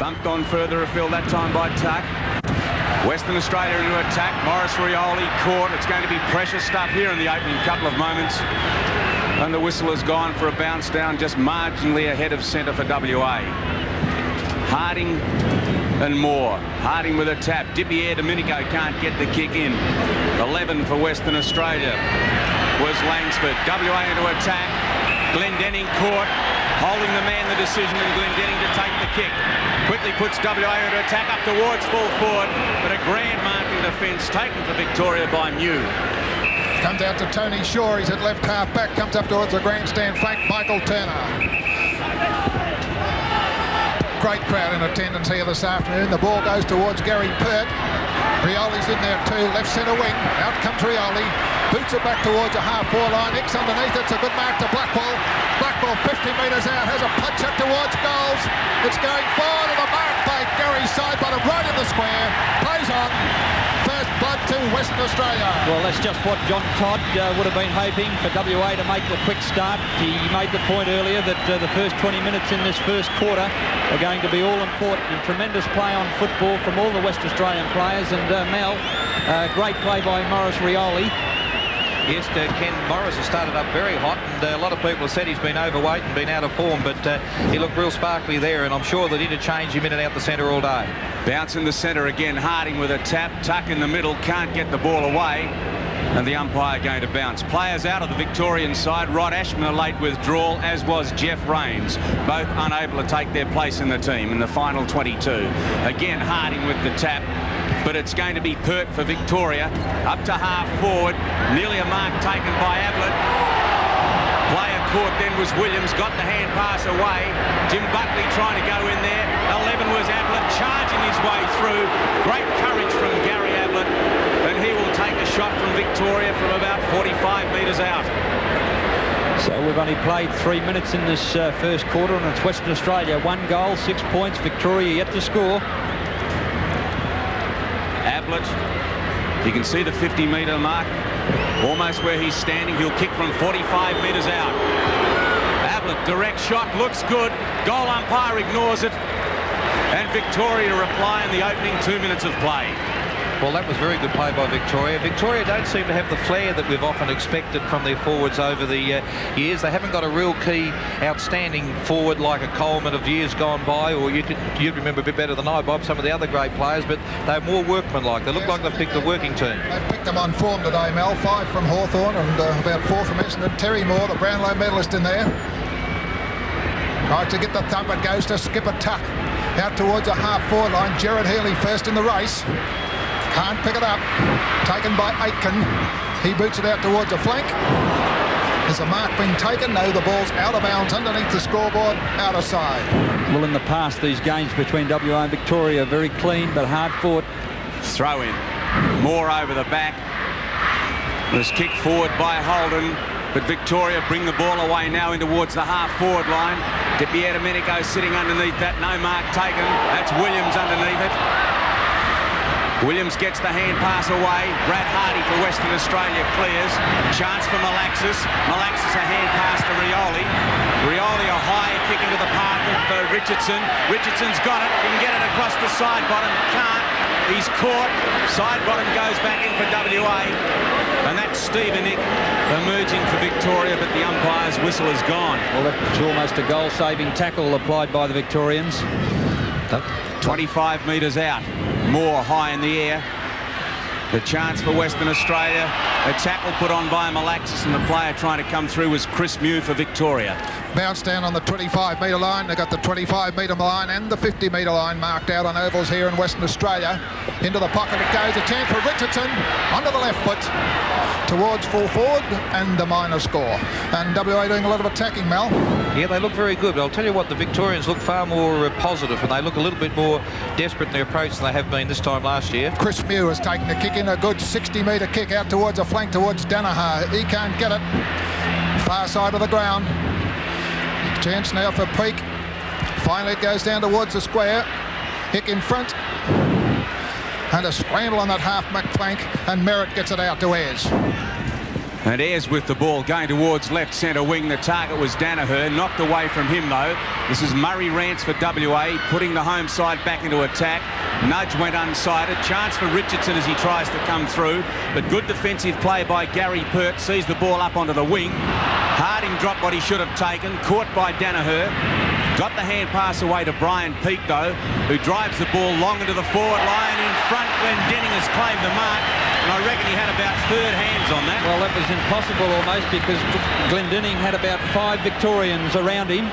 Bumped on further afield that time by Tuck. Western Australia into attack. Morris Rioli caught. It's going to be pressure stuff here in the opening couple of moments. And the whistle has gone for a bounce down just marginally ahead of centre for WA. Harding and Moore. Harding with a tap. Dipier Domenico can't get the kick in. 11 for Western Australia was Langsford. WA into attack. Glendenning caught. Holding the man the decision, and Glendenning to take the kick. Quickly puts WA into attack up towards full forward, but a grand marking defence taken for Victoria by Mew. Comes out to Tony Shaw. He's at left half back. Comes up towards the grandstand flank. Michael Turner. Great crowd in attendance here this afternoon. The ball goes towards Gary Pert. Rioli's in there too. Left centre wing. Out comes Rioli. Boots it back towards a half-forward line. X underneath. It's a good mark to Blackwell. Blackwell 50 metres out. Has a punch up towards goals. It's going forward and a mark by Gary Sidebottom right in the square. Plays on. First blood to Western Australia. Well, that's just what John Todd would have been hoping for WA to make the quick start. He made the point earlier that the first 20 minutes in this first quarter are going to be all important. And tremendous play on football from all the West Australian players. And Mel, great play by Morris Rioli. Yes, Ken Morris has started up very hot, and a lot of people have said he's been overweight and been out of form, but he looked real sparkly there, and I'm sure that interchange him in and out the centre all day. Bounce in the centre again. Harding with a tap. Tuck in the middle. Can't get the ball away. And the umpire going to bounce. Players out of the Victorian side. Rod Ashman a late withdrawal, as was Jeff Rains. Both unable to take their place in the team in the final 22. Again, Harding with the tap. But it's going to be Pert for Victoria. Up to half forward. Nearly a mark taken by Ablett. Player caught then was Williams. Got the hand pass away. Jim Buckley trying to go in there. 11 was Ablett charging his way through. Great courage from Gary Ablett. And he will take a shot from Victoria from about 45 metres out. So we've only played 3 minutes in this first quarter, and it's Western Australia. 1 goal, 6 points. Victoria yet to score. Ablett, you can see the 50-metre mark, almost where he's standing. He'll kick from 45 metres out. Ablett, direct shot, looks good. Goal umpire ignores it. And Victoria reply in the opening 2 minutes of play. Well, that was very good play by Victoria. Victoria don't seem to have the flair that we've often expected from their forwards over the years. They haven't got a real key, outstanding forward like a Coleman of years gone by, or you'd remember a bit better than I, Bob, some of the other great players, but they're more workmanlike. They look like they've picked a working team. They've picked them on form today, Mel. 5 from Hawthorn and about 4 from Essendon. Terry Moore, the Brownlow medalist, in there. Tries to get the thump. It goes to Skipper Tuck. Out towards a half-forward line. Gerard Healy first in the race. Can't pick it up. Taken by Aitken. He boots it out towards the flank. There's a mark being taken. No, the ball's out of bounds underneath the scoreboard, out of side. Well, in the past, these games between WA and Victoria are very clean but hard fought. Throw in. Moore over the back. Was kicked forward by Holden, but Victoria bring the ball away now in towards the half-forward line. Dipier Domenico sitting underneath that. No mark taken. That's Williams underneath it. Williams gets the hand pass away. Brad Hardy for Western Australia clears. Chance for Malaxis. Malaxis a hand pass to Rioli. Rioli a high kick into the path for Richardson. Richardson's got it. He can get it across the side bottom. Can't. He's caught. Side bottom goes back in for WA. And that's Stevenik emerging for Victoria, but the umpire's whistle is gone. Well, that's almost a goal-saving tackle applied by the Victorians. 25 metres out. Moore high in the air. The chance for Western Australia. A tackle put on by Malaxis, and the player trying to come through was Chris Mew for Victoria. Bounce down on the 25-metre line. They've got the 25-metre line and the 50-metre line marked out on ovals here in Western Australia. Into the pocket it goes. A chance for Richardson onto the left foot towards full forward, and the minor score. And WA doing a lot of attacking, Mel. Yeah, they look very good. But I'll tell you what, the Victorians look far more positive, and they look a little bit more desperate in their approach than they have been this time last year. Chris Mew has taken the kick in, a good 60-metre kick out towards a flank towards Danaher. He can't get it. Far side of the ground. Chance now for Peak. Finally it goes down towards the square. Hick in front. And a scramble on that half-back flank, and Merritt gets it out to Ayres. And Ayres with the ball going towards left centre wing. The target was Danaher, knocked away from him though. This is Murray Rance for WA, putting the home side back into attack. Nudge went unsighted. Chance for Richardson as he tries to come through. But good defensive play by Gary Pert. Sees the ball up onto the wing. Harding dropped what he should have taken. Caught by Danaher. Got the hand pass away to Brian Peake though, who drives the ball long into the forward line. In front, Glendenning has claimed the mark. And I reckon he had about third hands on that. Well, that was impossible almost, because Glendenning had about 5 Victorians around him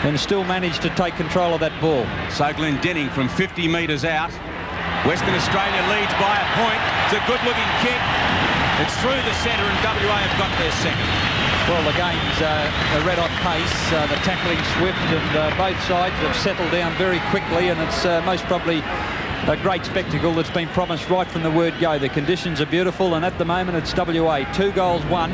and still managed to take control of that ball. So Glendenning from 50 metres out. Western Australia leads by a point. It's a good-looking kick. It's through the centre, and WA have got their second. Well, the game's a red-hot pace. The tackling swift, and both sides have settled down very quickly, and it's most probably a great spectacle that's been promised right from the word go. The conditions are beautiful, and at the moment it's WA 2 goals 1,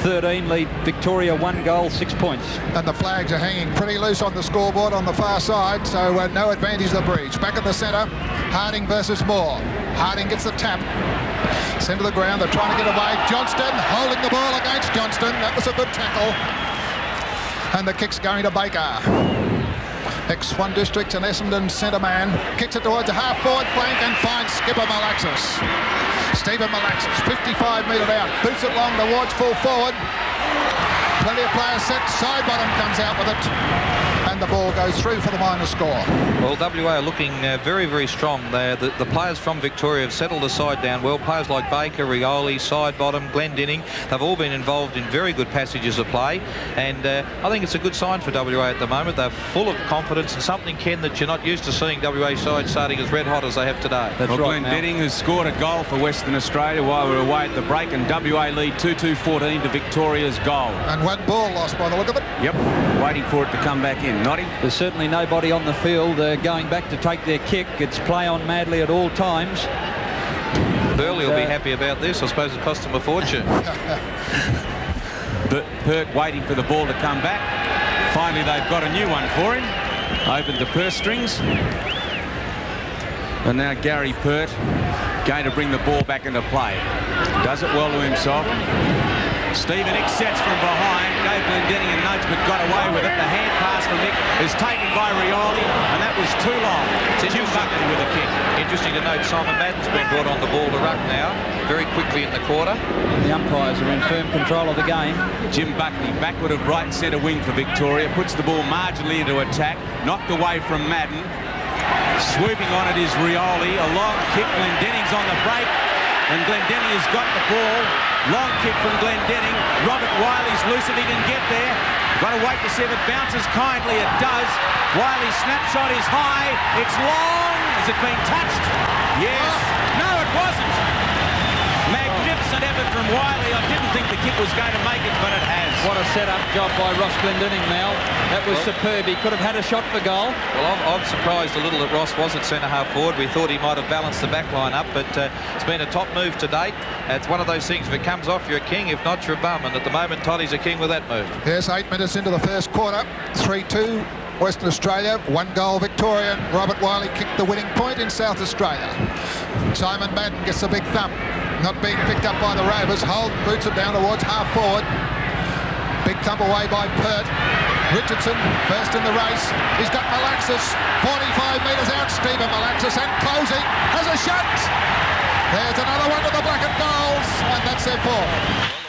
13 lead Victoria 1 goal 6 points. And the flags are hanging pretty loose on the scoreboard on the far side, so no advantage of the breach. Back in the centre, Harding versus Moore. Harding gets the tap. Centre of the ground, they're trying to get away. Johnston holding the ball against Johnston. That was a good tackle. And the kick's going to Baker. X1 District and Essendon centre man kicks it towards a half-forward flank and finds skipper Malaxis. Stephen Malaxis, 55 metre out, boots it long towards full forward. Plenty of players set, side bottom comes out with it, and the ball goes through for the minor score. Well, WA are looking very, very strong. The players from Victoria have settled the side down well. Players like Baker, Rioli, Sidebottom, Glendenning, they've all been involved in very good passages of play, and I think it's a good sign for WA at the moment. They're full of confidence, and something, Ken, that you're not used to seeing WA side starting as red hot as they have today. That's well, right. Glendenning has scored a goal for Western Australia while we were away at the break, and WA lead 2-2-14 to Victoria's goal. And one ball lost by the look of it. Yep, waiting for it to come back in. Notty? There's certainly nobody on the field going back to take their kick. It's play on madly at all times. Burley will be happy about this. I suppose it cost him a fortune. But Perk waiting for the ball to come back. Finally, they've got a new one for him. Opened the purse strings. And now Gary Pert going to bring the ball back into play. Does it well to himself. Stephen Nick sets from behind, gave Glendenning a nudge but got away with it. The hand pass from Nick is taken by Rioli, and that was too long. It's Jim Buckley with a kick. Interesting to note, Simon Madden's been brought on the ball to ruck now, very quickly in the quarter. The umpires are in firm control of the game. Jim Buckley, backward of right centre wing for Victoria, puts the ball marginally into attack, knocked away from Madden. Swooping on it is Rioli, a long kick, Glendenning's on the break, and Glendenning has got the ball. Long kick from Glendenning. Robert Wiley's loose if he can get there. Got to wait to see if it bounces kindly. It does. Wiley's snapshot is high. It's long. Has it been touched? Yes. No, it wasn't. Magnificent effort from Wiley. I didn't think the kick was going to make it, but it has. What a set-up job by Ross Glendenning now. That was superb. He could have had a shot for goal. Well, I'm surprised a little that Ross was at centre-half forward. We thought he might have balanced the back line up, but it's been a top move to date. It's one of those things, if it comes off, you're a king. If not, you're a bum. And at the moment, Toddy's a king with that move. Yes, 8 minutes into the first quarter. 3-2 Western Australia. 1 goal Victoria. Robert Wiley kicked the winning point in South Australia. Simon Madden gets the big thump. Not being picked up by the Rovers. Holden boots it down towards half forward. Big thump away by Pert. Richardson first in the race. He's got Malaxis 45 metres out. Stephen Malaxis and closing has a shot. There's another one to the black and goals, and that's their fourth.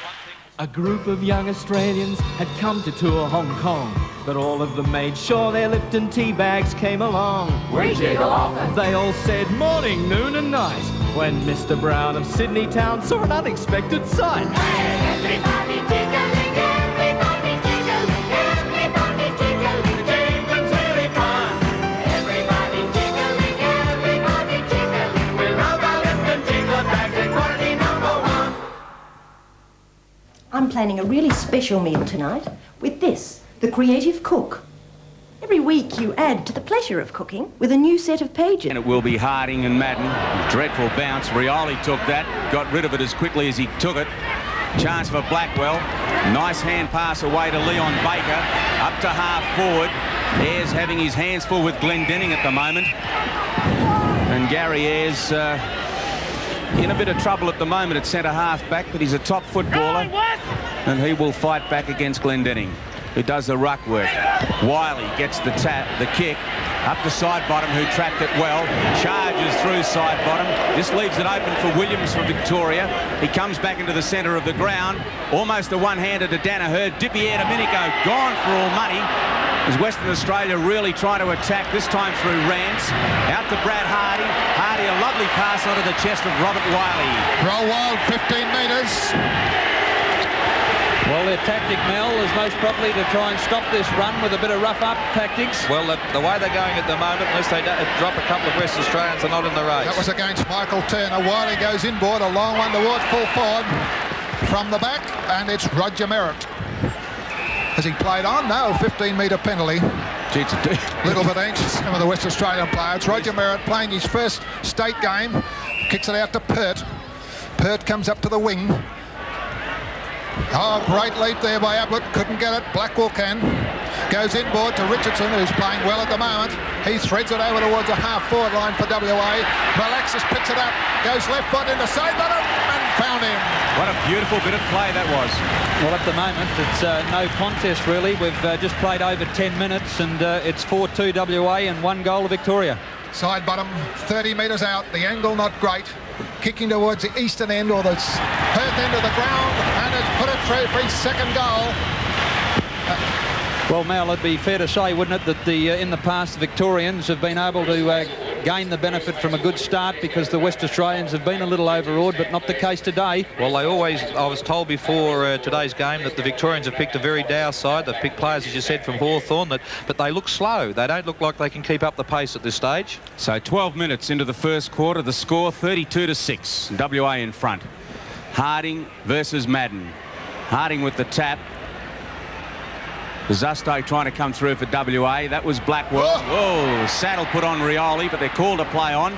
A group of young Australians had come to tour Hong Kong, but all of them made sure their Lipton tea bags came along. We jiggle off. They all said morning, noon and night, when Mr. Brown of Sydney Town saw an unexpected sight. Hey, everybody jiggling, everybody jiggling, everybody jiggling. The jingle's really fun. Everybody jiggling, everybody jiggling. We love our Lipton jingler bags at quality #1. I'm planning a really special meal tonight with this, the Creative Cook. Every week you add to the pleasure of cooking with a new set of pages. And it will be Harding and Madden. Dreadful bounce. Rioli took that, got rid of it as quickly as he took it. Chance for Blackwell. Nice hand pass away to Leon Baker. Up to half forward. Ayres having his hands full with Glendenning at the moment. And Gary Ayres in a bit of trouble at the moment at centre half back, but he's a top footballer, and he will fight back against Glendenning, who does the ruck work. Wiley gets the kick up to side bottom, who trapped it well, charges through side bottom. This leaves it open for Williams for Victoria. He comes back into the centre of the ground, almost a one-hander to Danaher. Dipier Domenico gone for all money, as Western Australia really trying to attack, this time through Rance. Out to Brad Hardy. Hardy, a lovely pass onto the chest of Robert Wiley. Roll wild, 15 metres. Well, their tactic, Mel, is most probably to try and stop this run with a bit of rough-up tactics. Well, the way they're going at the moment, unless they drop a couple of West Australians, they're not in the race. That was against Michael Turner. Wiley goes inboard, a long one towards full forward from the back, and it's Roger Merritt. Has he played on? No, 15-metre penalty. Little bit anxious, some of the West Australian players. Roger Merritt playing his first state game, kicks it out to Pert. Pert comes up to the wing. Oh, great leap there by Ablett. Couldn't get it. Blackwell can. Goes inboard to Richardson, who's playing well at the moment. He threads it over towards a half-forward line for WA. Malaxis picks it up. Goes left foot into side bottom and found him. What a beautiful bit of play that was. Well, at the moment, it's no contest, really. We've just played over 10 minutes, and it's 4-2 WA and 1 goal to Victoria. Side bottom, 30 metres out. The angle not great. Kicking towards the eastern end or the Perth end of the ground, and has put it through for his second goal. Well, Mal, it'd be fair to say, wouldn't it, that in the past, the Victorians have been able to gain the benefit from a good start because the West Australians have been a little overawed, but not the case today. Well, I was told before today's game that the Victorians have picked a very dour side. They've picked players, as you said, from Hawthorn, but they look slow. They don't look like they can keep up the pace at this stage. So 12 minutes into the first quarter, the score 32-6, WA in front. Harding versus Madden. Harding with the tap. Zusto trying to come through for WA. That was Blackwell. Whoa, saddle put on Rioli, but they're called to play on.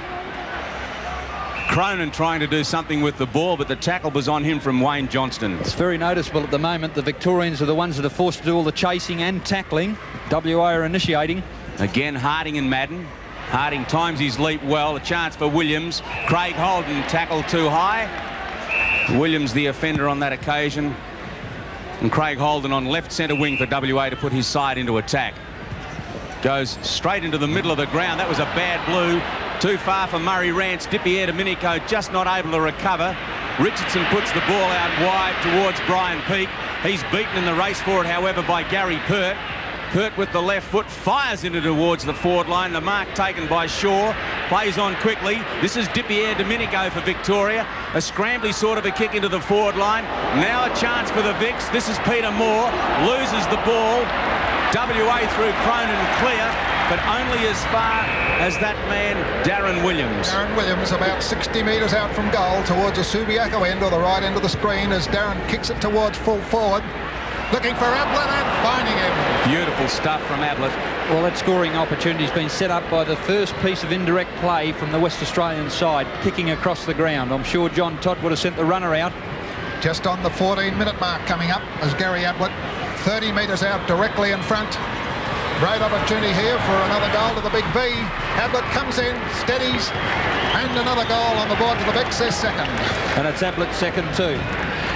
Cronin trying to do something with the ball, but the tackle was on him from Wayne Johnston. It's very noticeable at the moment. The Victorians are the ones that are forced to do all the chasing and tackling. WA are initiating. Again, Harding and Madden. Harding times his leap well. A chance for Williams. Craig Holden tackled too high. Williams the offender on that occasion. And Craig Holden on left centre wing for WA to put his side into attack. Goes straight into the middle of the ground. That was a bad blue. Too far for Murray Rance. Dipier Domenico just not able to recover. Richardson puts the ball out wide towards Brian Peake. He's beaten in the race for it, however, by Gary Pert. Pert with the left foot fires into towards the forward line. The mark taken by Shaw. Plays on quickly. This is Dipier Domenico for Victoria. A scrambly sort of a kick into the forward line. Now a chance for the Vics. This is Peter Moore. Loses the ball. WA through Cronin clear, but only as far as that man, Darren Williams. Darren Williams about 60 metres out from goal towards the Subiaco end or the right end of the screen as Darren kicks it towards full forward. Looking for Ablett and finding him. Beautiful stuff from Ablett. Well, that scoring opportunity has been set up by the first piece of indirect play from the West Australian side, kicking across the ground. I'm sure John Todd would have sent the runner out. Just on the 14-minute mark coming up as Gary Ablett, 30 metres out directly in front. Great opportunity here for another goal to the Big V. Ablett comes in, steadies, and another goal on the board to the Vics, their second. And it's Ablett's second too.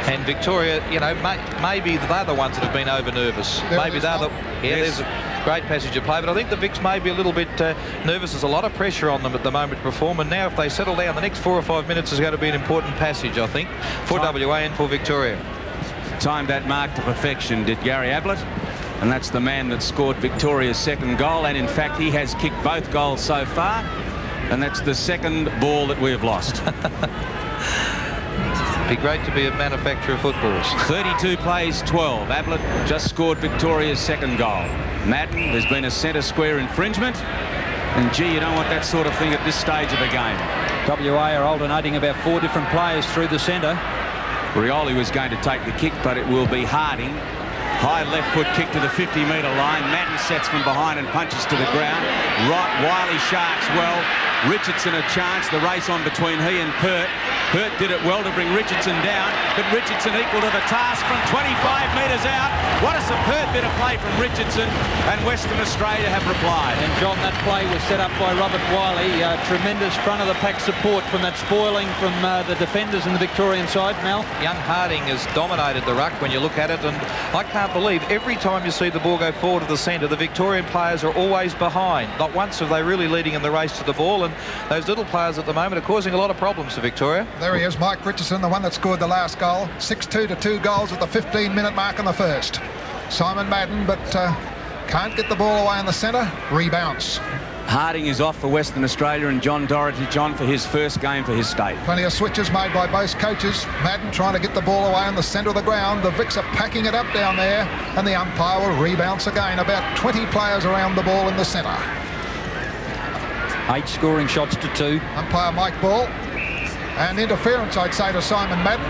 And Victoria, you know, maybe they're the ones that have been over-nervous. Maybe they're the... Yeah, there's a great passage of play, but I think the Vics may be a little bit nervous. There's a lot of pressure on them at the moment to perform, and now if they settle down, the next 4 or 5 minutes is going to be an important passage, I think, for WA and for Victoria. Timed that mark to perfection, did Gary Ablett. And that's the man that scored Victoria's second goal, and in fact he has kicked both goals so far, and that's the second ball that we've lost. Be great to be a manufacturer of footballs. 32 plays, 12. Ablett just scored Victoria's second goal. Madden, there's been a centre square infringement, and gee, you don't want that sort of thing at this stage of the game. WA are alternating about 4 different players through the centre. Rioli was going to take the kick, but it will be Harding. High left foot kick to the 50-metre line. Madden sets from behind and punches to the ground. Right, Wiley sharks well. Richardson a chance. The race on between he and Pert. Pert did it well to bring Richardson down, but Richardson equal to the task from 25 metres out. What a superb bit of play from Richardson, and Western Australia have replied. And John, that play was set up by Robert Wiley. Tremendous front of the pack support from that spoiling from the defenders in the Victorian side. Mel? Young Harding has dominated the ruck when you look at it, and I can't believe every time you see the ball go forward to the centre, the Victorian players are always behind. Not once are they really leading in the race to the ball, and those little players at the moment are causing a lot of problems for Victoria. There he is, Mike Richardson, the one that scored the last goal. 6-2 to 2 goals at the 15-minute mark in the first. Simon Madden, but can't get the ball away in the centre. Rebounds. Harding is off for Western Australia and John Doherty John for his first game for his state. Plenty of switches made by both coaches. Madden trying to get the ball away in the centre of the ground. The Vics are packing it up down there, and the umpire will rebounce again. About 20 players around the ball in the centre. 8 scoring shots to 2. Umpire Mike Ball. And interference, I'd say, to Simon Madden.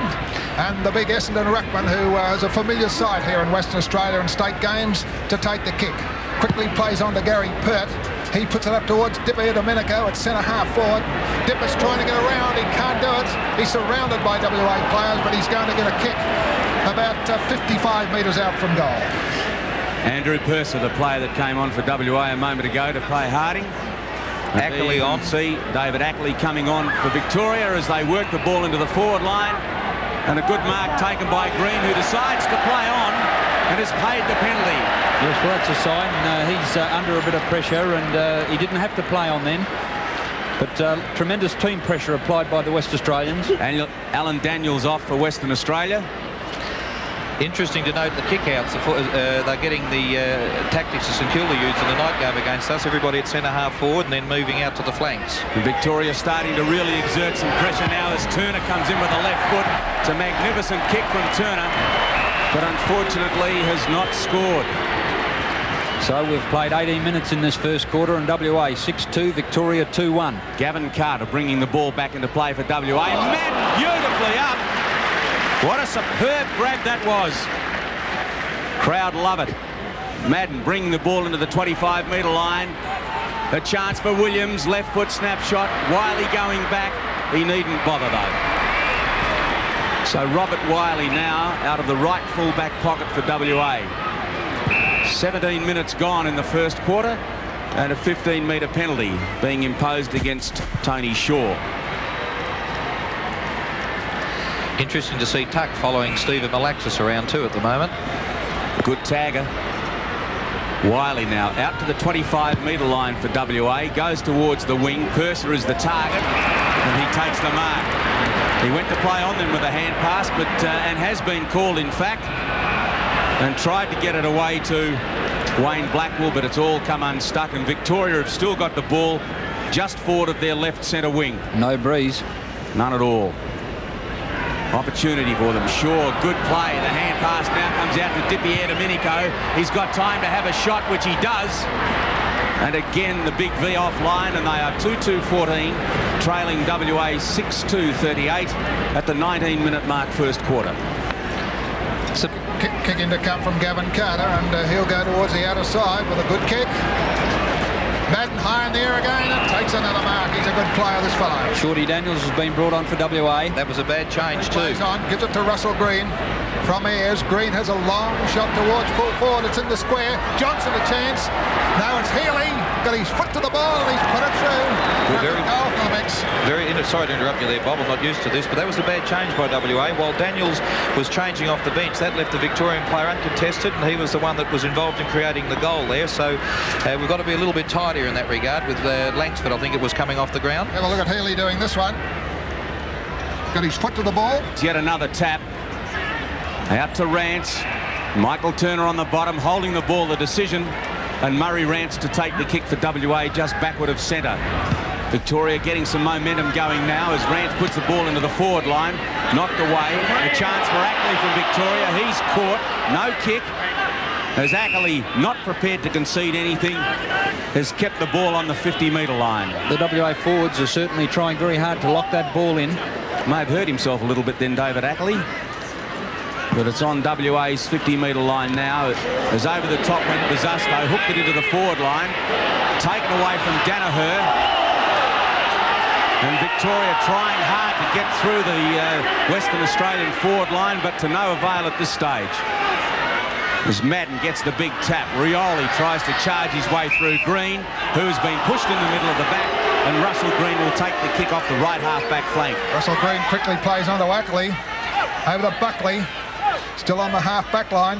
And the big Essendon ruckman, who is a familiar sight here in Western Australia in state games, to take the kick. Quickly plays on to Gary Pert. He puts it up towards Dipper Domenico at centre half forward. Dipper's trying to get around. He can't do it. He's surrounded by WA players, but he's going to get a kick about 55 metres out from goal. Andrew Purser, the player that came on for WA a moment ago to play Harding. Ackley on. See David Ackley coming on for Victoria as they work the ball into the forward line. And a good mark taken by Green, who decides to play on and has paid the penalty. Yes, well, that's a sign. He's under a bit of pressure, and he didn't have to play on then. But tremendous team pressure applied by the West Australians. And Alan Daniels off for Western Australia. Interesting to note the kick-outs. They're getting the tactics that St Kilda used in the night game against us. Everybody at centre half forward and then moving out to the flanks. And Victoria starting to really exert some pressure now as Turner comes in with the left foot. It's a magnificent kick from Turner, but unfortunately has not scored. So we've played 18 minutes in this first quarter, and WA 6-2, Victoria 2-1. Gavin Carter bringing the ball back into play for WA. Madden beautifully up. What a superb grab that was. Crowd love it. Madden bringing the ball into the 25-metre line. A chance for Williams. Left foot snapshot. Wiley going back. He needn't bother though. So Robert Wiley now out of the right full-back pocket for WA. 17 minutes gone in the first quarter, and a 15-metre penalty being imposed against Tony Shaw. Interesting to see Tuck following Stephen Malaxis around too at the moment. Good tagger. Wiley now out to the 25-metre line for WA. Goes towards the wing. Purser is the target, and he takes the mark. He went to play on them with a hand pass, but and has been called, in fact, and tried to get it away to Wayne Blackwell, but it's all come unstuck, and Victoria have still got the ball just forward of their left centre wing. No breeze. None at all. Opportunity for them. Shaw, good play. The hand pass now comes out to Dipper Domenico. He's got time to have a shot, which he does. And again, the big V offline, and they are 2-2-14, trailing WA 6-2-38 at the 19-minute mark first quarter. Kicking to come from Gavin Carter, and he'll go towards the outer side with a good kick. Madden high in the air again and takes another mark. He's a good player, this fellow. Shorty Daniels has been brought on for WA. That was a bad change too. Plays on, gives it to Russell Green. From Ayres, Green has a long shot towards full forward. It's in the square. Johnson a chance. Now it's Healy. Got his foot to the ball and he's put it through. Sorry to interrupt you there, Bob. I'm not used to this, but that was a bad change by WA. While Daniels was changing off the bench, that left the Victorian player uncontested, and he was the one that was involved in creating the goal there. So we've got to be a little bit tighter in that regard with Langsford, I think it was, coming off the ground. Have a look at Healy doing this one. Got his foot to the ball. It's yet another tap. Out to Rance. Michael Turner on the bottom, holding the ball, the decision. And Murray Rance to take the kick for WA just backward of centre. Victoria getting some momentum going now as Rance puts the ball into the forward line. Knocked away. A chance for Ackley from Victoria. He's caught. No kick. As Ackley, not prepared to concede anything, has kept the ball on the 50-metre line. The WA forwards are certainly trying very hard to lock that ball in. May have hurt himself a little bit then, David Ackley. But it's on WA's 50-metre line now. As over the top went Buzusto, hooked it into the forward line. Taken away from Danaher. And Victoria trying hard to get through the Western Australian forward line, but to no avail at this stage. As Madden gets the big tap, Rioli tries to charge his way through Green, who's been pushed in the middle of the back, and Russell Green will take the kick off the right half-back flank. Russell Green quickly plays onto Ackley. Over to Buckley. Still on the half-back line.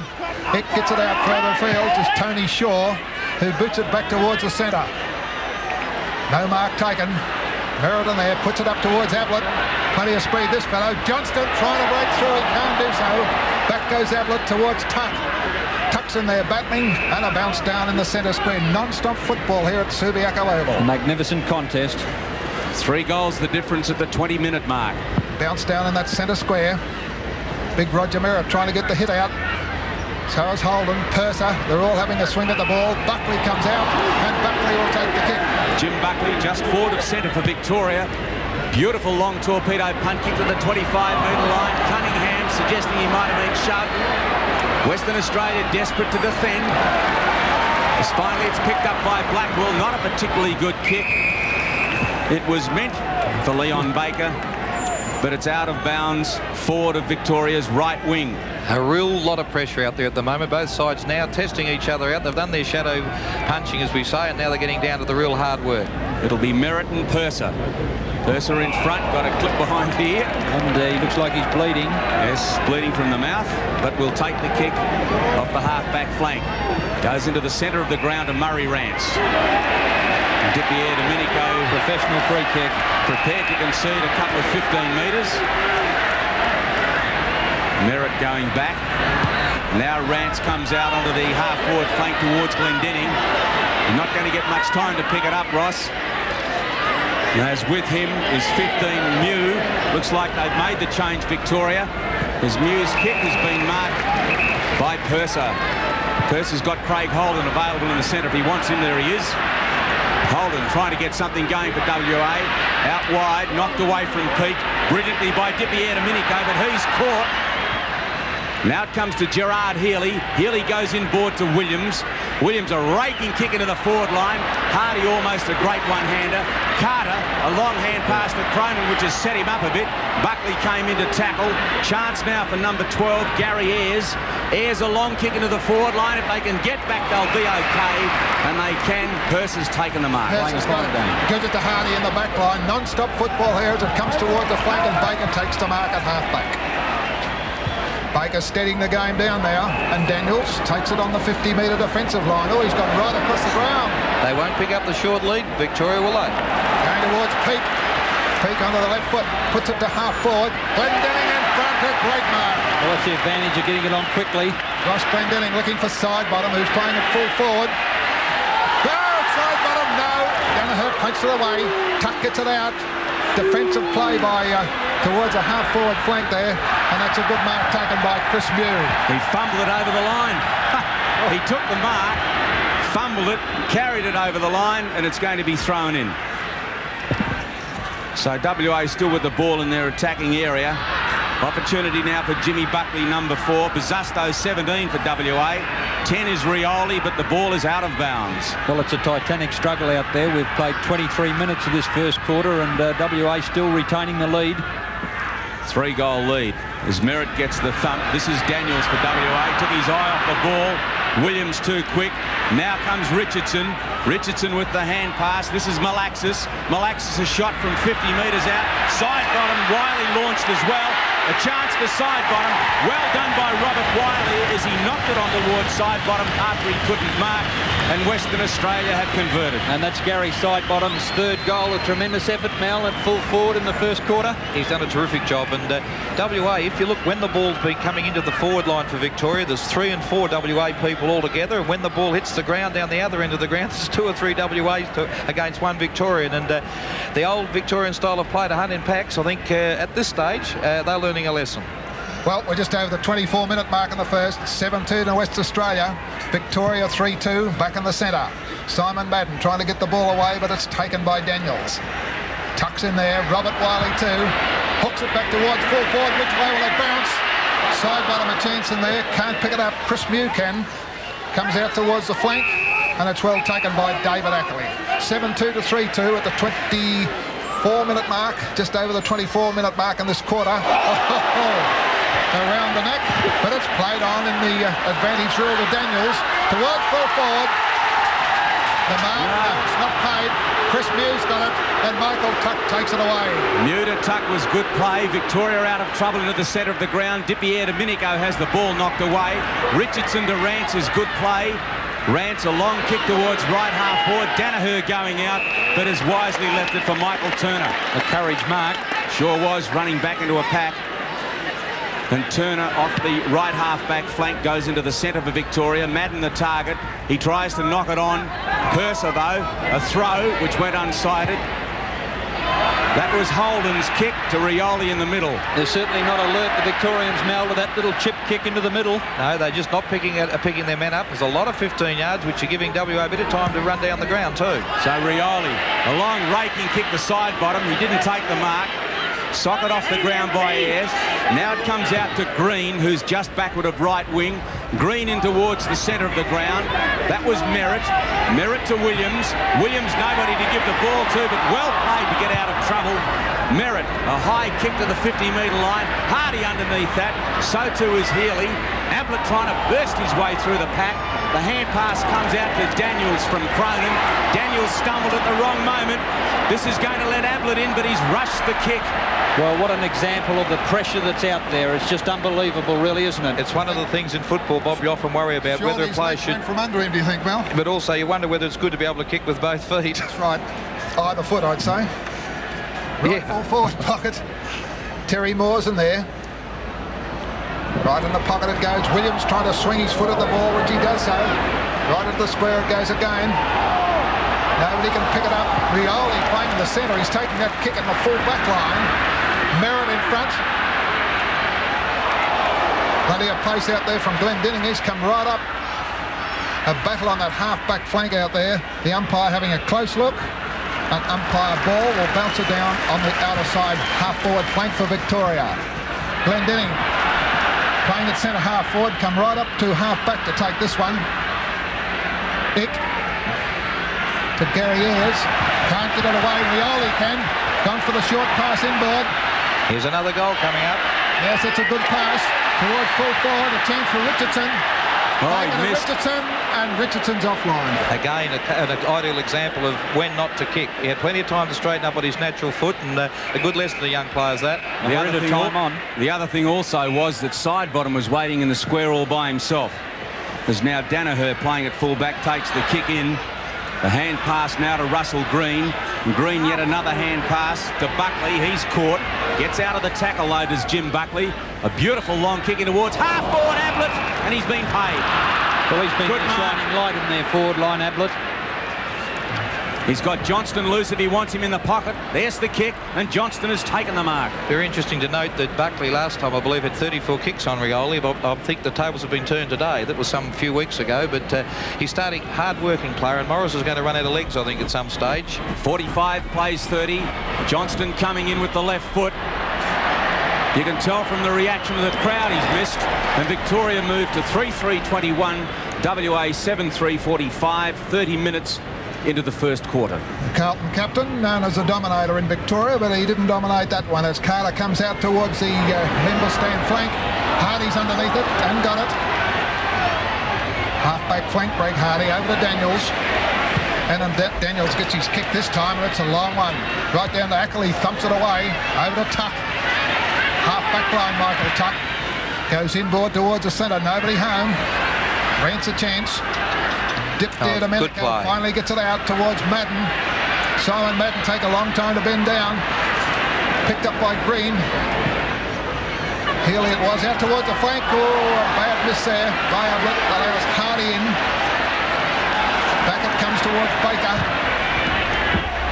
It gets it out further afield to Tony Shaw, who boots it back towards the centre. No mark taken. Meriden there, puts it up towards Ablett. Plenty of speed, this fellow. Johnston trying to break through, he can't do so. Back goes Ablett towards Tuck. Tuck's in there battling, and a bounce down in the centre square. Non-stop football here at Subiaco Oval. Magnificent contest. 3 goals the difference at the 20-minute mark. Bounce down in that centre square. Big Roger Merritt trying to get the hit out. So is Holden, Purser, they're all having a swing at the ball. Buckley comes out, and Buckley will take the kick. Jim Buckley just forward of centre for Victoria. Beautiful long torpedo punt kick to the 25-metre line. Cunningham suggesting he might have been shoved. Western Australia desperate to defend. As finally it's picked up by Blackwell. Not a particularly good kick. It was meant for Leon Baker, but it's out of bounds forward of Victoria's right wing. A real lot of pressure out there at the moment. Both sides now testing each other out. They've done their shadow punching, as we say, and now they're getting down to the real hard work. It'll be Merritt and Purser. Purser in front, got a clip behind the ear. And he looks like he's bleeding. Yes, bleeding from the mouth, but will take the kick off the half-back flank. Goes into the centre of the ground to Murray Rance. Dipier Domenico. Professional free kick. Prepared to concede a couple of 15 metres. Merritt going back. Now Rance comes out onto the half-forward flank towards Glendenning. You're not going to get much time to pick it up, Ross. As with him is 15 Mew. Looks like they've made the change, Victoria. As Mew's kick has been marked by Purser. Purser's got Craig Holden available in the centre. If he wants him, there he is. Holden trying to get something going for WA. Out wide, knocked away from Peake. Brilliantly by Dipier Domenico, but he's caught. Now it comes to Gerard Healy. Healy goes inboard to Williams. Williams a raking kick into the forward line. Hardy almost a great one-hander. Carter a long hand pass to Cronin, which has set him up a bit. Buckley came in to tackle. Chance now for number 12, Gary Ayres. Ayres a long kick into the forward line. If they can get back, they'll be okay. And they can. Purser's taken the mark. Gives it to Hardy in the back line. Non-stop football here as it comes towards the flank, and Baker takes the mark at half-back. Baker steadying the game down now, and Daniels takes it on the 50-metre defensive line. Oh, he's gone right across the ground. They won't pick up the short lead. Victoria will they? Going towards Peake. Peake onto the left foot, puts it to half-forward. Glendenning in front, a great mark. Well, that's the advantage of getting it on quickly. Ross Glendenning looking for Sidebottom, who's playing it full forward. No, Sidebottom, no. Danaher punched it away. Tuck gets it out. Defensive play by towards a half-forward flank there, and that's a good mark taken by Chris Mew. He fumbled it over the line. He took the mark, fumbled it, carried it over the line, and it's going to be thrown in. So WA still with the ball in their attacking area. Opportunity now for Jimmy Buckley, number 4. Bazasto, 17 for WA. 10 is Rioli, but the ball is out of bounds. Well, it's a titanic struggle out there. We've played 23 minutes of this first quarter, and WA still retaining the lead. 3-goal lead as Merritt gets the thump. This is Daniels for WA. Took his eye off the ball. Williams too quick. Now comes Richardson. Richardson with the hand pass. This is Malaxis. Malaxis a shot from 50 metres out. Side bottom. Wiley launched as well. A chance for Sidebottom. Well done by Robert Wiley as he knocked it on towards Sidebottom after he couldn't mark, and Western Australia have converted. And that's Gary Sidebottom's 3rd goal. A tremendous effort, Mal, at full forward in the first quarter. He's done a terrific job, and WA, if you look, when the ball's been coming into the forward line for Victoria, there's 3 and 4 WA people all together, and when the ball hits the ground down the other end of the ground, there's 2 or 3 WAs against 1 Victorian, and the old Victorian style of play to hunt in packs, I think at this stage they're learning a lesson. Well, we're just over the 24-minute mark in the first. 7-2 to West Australia. Victoria 3-2 back in the centre. Simon Madden trying to get the ball away, but it's taken by Daniels. Tucks in there. Robert Wiley too. Hooks it back towards full forward. Which way will it bounce? Sidebottom a chance in there. Can't pick it up. Chris Mew can. Comes out towards the flank, and it's well taken by David Ackley. 7-2 to 3-2 at the 24-minute mark, just over the 24-minute mark in this quarter. Around the neck, but it's played on in the advantage rule to Daniels. Towards full forward. The mark, it's not paid. Chris Mew's got it, and Michael Tuck takes it away. Mew to Tuck was good play. Victoria out of trouble into the centre of the ground. Dipier Domenico has the ball knocked away. Richardson to Rance is good play. Rance a long kick towards right half forward. Danaher going out, but has wisely left it for Michael Turner. A courage mark. Sure was, running back into a pack. And Turner off the right half-back flank goes into the centre for Victoria. Madden the target. He tries to knock it on. Purser, though, a throw which went unsighted. That was Holden's kick to Rioli in the middle. They're certainly not alert, the Victorians, Mel, with that little chip kick into the middle. No, they're just not picking their men up. There's a lot of 15 yards, which are giving WA a bit of time to run down the ground too. So Rioli, a long raking kick to side bottom. He didn't take the mark. Socket off the ground by Ayres. Now it comes out to Green, who's just backward of right wing. Green in towards the centre of the ground. That was Merritt. Merritt to Williams. Williams nobody to give the ball to, but well played to get out of trouble. Merritt, a high kick to the 50-metre line. Hardy underneath that. So too is Healy. Ablett trying to burst his way through the pack. The hand pass comes out to Daniels from Cronin. Daniels stumbled at the wrong moment. This is going to let Ablett in, but he's rushed the kick. Well, what an example of the pressure that's out there. It's just unbelievable, really, isn't it? It's one of the things in football, Bob, you often worry about Sure, whether a player should... from under him, do you think, Mel? But also you wonder whether it's good to be able to kick with both feet. That's right. Either foot, I'd say. Right, full forward pocket. Terry Moore's in there. Right in the pocket it goes. Williams trying to swing his foot at the ball, which he does so. Right at the square it goes again. Nobody can pick it up. Rioli playing in the centre. He's taking that kick in the full back line. Merritt in front. Plenty of pace out there from Glendinning. He's come right up. A battle on that half-back flank out there. The umpire having a close look. An umpire ball will bounce it down on the outer side half-forward flank for Victoria. Glendinning playing at centre half-forward. Come right up to half-back to take this one. Ick to Gary Ayres. Can't get it away. Rioli can. Gone for the short pass inboard. Here's another goal coming up. Yes, it's a good pass towards full forward. A chance for Richardson. Oh, he missed. Richardson, and Richardson's offline. Again, an ideal example of when not to kick. He had plenty of time to straighten up on his natural foot, and a good lesson to young players that. The other thing also was that Sidebottom was waiting in the square all by himself. As now Danaher playing at full back takes the kick in. The hand pass now to Russell Green. And Green yet another hand pass to Buckley. He's caught. Gets out of the tackle load as Jim Buckley. A beautiful long kick in towards half-forward Ablett, and he's been paid. Well, he's been shining light in their forward line, Ablett. He's got Johnston loose if he wants him in the pocket. There's the kick, and Johnston has taken the mark. Very interesting to note that Buckley last time, I believe, had 34 kicks on Rioli, but I think the tables have been turned today. That was some few weeks ago, but he's starting hard-working player, and Morris is going to run out of legs, I think, at some stage. 45 plays 30. Johnston coming in with the left foot. You can tell from the reaction of the crowd he's missed. And Victoria moved to 3-3-21, WA 7-3-45, 30 minutes into the first quarter. Carlton captain, known as the dominator in Victoria, but he didn't dominate that one as Carter comes out towards the member stand flank. Hardy's underneath it and got it. Half-back flank break, Hardy over to Daniels. And then Daniels gets his kick this time, and it's a long one. Right down to Ackley, thumps it away. Over to Tuck. Half-back line, Michael Tuck. Goes inboard towards the centre, nobody home. Rents a chance. Dip there to Medico, finally gets it out towards Madden. Simon Madden take a long time to bend down. Picked up by Green. Healy it was, out towards the flank. Oh, a bad miss there by Ablett. Allows Hardy in. Back it comes towards Baker.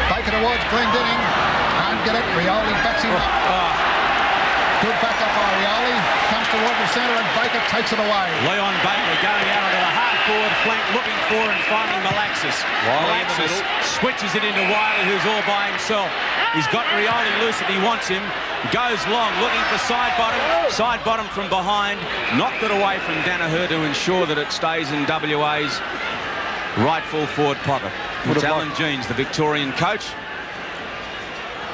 Baker towards Glendinning. Can't get it. Rioli backs him up. Good back up by Rioli. Comes towards the centre and Baker takes it away. Leon Baker going out onto the half-forward flank looking for and finding Malaxis. Malaxis switches it into Wiley, who's all by himself. He's got Rioli loose if he wants him. Goes long, looking for Sidebottom. Sidebottom from behind. Knocked it away from Danaher to ensure that it stays in WA's right full forward pocket. It's Alan Jeans, the Victorian coach.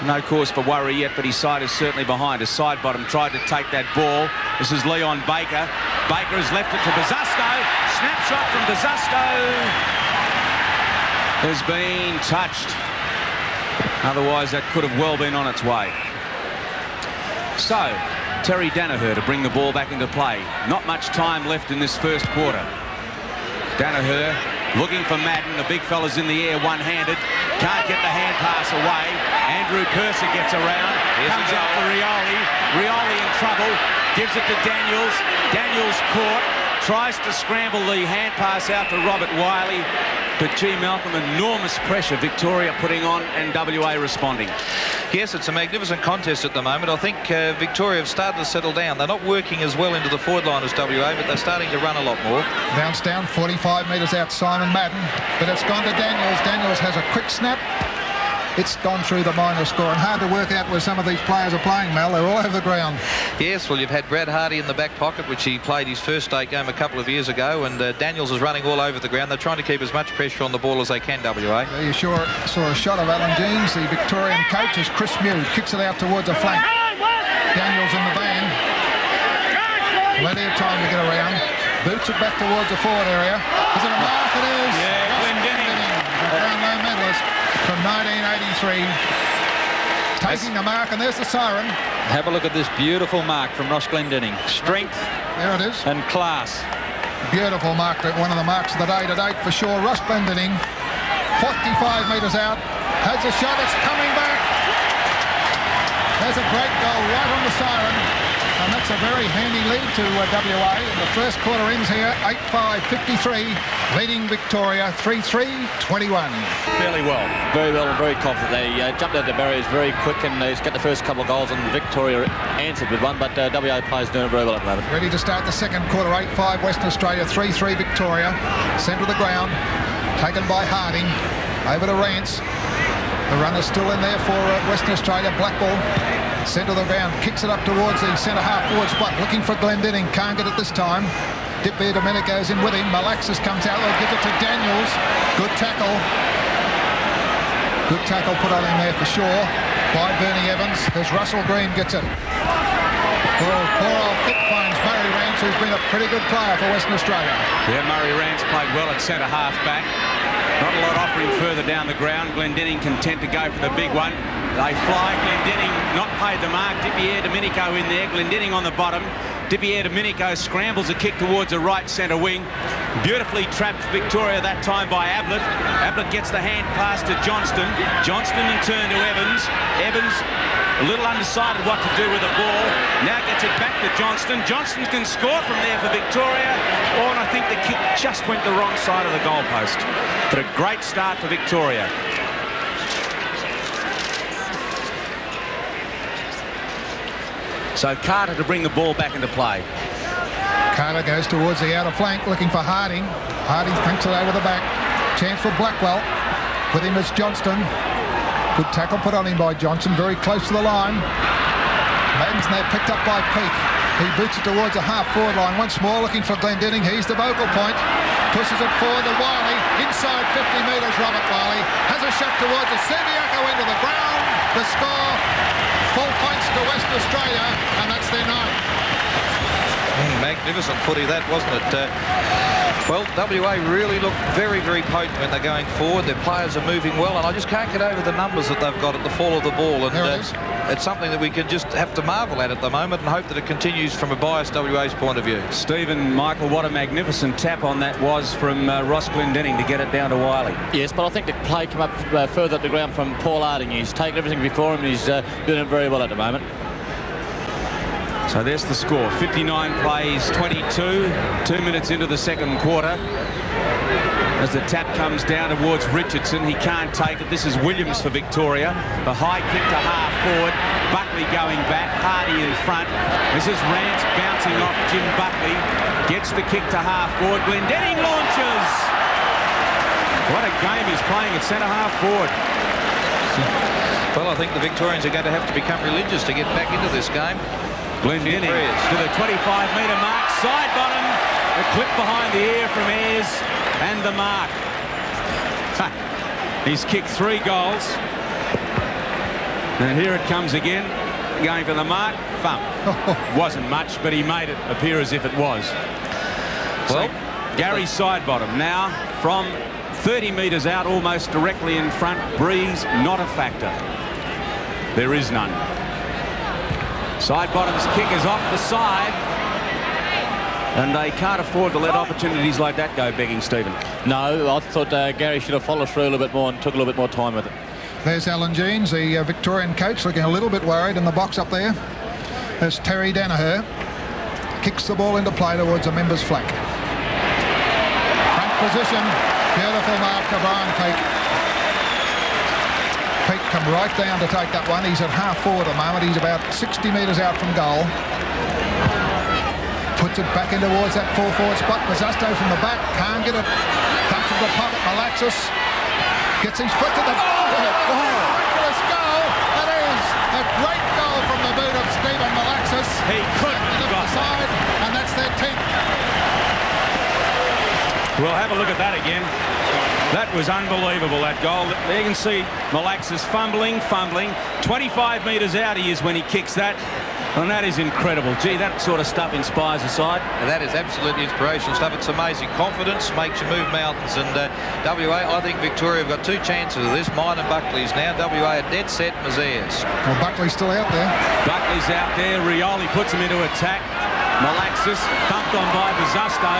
No cause for worry yet, but his side is certainly behind. A side bottom tried to take that ball. This is Leon Baker. Baker has left it to Bazusto. Snapshot from Bazusto has been touched. Otherwise, that could have well been on its way. So, Terry Danaher to bring the ball back into play. Not much time left in this first quarter. Danaher looking for Madden. The big fella's in the air one-handed. Can't get the hand pass away. Andrew Purser gets around. Comes out to Rioli. Rioli in trouble. Gives it to Daniels. Daniels caught. Tries to scramble the hand pass out to Robert Wiley. But gee, Malcolm, enormous pressure Victoria putting on and WA responding. Yes, it's a magnificent contest at the moment. I think Victoria have started to settle down. They're not working as well into the forward line as WA, but they're starting to run a lot more. Bounce down 45 metres out Simon Madden, but it's gone to Daniels. Daniels has a quick snap. It's gone through the minor score, and hard to work out where some of these players are playing, Mel. They're all over the ground. Yes, well, you've had Brad Hardy in the back pocket, which he played his first state game a couple of years ago, and Daniels is running all over the ground. They're trying to keep as much pressure on the ball as they can, WA. Yeah, you sure saw a shot of Alan Jeans, the Victorian coach, as Chris Mew kicks it out towards a flank. Daniels in the van. Plenty of time to get around. Boots it back towards the forward area. Is it a mark? It is. Yeah, Glendinning. The Brownlow medalist from 1983. Taking the mark, and there's the siren. Have a look at this beautiful mark from Ross Glendinning. Strength There it is. and class. Beautiful mark, one of the marks of the day to date for sure. Ross Glendinning, 45 metres out, has a shot, it's coming back. There's a great goal right on the siren, and that's a very handy lead to WA. And the first quarter ends here, 8-5-53, leading Victoria 3-3-21. Fairly well. Very well and very confident. They jumped out the barriers very quick, and he's got the first couple of goals, and Victoria answered with one, but WA players doing very well at the moment. Ready to start the second quarter, 8-5 Western Australia, 3-3 Victoria. Centre of the ground, taken by Harding, over to Rance. The runner's still in there for Western Australia. Blackball, centre of the ground, kicks it up towards the centre half forward spot, looking for Glendinning, can't get it this time. Dipia Domenico's in with him. Malaxis comes out, they'll give it to Daniels. Good tackle. Good tackle put on him there for sure by Bernie Evans as Russell Green gets it. Poor old Cook finds Murray Rance, who's been a pretty good player for Western Australia. Yeah, Murray Rance played well at centre half back. Not a lot offering further down the ground. Glendinning content to go for the big one. They fly. Glendinning not paid the mark. Dipia Domenico in there. Glendinning on the bottom. Dipia Domenico scrambles a kick towards the right centre wing. Beautifully trapped Victoria that time by Ablett. Ablett gets the hand pass to Johnston. Johnston in turn to Evans. Evans a little undecided what to do with the ball. Now gets it back to Johnston. Johnston can score from there for Victoria. Oh, and I think the kick just went the wrong side of the goalpost. But a great start for Victoria. So Carter to bring the ball back into play. Carter goes towards the outer flank looking for Harding. Harding thinks it over the back. Chance for Blackwell. With him is Johnston. Good tackle put on him by Johnson. Very close to the line. Madden's now picked up by Peake. He boots it towards the half-forward line. Once more looking for Glendinning. He's the vocal point. Pushes it forward to Wiley. Inside 50 metres, Robert Wiley has a shot towards the Subiaco into the ground. The score, full points to Western Australia, and that's their ninth. Magnificent footy that, wasn't it? Well, WA really look very, very potent when they're going forward. Their players are moving well, and I just can't get over the numbers that they've got at the fall of the ball. And There it is. it's something that we can just have to marvel at the moment and hope that it continues from a biased WA's point of view. Stephen, Michael, what a magnificent tap on that was from Ross Glendinning to get it down to Wiley. Yes, but I think the play came up further up the ground from Paul Harding. He's taken everything before him, and he's doing it very well at the moment. So there's the score. 59 plays, 22. 2 minutes into the second quarter. As the tap comes down towards Richardson, he can't take it. This is Williams for Victoria. The high kick to half forward. Buckley going back. Hardy in front. This is Rance bouncing off Jim Buckley. Gets the kick to half forward. Glendinning launches. What a game he's playing at centre half forward. Well, I think the Victorians are going to have to become religious to get back into this game. Glendinning to the 25-metre mark. Side bottom. A clip behind the ear from Ayres. And the mark. He's kicked 3 goals. And here it comes again. Going for the mark. Thump. Wasn't much, but he made it appear as if it was. Well, so Gary's side bottom now from 30 metres out, almost directly in front. Breeze, not a factor. There is none. Side bottom's kick is off the side. And they can't afford to let opportunities like that go begging, Stephen. No, I thought Gary should have followed through a little bit more and took a little bit more time with it. There's Alan Jeans, the Victorian coach, looking a little bit worried in the box up there. There's Terry Danaher. Kicks the ball into play towards the members' flank. Front position. Beautiful mark to Brian Peake. Peake come right down to take that one. He's at half forward at the moment. He's about 60 metres out from goal. Puts it back in towards that full forward spot. Mazzusto from the back. Can't get it. Comes from the pocket. Malaxis gets his foot to the... Ridiculous goal. That is a great goal from the boot of Stephen Malaxis. He couldn't have got side, and that's their 10th. We'll have a look at that again. That was unbelievable, that goal. There you can see Malaxis fumbling. 25 metres out he is when he kicks that. And that is incredible. Gee, that sort of stuff inspires a side. And that is absolutely inspirational stuff. It's amazing. Confidence makes you move mountains. And WA, I think Victoria have got two chances of this. Mine and Buckley's now. WA are dead set. Mazias. Well, Buckley's still out there. Buckley's out there. Rioli puts him into attack. Malaxis thumped on by Mazzusto.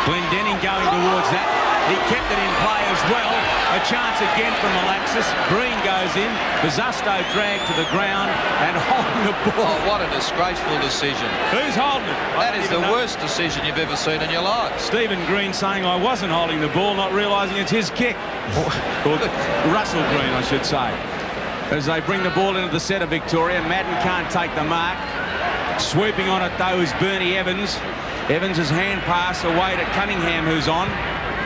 Glendenning going towards that. He kept it in play as well. A chance again for Malaxis. Green goes in. Mazzusto dragged to the ground and holding the ball. Oh, what a disgraceful decision. Who's holding it? That is the worst decision you've ever seen in your life. Stephen Green saying, I wasn't holding the ball, not realising it's his kick. Or Russell Green, I should say. As they bring the ball into the set of Victoria, Madden can't take the mark. Swooping on it, though, is Bernie Evans. Evans' hand pass away to Cunningham, who's on.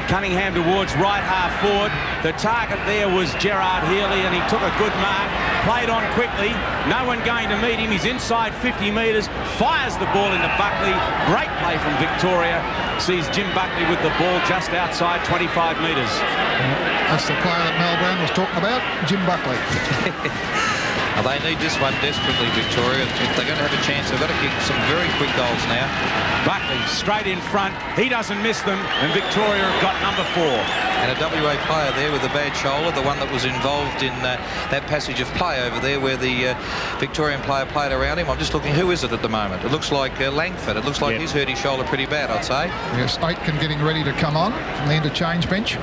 Cunningham towards right half forward. The target there was Gerard Healy, and he took a good mark. Played on quickly. No one going to meet him. He's inside 50 metres. Fires the ball into Buckley. Great play from Victoria. Sees Jim Buckley with the ball just outside 25 metres. That's the player that Mel Brown was talking about, Jim Buckley. Well, they need this one desperately, Victoria. If they're going to have a chance, they've got to kick some very quick goals now. Buckley straight in front. He doesn't miss them, and Victoria have got number 4. And a WA player there with a bad shoulder, the one that was involved in that passage of play over there where the Victorian player played around him. I'm just looking, who is it at the moment? It looks like Langford. It looks like he's hurt his shoulder pretty bad, I'd say. Yes, Aitken getting ready to come on from the interchange bench.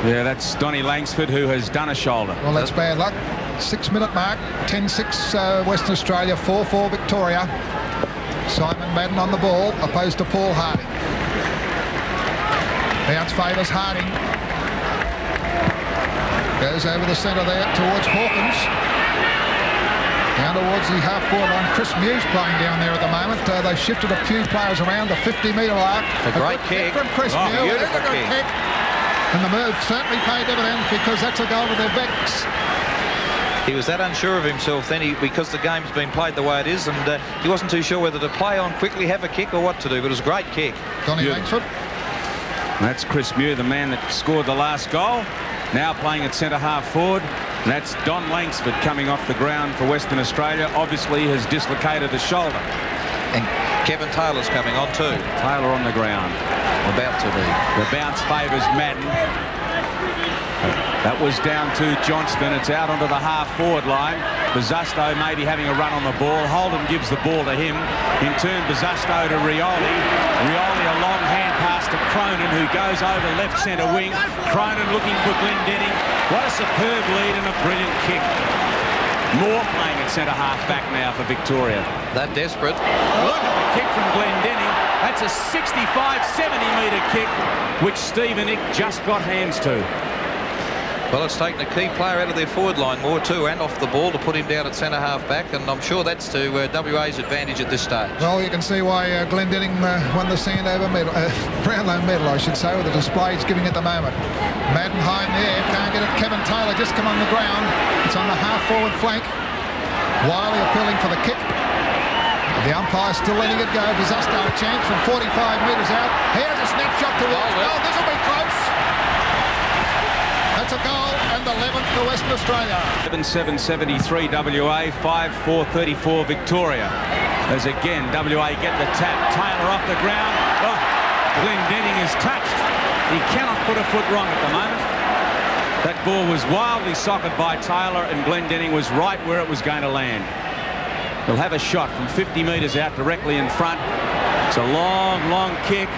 Yeah, that's Donny Langsford, who has done a shoulder. Well, that's bad luck. 6-minute mark, 10-6 Western Australia, 4-4 Victoria. Simon Madden on the ball, opposed to Paul Harding. Bounce favours Harding. Goes over the centre there towards Hawkins. Down towards the half-forward line. Chris Muse playing down there at the moment. They've shifted a few players around the 50-metre mark. A great kick from Chris Muse. Beautiful kick. And the move certainly paid dividends because that's a goal to their backs. He was that unsure of himself then because the game's been played the way it is, and he wasn't too sure whether to play on quickly, have a kick or what to do, but it was a great kick. Donny Langsford. That's Chris Muir, the man that scored the last goal. Now playing at centre half forward. And that's Don Langsford coming off the ground for Western Australia. Obviously has dislocated the shoulder. And Kevin Taylor's coming on too. Taylor on the ground. About to be. The bounce favours Madden. That was down to Johnston. It's out onto the half-forward line. Mazzusto maybe having a run on the ball. Holden gives the ball to him. In turn, Mazzusto to Rioli. Rioli a long hand pass to Cronin, who goes over left centre wing. Cronin looking for Glendenning. What a superb lead and a brilliant kick. Moore playing at centre half-back now for Victoria. That desperate. Look at the kick from Glendenning. That's a 65-70-metre kick, which Steve and Nick just got hands to. Well, it's taken a key player out of their forward line more too, and off the ball to put him down at centre half back, and I'm sure that's to WA's advantage at this stage. Well, you can see why Glendenning won the Sandover medal, Brownlow medal, I should say, with the display he's giving at the moment. Madden high in the air, can't get it. Kevin Taylor just come on the ground. It's on the half-forward flank. Wiley appealing for the kick. The umpire still letting it go. Mazzusto a chance from 45 metres out. Here's a snapshot towards goal. This will be close. That's a goal and the 11th for Western Australia. 7-7-73 WA, 5-4-34 Victoria. As again, WA get the tap. Taylor off the ground. Oh, Glendenning is touched. He cannot put a foot wrong at the moment. That ball was wildly socked by Taylor, and Glendenning was right where it was going to land. He'll have a shot from 50 metres out directly in front. It's a long, long kick.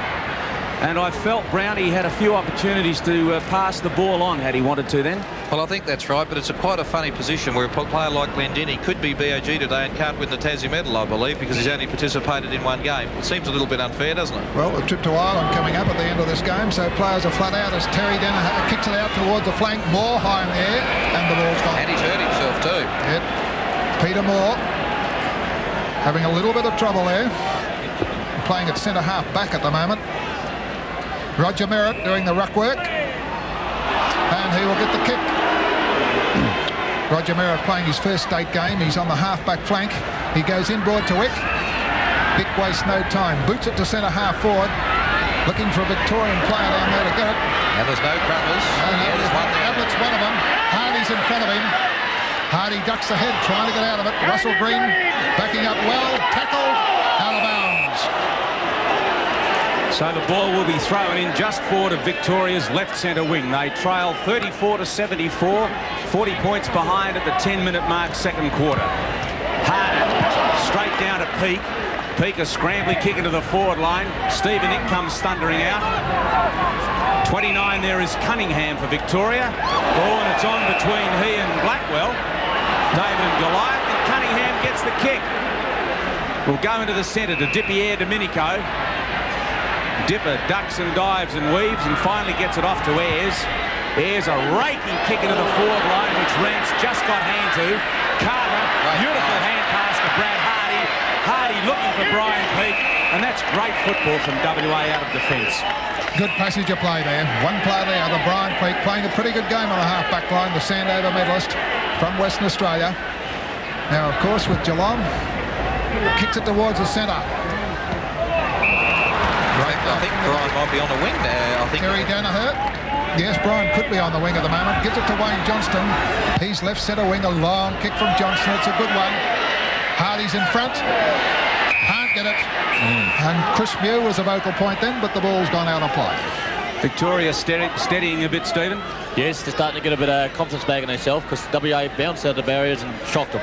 And I felt Brownie had a few opportunities to pass the ball on had he wanted to then. Well, I think that's right, but it's quite a funny position where a player like Glendenning could be BOG today and can't win the Tassie medal, I believe, because he's only participated in one game. It seems a little bit unfair, doesn't it? Well, a trip to Ireland coming up at the end of this game, so players are flat out as Terry Danaher kicks it out towards the flank. Moore high in the air, and the ball's gone. And he's hurt himself too. Yep. Peter Moore having a little bit of trouble there. Playing at centre half back at the moment. Roger Merritt doing the ruck work, and he will get the kick. Roger Merritt playing his first state game. He's on the half-back flank. He goes inboard to Wick. Vic wastes no time. Boots it to centre half forward. Looking for a Victorian player down there to get it. And there's no crumbles. Ablett's one of them. Hardy's in front of him. Hardy ducks the head, trying to get out of it. Russell Green backing up well. Tackled. Out of bounds. So the ball will be thrown in just forward of Victoria's left centre wing. They trail 34-74, 40 points behind at the 10-minute mark, second quarter. Hardy straight down to Peake. Peake a scrambling kick into the forward line. Stephen Nick comes thundering out. 29 there is Cunningham for Victoria. Oh, and it's on between he and Blackwell. David and Goliath, and Cunningham gets the kick. Will go into the centre to Dipierre Domenico. Dipper ducks and dives and weaves and finally gets it off to Ayres. Ayres a raking kick into the forward line, which Rance just got hand to. Carter, beautiful hand pass to Brad Hardy. Hardy looking for Brian Peake, and that's great football from WA out of defence. Good passage of play there. One player the other. Brian Peake playing a pretty good game on the half-back line, the Sandover medalist from Western Australia. Now, of course, with Geelong, kicks it towards the centre. I think Brian might be on the wing there. Terry Danaher. Yes, Brian could be on the wing at the moment. Gives it to Wayne Johnston. He's left centre wing. A long kick from Johnston. It's a good one. Hardy's in front. Can't get it. And Chris Mew was a vocal point then, but the ball's gone out of play. Victoria steadying a bit, Stephen. Yes, they're starting to get a bit of confidence back in themselves because WA bounced out the barriers and shocked them.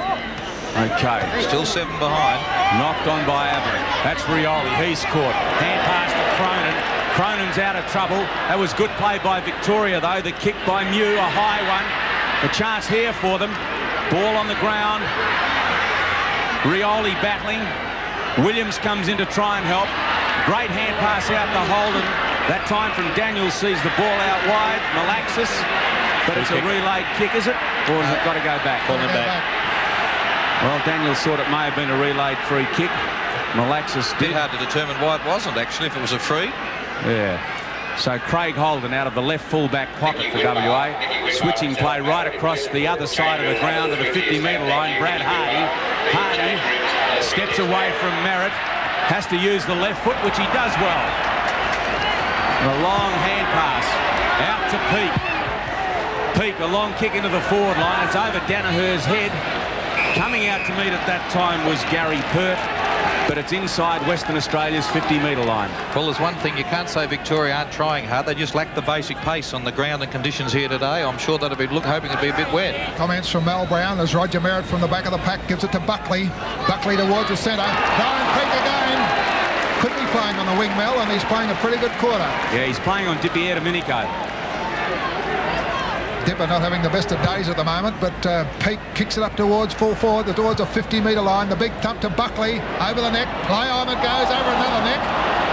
Okay. Still 7 behind. Knocked on by Ablett. That's Rioli. He's caught. Hand pass to Cronin. Cronin's out of trouble. That was good play by Victoria, though. The kick by Mew, a high one. A chance here for them. Ball on the ground. Rioli battling. Williams comes in to try and help. Great hand pass out to Holden. That time from Daniels sees the ball out wide. Malaxis. But it's a relayed kick, is it? Or has it got to go back? Calling it back. Well, Daniels thought it may have been a relayed free kick. Malaxis did. Hard to determine why it wasn't, actually, if it was a free. Yeah. So Craig Holden out of the left full-back pocket for WA. Switching play right across the other side of the ground to the 50-metre line. Brad Hardy. Hardy steps away from Merritt. Has to use the left foot, which he does well. A long hand pass out to Peake. Peake, a long kick into the forward line. It's over Danaher's head. Coming out to meet at that time was Gary Pert, but it's inside Western Australia's 50-metre line. Well, there's one thing, you can't say Victoria aren't trying hard. They just lack the basic pace on the ground and conditions here today. I'm sure that'll be hoping it'll be a bit wet. Comments from Mal Brown as Roger Merritt from the back of the pack gives it to Buckley. Buckley towards the centre. Brian Peake again. Could be playing on the wing, Mel, and he's playing a pretty good quarter. Yeah, he's playing on Dipierre Domenico. Dipper not having the best of days at the moment, but Peake kicks it up towards full forward, towards the 50-metre line. The big thump to Buckley, over the neck. Play on, it goes over another neck.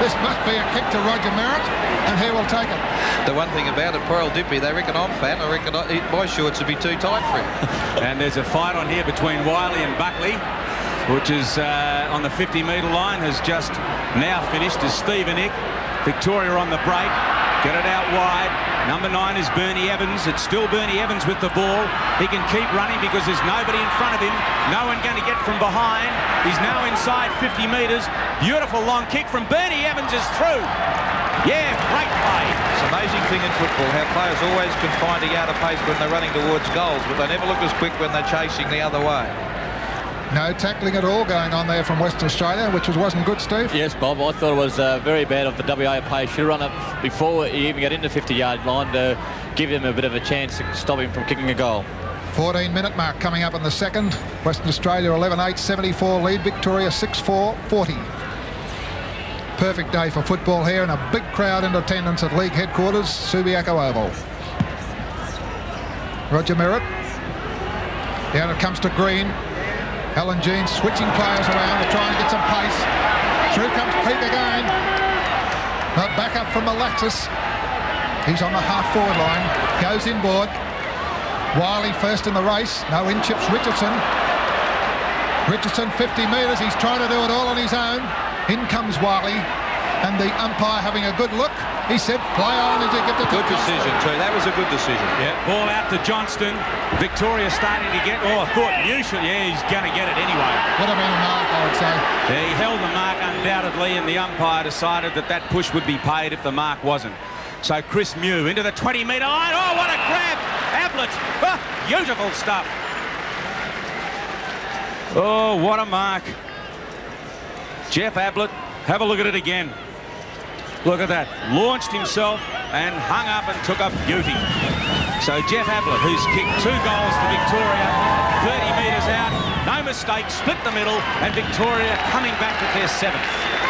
This must be a kick to Roger Merritt, and he will take it. The one thing about it, poor old Dippy, they reckon I'm fat. I reckon my shorts would be too tight for him. And there's a fight on here between Wiley and Buckley, which is on the 50-metre line, has just now finished as Stephen Ick. Victoria on the break. Get it out wide. Number 9 is Bernie Evans. It's still Bernie Evans with the ball. He can keep running because there's nobody in front of him. No one going to get from behind. He's now inside 50 metres. Beautiful long kick from Bernie Evans is through. Yeah, great play. It's an amazing thing in football how players always can find a yard of pace when they're running towards goals, but they never look as quick when they're chasing the other way. No tackling at all going on there from Western Australia, which wasn't good, Steve. Yes, Bob, I thought it was very bad of the WA players. Should run it before he even got into the 50-yard line to give him a bit of a chance to stop him from kicking a goal. 14-minute mark coming up in the second. Western Australia 11-8, 74 lead. Victoria 6-4, 40. Perfect day for football here and a big crowd in attendance at league headquarters, Subiaco Oval. Roger Merritt. Down it comes to Green. Alan Jean switching players around to try and get some pace. Through comes Peak again. But back up from Alexis. He's on the half-forward line. Goes inboard. Wiley first in the race. No in chips Richardson. Richardson 50 metres. He's trying to do it all on his own. In comes Wiley. And the umpire having a good look. He said, play on as you get the Good decision too. That was a good decision. Yeah, ball out to Johnston. Victoria starting to get, I thought usually, yeah, he's going to get it anyway. Would have been a mark, I would say. Yeah, he held the mark undoubtedly, and the umpire decided that that push would be paid if the mark wasn't. So Chris Mew into the 20-metre line. Oh, what a grab! Ablett. Oh, beautiful stuff. Oh, what a mark. Jeff Ablett, have a look at it again. Look at that. Launched himself and hung up and took a beauty. So Jeff Ablett, who's kicked 2 goals to Victoria, 30 metres out, no mistake, split the middle, and Victoria coming back with their 7th.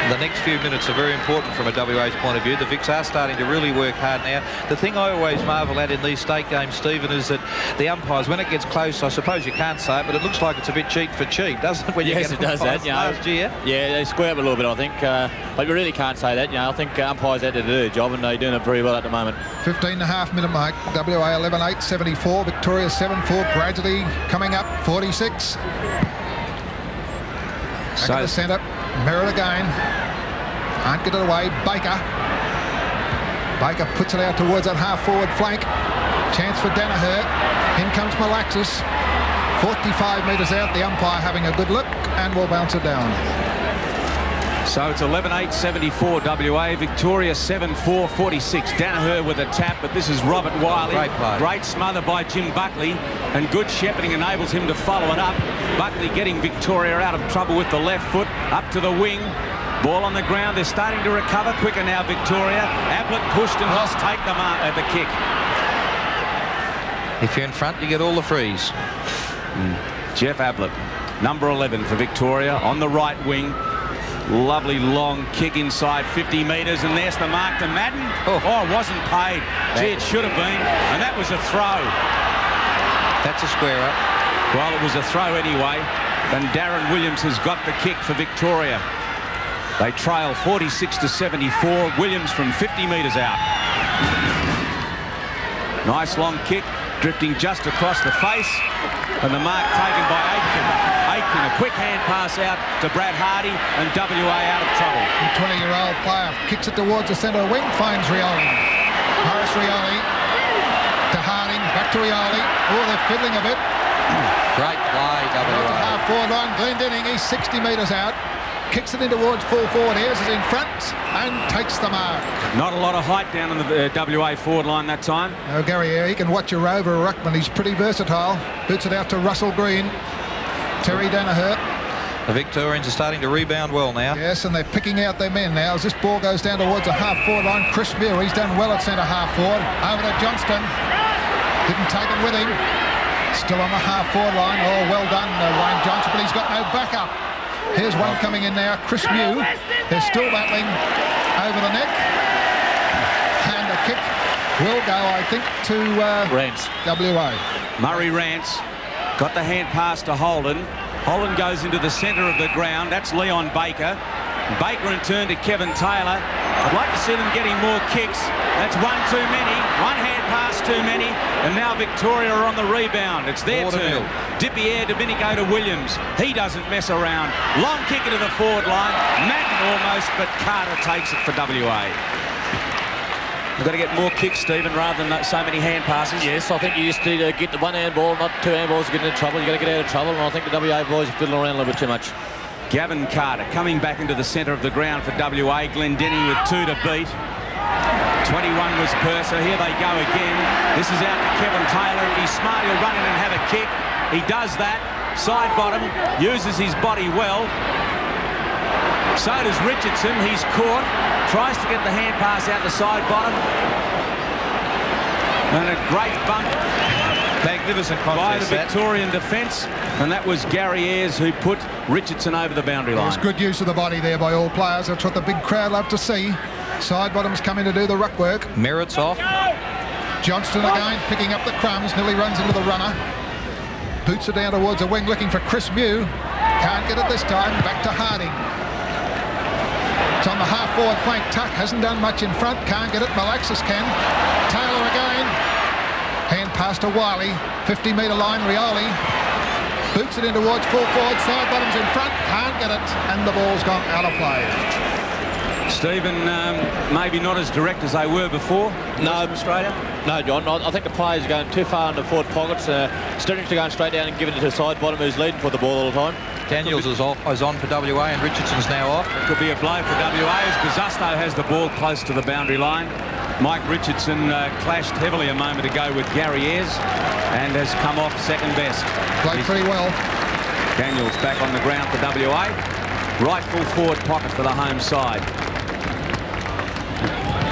The next few minutes are very important from a WA's point of view. The Vics are starting to really work hard now. The thing I always marvel at in these state games, Stephen, is that the umpires, when it gets close, I suppose you can't say it, but it looks like it's a bit cheat for cheat, doesn't it? When yes, it does that. You know, last year. Yeah, they square up a little bit, I think. But you really can't say that. You know, I think umpires had to do their job, and they're doing it very well at the moment. 15.5-minute mark. WA 11-8, 74. Victoria 7-4, gradually coming up, 46. Back at the centre. Merritt again. Can't get it away. Baker. Baker puts it out towards that half-forward flank. Chance for Danaher. In comes Malaxis. 45 metres out. The umpire having a good look and will bounce it down. So it's 11-8, 74 WA. Victoria 7-4, 46. Danaher with a tap, but this is Robert Wiley. Great play. Great smother by Jim Buckley, and good shepherding enables him to follow it up. Buckley getting Victoria out of trouble with the left foot, up to the wing. Ball on the ground. They're starting to recover quicker now, Victoria. Ablett pushed and must take the mark at the kick. If you're in front, you get all the frees. Jeff Ablett, number 11 for Victoria, on the right wing. Lovely long kick inside 50 metres, and there's the mark to Madden. Oh, it wasn't paid. Gee, it should have been, and that was a throw. That's a square up. Well, it was a throw anyway, and Darren Williams has got the kick for Victoria. They trail 46-74. Williams from 50 metres out. Nice long kick, drifting just across the face, and the mark taken by Aitken. Aitken, a quick hand pass out to Brad Hardy, and WA out of trouble. The 20-year-old player kicks it towards the centre wing, finds Rioli. Morris Rioli to Harding, back to Rioli. Oh, they're fiddling a bit. Great play, WA. Half-forward line, Glendinning, he's 60 metres out. Kicks it in towards full forward. Ayres is in front and takes the mark. Not a lot of height down on the WA forward line that time. No, Gary Ayre, he can watch a rover or ruckman. He's pretty versatile. Boots it out to Russell Green. Terry Danaher. The Victorians are starting to rebound well now. Yes, and they're picking out their men now as this ball goes down towards the half-forward line. Chris Mew, he's done well at centre half-forward. Over to Johnston. Didn't take it with him. Still on the half-forward line. Oh, well done, Wayne Johnson, but he's got no backup. Here's one coming in now, Chris Mew. They're still battling over the neck. And the kick will go, I think, to Rance. WA. Murray Rance got the hand pass to Holden. Holden goes into the centre of the ground. That's Leon Baker. Baker in turn to Kevin Taylor. I'd like to see them getting more kicks. That's one too many. One hand pass too many. And now Victoria are on the rebound. It's their turn. Dipier Domenico to Williams. He doesn't mess around. Long kick into the forward line. Madden almost, but Carter takes it for WA. We've got to get more kicks, Stephen, rather than so many hand passes. Yes, I think you just need to get the one handball, not 2 handballs to get into trouble. You've got to get out of trouble, and I think the WA boys are fiddling around a little bit too much. Gavin Carter coming back into the centre of the ground for WA. Glendinning with 2 to beat. 21 was Purser. Here they go again. This is out to Kevin Taylor. If he's smart, he'll run in and have a kick. He does that. Side bottom, uses his body well. So does Richardson. He's caught. Tries to get the hand pass out the side bottom. And a great bump. Magnificent By the contest, that. Victorian defence. And that was Gary Ayres who put Richardson over the boundary line. It's good use of the body there by all players. That's what the big crowd love to see. Side bottoms coming to do the ruck work. Merritt's off. Johnston again picking up the crumbs. Nearly runs into the runner. Boots it down towards the wing looking for Chris Mew. Can't get it this time. Back to Harding. It's on the half-forward flank. Tuck hasn't done much in front. Can't get it. Malaxis can. Taylor again. Hand pass to Wiley. 50-metre line. Rioli. Boots it in towards full forward. Side bottoms in front. Can't get it. And the ball's gone out of play. Stephen, maybe not as direct as they were before. No, Australia. No, John. I think the players are going too far into forward pockets. Sturridge going straight down and giving it to the side bottom, who's leading for the ball all the time. Daniels is on for WA and Richardson's now off. It could be a blow for WA as Bususto has the ball close to the boundary line. Mike Richardson clashed heavily a moment ago with Gary Ayres and has come off second best. Played pretty well. Daniels back on the ground for WA. Right full forward pocket for the home side.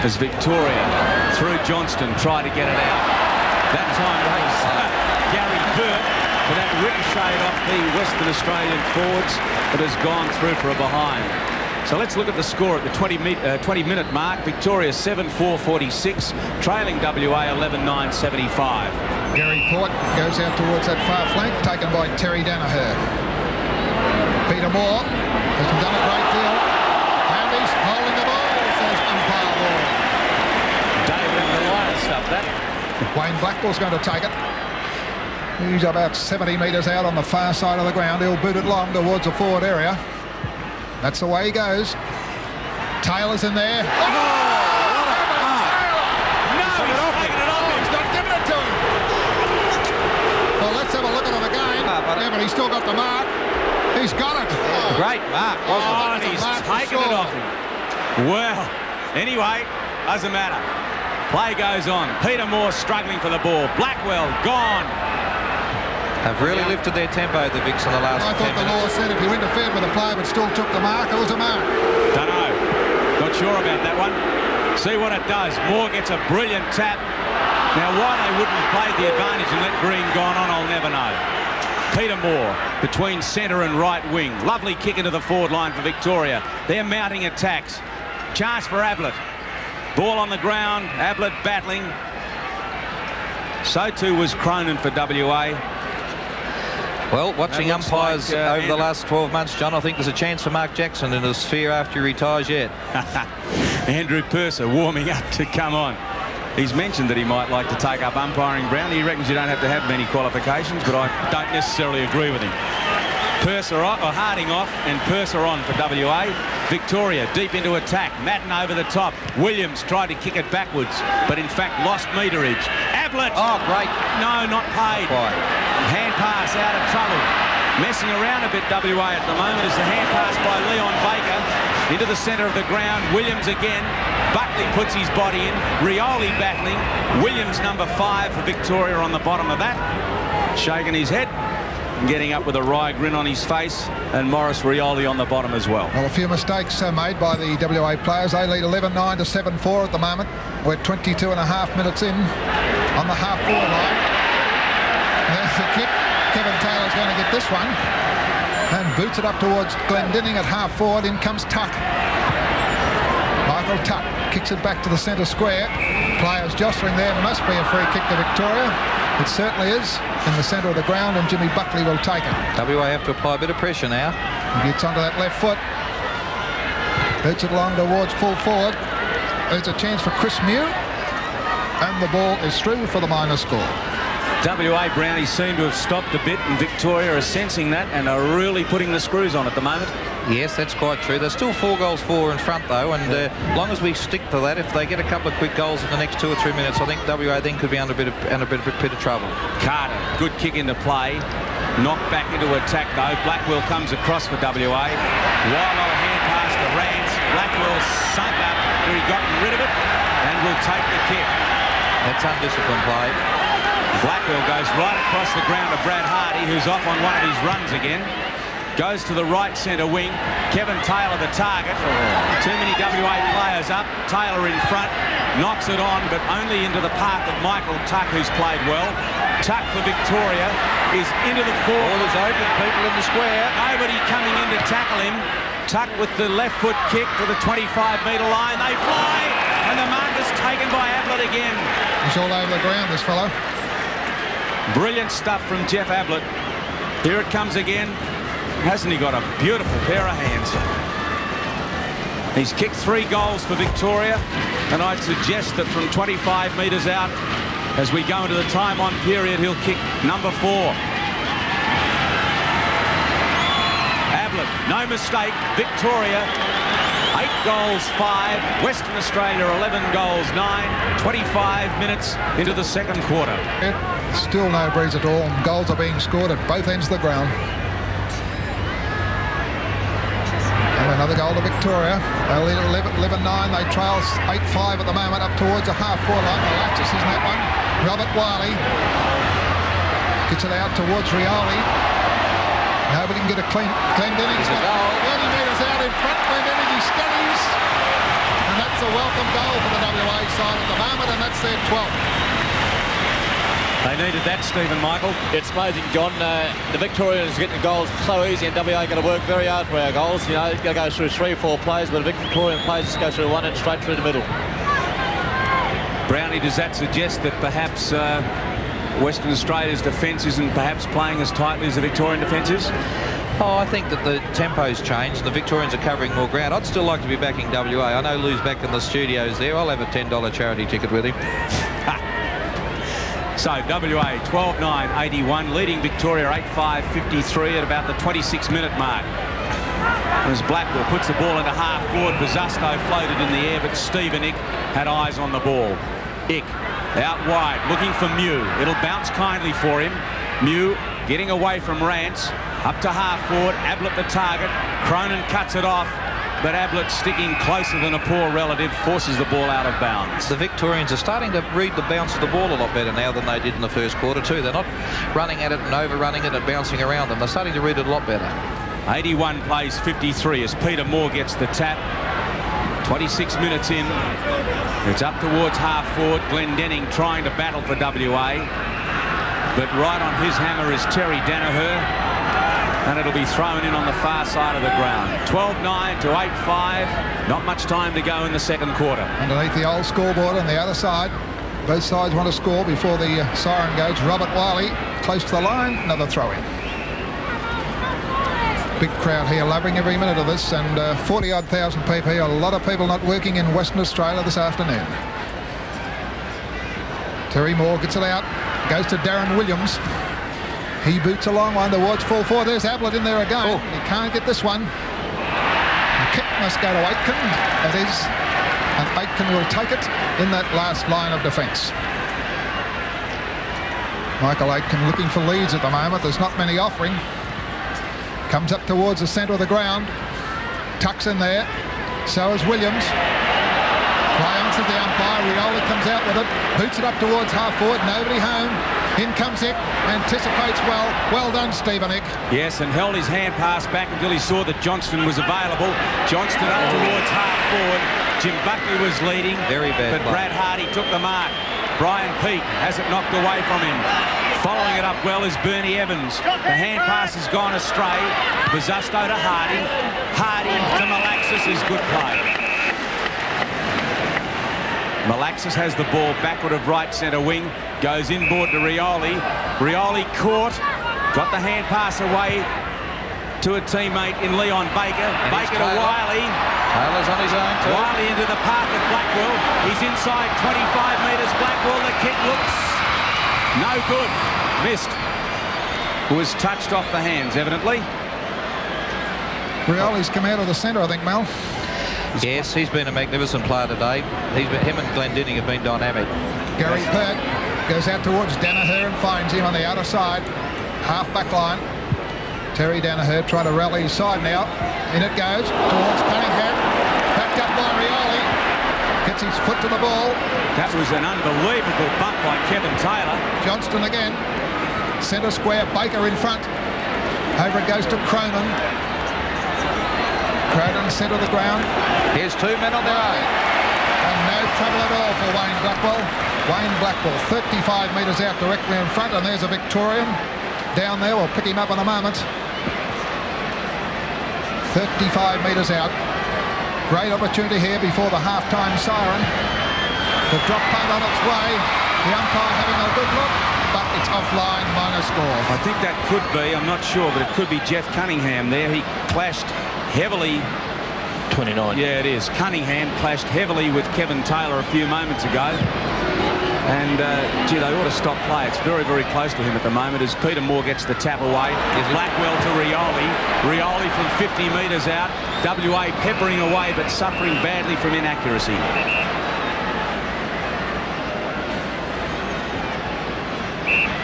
As Victoria, through Johnston, try to get it out. That time it was Gary Burt, but that ricocheted off the Western Australian forwards, but has gone through for a behind. So let's look at the score at the 20-minute mark. Victoria 7-4-46, trailing WA 11-9-75. Gary Port goes out towards that far flank, taken by Terry Danaher. Peter Moore hasn't done a great deal. And he's holding the ball, says umpire Moore. David and the line stuff that. Wayne Blackwell's going to take it. He's about 70 metres out on the far side of the ground. He'll boot it long towards the forward area. That's the way he goes. Taylor's in there. Oh! No, he's taken it off. He's not giving it to him. Well, let's have a look at it again. Yeah, but he's still got the mark. He's got it. Oh. Great mark, wasn't it? And he's taken it off him. Well, anyway, doesn't matter. Play goes on. Peter Moore struggling for the ball. Blackwell gone. Have really lifted their tempo, the Vicks, in the last 10 I thought the law minutes. said if you interfered with a player but still took the mark, it was a mark. Don't know. Not sure about that one. See what it does. Moore gets a brilliant tap. Now, why they wouldn't have played the advantage and let Green gone on, I'll never know. Peter Moore between centre and right wing. Lovely kick into the forward line for Victoria. They're mounting attacks. Chance for Ablett. Ball on the ground. Ablett battling. So too was Cronin for WA. Well, watching That looks umpires like, over the Andrew. last 12 months, John, I think there's a chance for Mark Jackson in the sphere after he retires yet. Andrew Purser warming up to come on. He's mentioned that he might like to take up umpiring, Brown. He reckons you don't have to have many qualifications, but I don't necessarily agree with him. Purser off, or Harding off, and Purser on for WA. Victoria deep into attack. Madden over the top. Williams tried to kick it backwards, but in fact lost meterage. Ablett! Oh, great. No, not paid. Quite. Hand pass out of trouble. Messing around a bit WA at the moment as the hand pass by Leon Baker into the centre of the ground. Williams again. Buckley puts his body in. Rioli battling. Williams number 5 for Victoria on the bottom of that. Shaking his head. Getting up with a wry grin on his face. And Morris Rioli on the bottom as well. Well, a few mistakes made by the WA players. They lead 11-9 to 7-4 at the moment. We're 22 and a half minutes in on the half-forward line. There's the kick. Kevin Taylor's going to get this one. And boots it up towards Glendinning at half-forward. In comes Tuck. Michael Tuck kicks it back to the centre square. Players jostling there. Must be a free kick to Victoria. It certainly is in the centre of the ground, and Jimmy Buckley will take it. WA have to apply a bit of pressure now. He gets onto that left foot. Boots it along towards full forward. There's a chance for Chris Mew. And the ball is through for the minor score. WA Brownies seem to have stopped a bit, and Victoria are sensing that and are really putting the screws on at the moment. Yes, that's quite true. There's still 4 goals for in front, though, and as long as we stick to that, if they get a couple of quick goals in the next 2 or 3 minutes, I think WA then could be under a bit of trouble. Carter, good kick into play. knocked back into attack though. Blackwell comes across for WA. Wild old hand pass to Rance. Blackwell sunk up where he gotten rid of it and will take the kick. That's undisciplined play. Blackwell goes right across the ground to Brad Hardy, who's off on one of his runs again. Goes to the right centre wing. Kevin Taylor the target. Too many WA players up. Taylor in front. Knocks it on, but only into the path of Michael Tuck, who's played well. Tuck for Victoria is into the forward. All is open, people in the square. Nobody coming in to tackle him. Tuck with the left foot kick to the 25-metre line. They fly, and the mark is taken by Ablett again. He's all over the ground, this fellow. Brilliant stuff from Jeff Ablett. Here it comes again. Hasn't he got a beautiful pair of hands? He's kicked 3 goals for Victoria, and I'd suggest that from 25 metres out, as we go into the time-on period, he'll kick number 4. Ablett, no mistake. Victoria, 8 goals, 5. Western Australia, 11 goals, 9. 25 minutes into the second quarter. Still no breeze at all, and goals are being scored at both ends of the ground. And another goal to Victoria. They lead 11-9. They trail 8-5 at the moment up towards the half-forward line. Albertson is in that one. Robert Wiley gets it out towards Rioli. Nobody can get a clean. Glendenning's got 30 metres out in front. Glendenning, he steadies. And that's a welcome goal for the WA side at the moment, and that's their 12th. They needed that, Stephen Michael. It's amazing, John. The Victorians getting the goals so easy, and WA got to work very hard for our goals. You know, you've got to go through 3 or 4 players, but the Victorian players just go through one and straight through the middle. Brownie, does that suggest that perhaps Western Australia's defence isn't perhaps playing as tightly as the Victorian defence is? Oh, I think that the tempo's changed and the Victorians are covering more ground. I'd still like to be backing WA. I know Lou's back in the studios there. I'll have a $10 charity ticket with him. So WA 12-9-81, leading Victoria 8-5-53 at about the 26-minute mark. As Blackwell puts the ball into half forward, Buzasto floated in the air, but Stephen Ick had eyes on the ball. Ick out wide, looking for Mew. It'll bounce kindly for him. Mew getting away from Rance, up to half forward. Ablett the target. Cronin cuts it off, but Ablett, sticking closer than a poor relative, forces the ball out of bounds. The Victorians are starting to read the bounce of the ball a lot better now than they did in the first quarter too. They're not running at it and overrunning it and bouncing around them. They're starting to read it a lot better. 81 plays 53 as Peter Moore gets the tap. 26 minutes in. It's up towards half forward. Glendenning trying to battle for WA. But right on his hammer is Terry Danaher. And it'll be thrown in on the far side of the ground. 12-9 to 8-5. Not much time to go in the second quarter. Underneath the old scoreboard on the other side. Both sides want to score before the siren goes. Robert Wiley close to the line. Another throw-in. Big crowd here loving every minute of this, and 40-odd thousand people here. A lot of people not working in Western Australia this afternoon. Terry Moore gets it out. Goes to Darren Williams. He boots a long one towards full forward. There's Ablett in there again. He can't get this one. The kick must go to Aitken. That is, and Aitken will take it in that last line of defence. Michael Aitken looking for leads at the moment. There's not many offering. Comes up towards the centre of the ground. Tucks in there. So is Williams. Play answers the umpire. Rioli comes out with it. Boots it up towards half forward. Nobody home. In comes Ick. Anticipates well. Well done, Stephen Ick. Yes, and held his hand pass back until he saw that Johnston was available. Johnston up towards half forward. Jim Buckley was leading. Very bad. But Brad Hardy took the mark. Brian Peake has it knocked away from him. Following it up well is Bernie Evans. The hand pass has gone astray. Buzasto to Hardy. Hardy to Malaxis is good play. Malaxis has the ball backward of right centre wing. Goes inboard to Rioli. Rioli caught. Got the hand pass away to a teammate in Leon Baker. And Baker to Wiley. Taylor's on his own too. Wiley into the path of Blackwell. He's inside 25 metres. Blackwell, the kick looks no good. Missed. Was touched off the hands, evidently. Rioli's come out of the centre, I think, Mel. Yes, he's been a magnificent player today. Him and Glendenning have been dynamic. Gary Pert goes out towards Danaher and finds him on the outer side. half-back line. Terry Danaher trying to rally his side now. In it goes towards Cunningham. Backed up by Rioli. Gets his foot to the ball. That was an unbelievable bump by Kevin Taylor. Johnston again. Centre square, Baker in front. Over it goes to Cronin. Cronin centre of the ground. Here's 2 men on their own. And no trouble at all for Wayne Blackwell. Wayne Blackwell, 35 metres out directly in front, and there's a Victorian down there. We'll pick him up in a moment. 35 metres out. Great opportunity here before the half-time siren. The drop punt on its way. The umpire having a good look, but it's offline, minor score. I think that could be, I'm not sure, but it could be Jeff Cunningham there. He clashed heavily. 29. Yeah, it is. Cunningham clashed heavily with Kevin Taylor a few moments ago. And, gee, they ought to stop play. It's very, very close to him at the moment as Peter Moore gets the tap away. Blackwell to Rioli. Rioli from 50 metres out. WA peppering away but suffering badly from inaccuracy.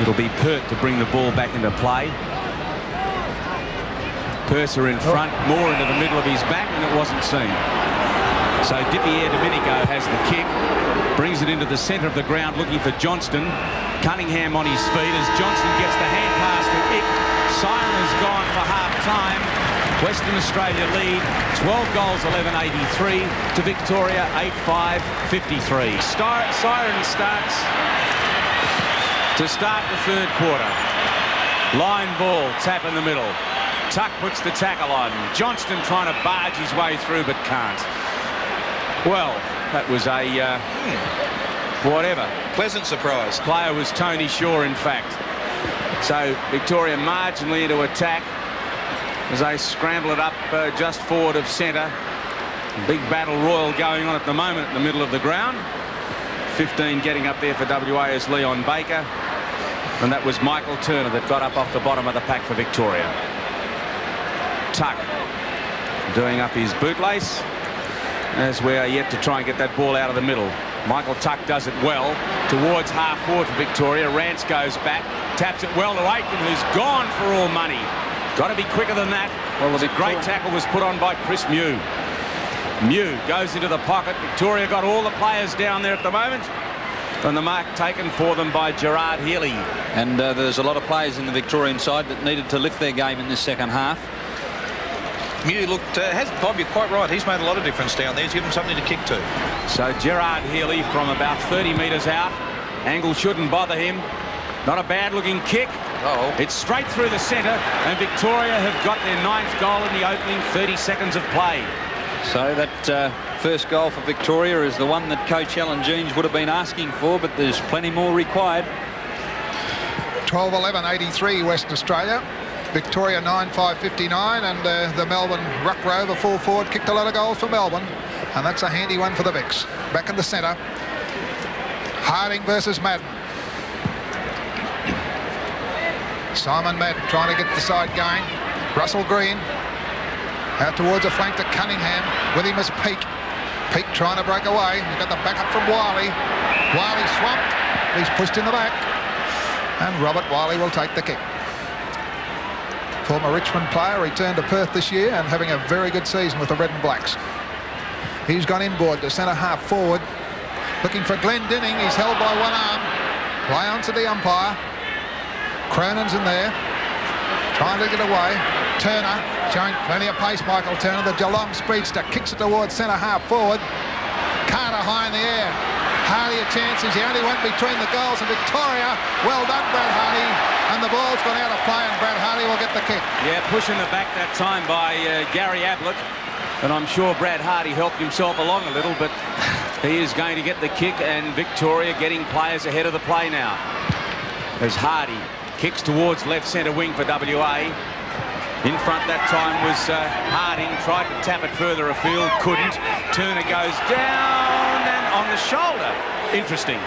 It'll be Pert to bring the ball back into play. Purser in front, Moore into the middle of his back, and it wasn't seen. So Dipier Domenico has the kick, brings it into the centre of the ground looking for Johnston. Cunningham on his feet as Johnston gets the hand pass to Ick. Siren has gone for half-time. Western Australia lead 12 goals, 11-83 to Victoria 8-5-53. Siren starts to start the third quarter. Line ball, tap in the middle. Tuck puts the tackle on. Johnston trying to barge his way through but can't. Well, that was a whatever. Pleasant surprise. Player was Tony Shaw, in fact. So Victoria marginally into attack as they scramble it up just forward of centre. Big battle royal going on at the moment in the middle of the ground. 15 getting up there for WA is Leon Baker. And that was Michael Turner that got up off the bottom of the pack for Victoria. Tuck doing up his bootlace as we are yet to try and get that ball out of the middle. Michael Tuck does it well towards half forward for Victoria. Rance goes back, taps it well to Aiken, who's gone for all money. Got to be quicker than that. Well, a great tackle was put on by Chris Mew. Mew goes into the pocket. Victoria got all the players down there at the moment. And the mark taken for them by Gerard Healy. And there's a lot of players in the Victorian side that needed to lift their game in this second half. Mew looked, Bob, you're quite right. He's made a lot of difference down there. He's given them something to kick to. So Gerard Healy from about 30 metres out. Angle shouldn't bother him. Not a bad-looking kick. Oh. It's straight through the centre, and Victoria have got their 9th goal in the opening 30 seconds of play. So that first goal for Victoria is the one that coach Alan Jeans would have been asking for, but there's plenty more required. 12-11-83 Western Australia. Victoria 9-5-59, and the Melbourne Ruck Rover full forward kicked a lot of goals for Melbourne, and that's a handy one for the Vicks. Back in the centre. Harding versus Madden. Simon Madden trying to get the side going. Russell Green out towards a flank to Cunningham. With him is Peake. Peake trying to break away. He's got the backup from Wiley. Wiley swamped. He's pushed in the back. And Robert Wiley will take the kick. Former Richmond player, returned to Perth this year and having a very good season with the Red and Blacks. He's gone inboard to centre half forward. Looking for Glenn Dinning. He's held by one arm. Play on to the umpire. Cronin's in there. Trying to get away. Turner showing plenty of pace. Michael Turner, the Geelong speedster, kicks it towards centre half forward. Carter high in the air. Hardy a chance. He's the only one between the goals, and Victoria. Well done, Brad Hardy. And the ball's gone out of play, and Brad Hardy will get the kick. Yeah, pushing the back that time by Gary Ablett. And I'm sure Brad Hardy helped himself along a little, but he is going to get the kick, and Victoria getting players ahead of the play now. As Hardy kicks towards left centre wing for WA. In front that time was Harding. Tried to tap it further afield, couldn't. Turner goes down and on the shoulder. Interesting.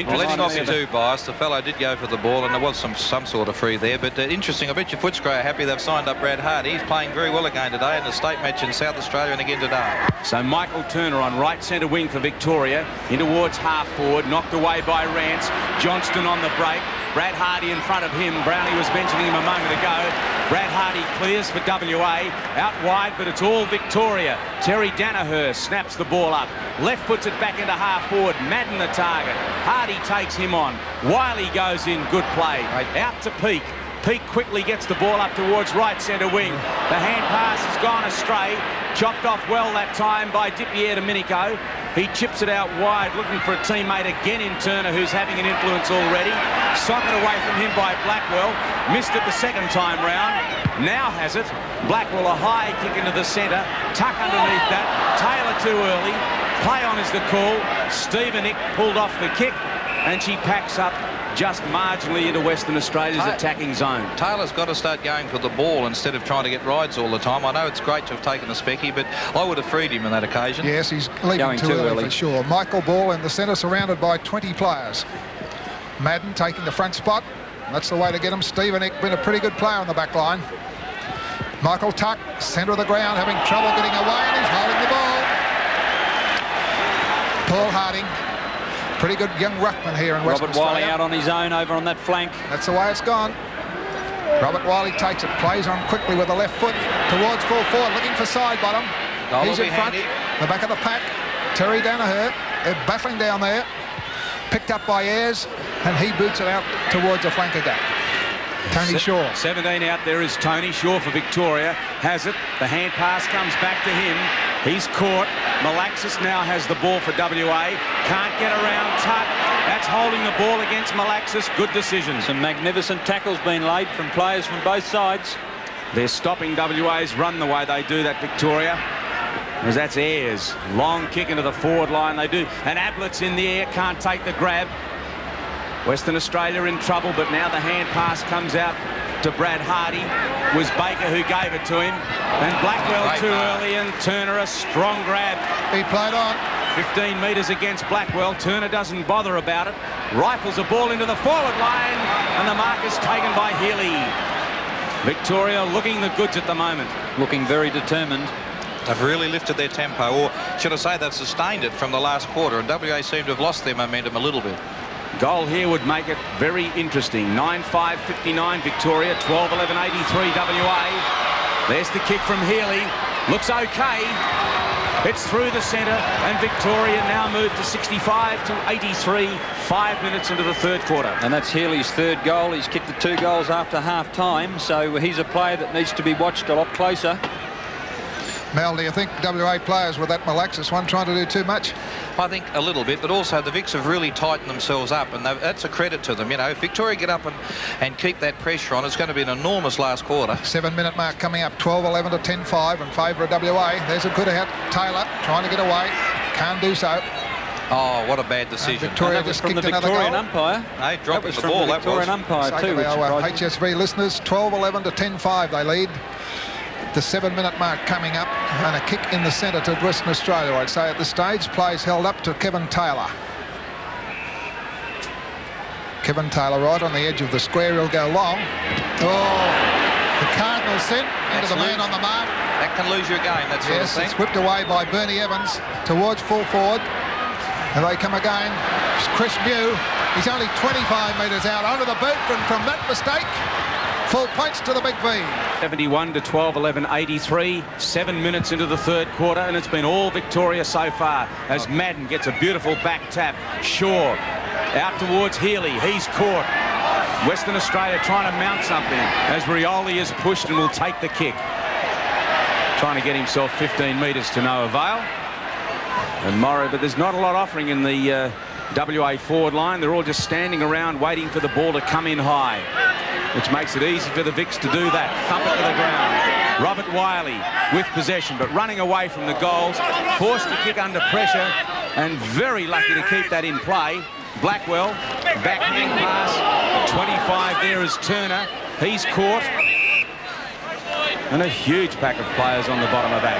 Well, let's not be too biased. The fellow did go for the ball, and there was some sort of free there. But interesting. I bet your Footscray are happy they've signed up Brad Hardy. He's playing very well again today in the state match in South Australia and again today. So Michael Turner on right centre wing for Victoria. In towards half forward. Knocked away by Rance. Johnston on the break. Brad Hardy in front of him. Brownie was mentioning him a moment ago. Brad Hardy clears for WA. Out wide, but it's all Victoria. Terry Danaher snaps the ball up. Left puts it back into half forward. Madden the target. Hardy takes him on. Wiley goes in. Good play. Out to Peake. Peake quickly gets the ball up towards right centre wing. The hand pass has gone astray. Chopped off well that time by Dipier Domenico. He chips it out wide, looking for a teammate again in Turner, who's having an influence already. Socket away from him by Blackwell. Missed it the second time round. Now has it. Blackwell a high kick into the centre. Tuck underneath that. Taylor too early. Play on is the call. Stevenik pulled off the kick, and she packs up just marginally into Western Australia's attacking zone. Taylor's got to start going for the ball instead of trying to get rides all the time. I know it's great to have taken a specky, but I would have freed him on that occasion. Yes, he's leaving too early for sure. Michael Ball in the centre, surrounded by 20 players. Madden taking the front spot. That's the way to get him. Stevenik been a pretty good player on the back line. Michael Tuck, centre of the ground, having trouble getting away, and he's holding the ball. Paul Harding. Pretty good young ruckman here in Western Australia. Robert Wiley out on his own over on that flank. That's the way it's gone. Robert Wiley takes it, plays on quickly with the left foot towards full forward, looking for side bottom. He's in front, the back of the pack. Terry Danaher, they're battling down there. Picked up by Ayres, and he boots it out towards the flank again. Tony Shaw. 17 out there is Tony Shaw for Victoria. Has it. The hand pass comes back to him. He's caught. Malaxis now has the ball for WA. Can't get around Tuck. That's holding the ball against Malaxis. Good decision. Some magnificent tackles being laid from players from both sides. They're stopping WA's run the way they do that, Victoria. As that's Ayres. Long kick into the forward line. They do. And Ablett's in the air. Can't take the grab. Western Australia in trouble, but now the hand pass comes out to Brad Hardy. It was Baker who gave it to him. And Blackwell too early, and Turner a strong grab. He played on. 15 metres against Blackwell. Turner doesn't bother about it. Rifles a ball into the forward line, and the mark is taken by Healy. Victoria looking the goods at the moment. Looking very determined. They've really lifted their tempo, or should I say they've sustained it from the last quarter, and WA seem to have lost their momentum a little bit. Goal here would make it very interesting. 9-5-59 Victoria, 12-11-83 WA. There's the kick from Healy. Looks okay. It's through the centre, and Victoria now moved to 65-83, 5 minutes into the third quarter. And that's Healy's third goal. He's kicked the 2 goals after half-time, so he's a player that needs to be watched a lot closer. Mel, do you think WA players with that Malaxis one trying to do too much? I think a little bit, but also the Vics have really tightened themselves up, and that's a credit to them. You know, if Victoria get up and keep that pressure on, it's going to be an enormous last quarter. 7-minute mark coming up, 12-11 to 10-5 in favour of WA. There's a good out. Taylor trying to get away. Can't do so. Oh, what a bad decision. And Victoria just kicked another goal. Umpire. Hey, dropping the ball. That was Victorian umpire too. Our HSV listeners, 12-11 to 10-5 they lead. The 7-minute mark coming up, and a kick in the centre to Western Australia, I'd say at this stage. Plays held up to Kevin Taylor. Kevin Taylor right on the edge of the square. He'll go long. Oh, the Cardinals sent into the man on the mark. That can lose you a game, that sort of thing. It's whipped away by Bernie Evans towards full forward. And they come again. Chris Mew, he's only 25 metres out onto the boot, and from that mistake, full points to the Big V. 71 to 12-11-83, 7 minutes into the third quarter, and it's been all Victoria so far as Madden gets a beautiful back tap. Shaw out towards Healy. He's caught. Western Australia trying to mount something as Rioli is pushed and will take the kick. Trying to get himself 15 metres to no avail. And Morrow, but there's not a lot offering in the WA forward line. They're all just standing around waiting for the ball to come in high, which makes it easy for the Vics to do that. Thump it to the ground. Robert Wiley with possession, but running away from the goals, forced to kick under pressure, and very lucky to keep that in play. Blackwell, backhand pass, 25 there is Turner. He's caught. And a huge pack of players on the bottom of that.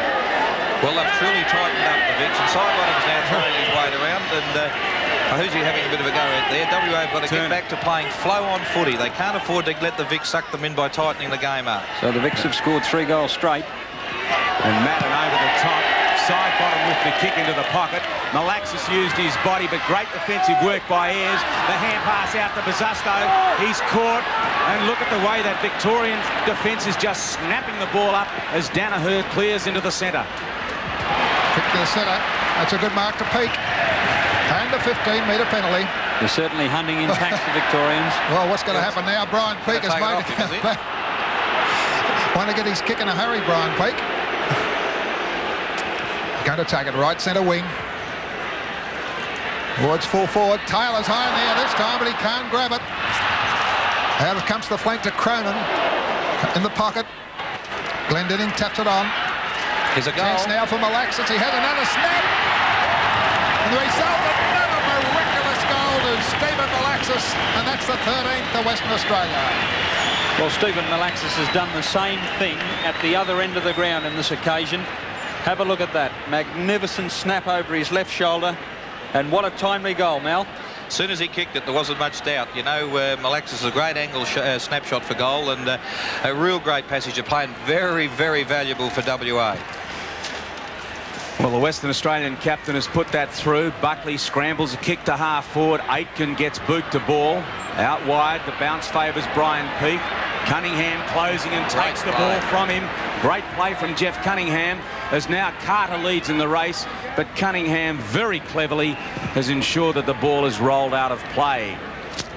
Well, they've truly tightened up the Vics, and Sidebottom's now throwing his weight around, and Ahuzi having a bit of a go at there. WA have got to get back to playing flow-on footy. They can't afford to let the Vics suck them in by tightening the game up. So the Vics have scored 3 goals straight. And Madden over the top, side bottom with the kick into the pocket. Malaxis used his body, but great defensive work by Ayres. The hand pass out to Bazusto. He's caught. And look at the way that Victorian defence is just snapping the ball up as Danaher clears into the centre. Kick to the centre. That's a good mark to Peak. And a 15-metre penalty. They're certainly hunting in packs, the Victorians. Well, what's going to happen now? Brian Peak has made it back. Want to get his kick in a hurry, Brian Peak. Going to take it right centre wing. Towards full forward. Taylor's high in there this time, but he can't grab it. Out comes the flank to Cronin. In the pocket. Glendinning taps it on. Here's a goal. Chance now for Malaxis. He has another snap. And the result, another miraculous goal to Stephen Malaxis. And that's the 13th to Western Australia. Well, Stephen Malaxis has done the same thing at the other end of the ground in this occasion. Have a look at that. Magnificent snap over his left shoulder. And what a timely goal, Mal. As soon as he kicked it, there wasn't much doubt. You know, Malaxis is a great angle snapshot for goal and a real great passage of play and very, very valuable for WA. Well, the Western Australian captain has put that through. Buckley scrambles a kick to half forward. Aitken gets boot to ball. Out wide, the bounce favours Brian Peake. Cunningham closing and takes the ball from him. Great play from Jeff Cunningham, as now Carter leads in the race, but Cunningham very cleverly has ensured that the ball is rolled out of play.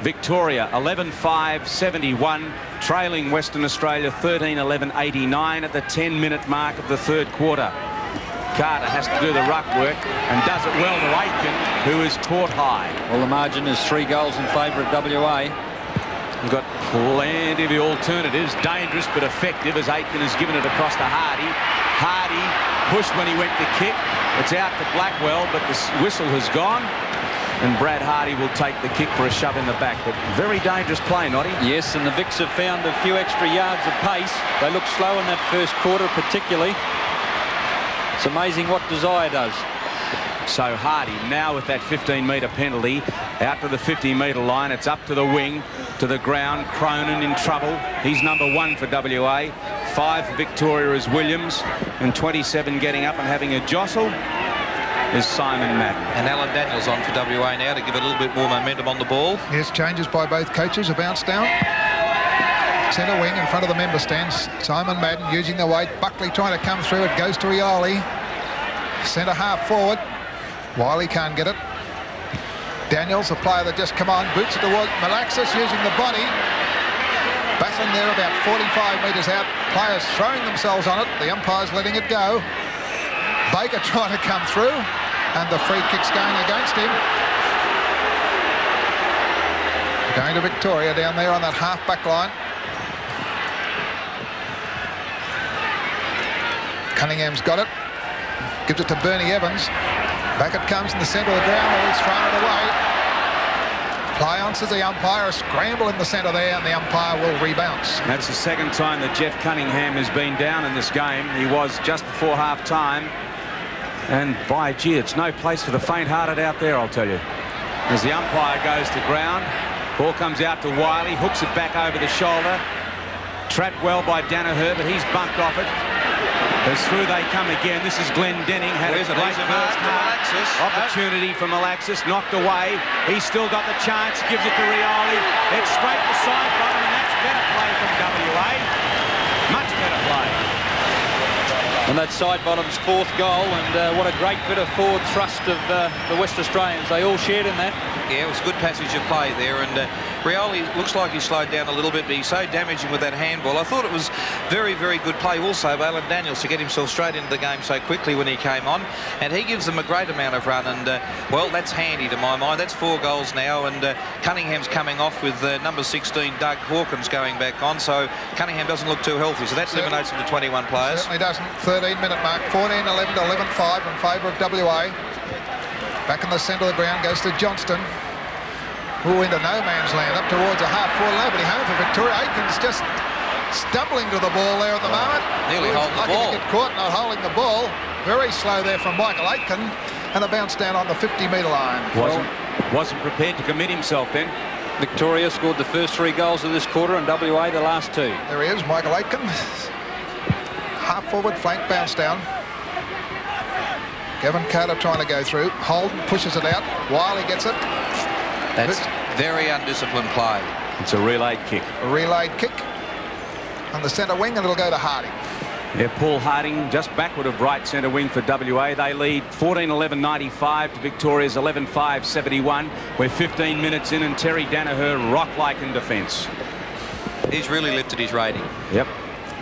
Victoria 11-5-71, trailing Western Australia 13-11-89 at the 10-minute mark of the third quarter. Carter has to do the ruck work and does it well to Aitken, who is caught high. Well, the margin is 3 goals in favour of WA. We've got plenty of alternatives. Dangerous but effective as Aitken has given it across to Hardy. Hardy pushed when he went to kick. It's out to Blackwell, but the whistle has gone. And Brad Hardy will take the kick for a shove in the back. But very dangerous play, Noddy. Yes, and the Vics have found a few extra yards of pace. They look slow in that first quarter particularly. It's amazing what desire does. So Hardy now with that 15-metre penalty out to the 50-metre line. It's up to the wing, to the ground. Cronin in trouble. He's number 1 for WA. 5 for Victoria is Williams. And 27 getting up and having a jostle is Simon Madden. And Alan Daniels on for WA now to give it a little bit more momentum on the ball. Yes, changes by both coaches. A bounce down. Centre wing in front of the member stands. Simon Madden using the weight. Buckley trying to come through. It goes to Rioli. Centre half forward. Wiley can't get it. Daniels, the player that just come on, boots it towards Malaxis using the body. Battling there about 45 metres out. Players throwing themselves on it. The umpire's letting it go. Baker trying to come through. And the free kick's going against him. Going to Victoria down there on that half-back line. Cunningham's got it. Gives it to Bernie Evans. Back it comes in the centre of the ground. Well, he's thrown it away. Play answers the umpire. A scramble in the centre there, and the umpire will rebounce. That's the second time that Jeff Cunningham has been down in this game. He was just before half-time. And by gee, it's no place for the faint-hearted out there, I'll tell you. As the umpire goes to ground, ball comes out to Wiley, hooks it back over the shoulder. Trapped well by Danaher, but he's bumped off it. As through they come again. This is Glendinning. Had a great first half. Opportunity for Malaxis. Knocked away. He's still got the chance. Gives it to Rioli. It's straight to side bottom, and that's better play from WA. Much better play. And that's side bottom's 4th goal, and what a great bit of forward thrust of the West Australians. They all shared in that. Yeah, it was a good passage of play there, and Rioli looks like he slowed down a little bit, but he's so damaging with that handball. I thought it was very, very good play also by Alan Daniels to get himself straight into the game so quickly when he came on, and he gives them a great amount of run, and well, that's handy to my mind. That's 4 goals now, and Cunningham's coming off with number 16 Doug Hawkins going back on, so Cunningham doesn't look too healthy, so that eliminates him to 21 players. Certainly doesn't. 13-minute mark. 14-11 to 11-5 in favour of WA. Back in the centre of the ground goes to Johnston. Ooh, into no man's land, up towards a half-forward. Nobody home for Victoria. Aitken's just stumbling to the ball there at the moment. Nearly holding the ball. To get caught, not holding the ball. Very slow there from Michael Aitken. And a bounce down on the 50-metre line. Wasn't prepared to commit himself then. Victoria scored the first 3 goals of this quarter, and WA the last 2. There he is, Michael Aitken. Half-forward flank bounce down. Gavin Carter trying to go through. Holden pushes it out. Wiley gets it. That's very undisciplined play. It's a relayed kick. A relayed kick on the centre wing, and it'll go to Harding. Yeah, Paul Harding just backward of right centre wing for WA. They lead 14-11-95 to Victoria's 11-5-71. We're 15 minutes in and Terry Danaher rock-like in defence. He's really lifted his rating. Yep.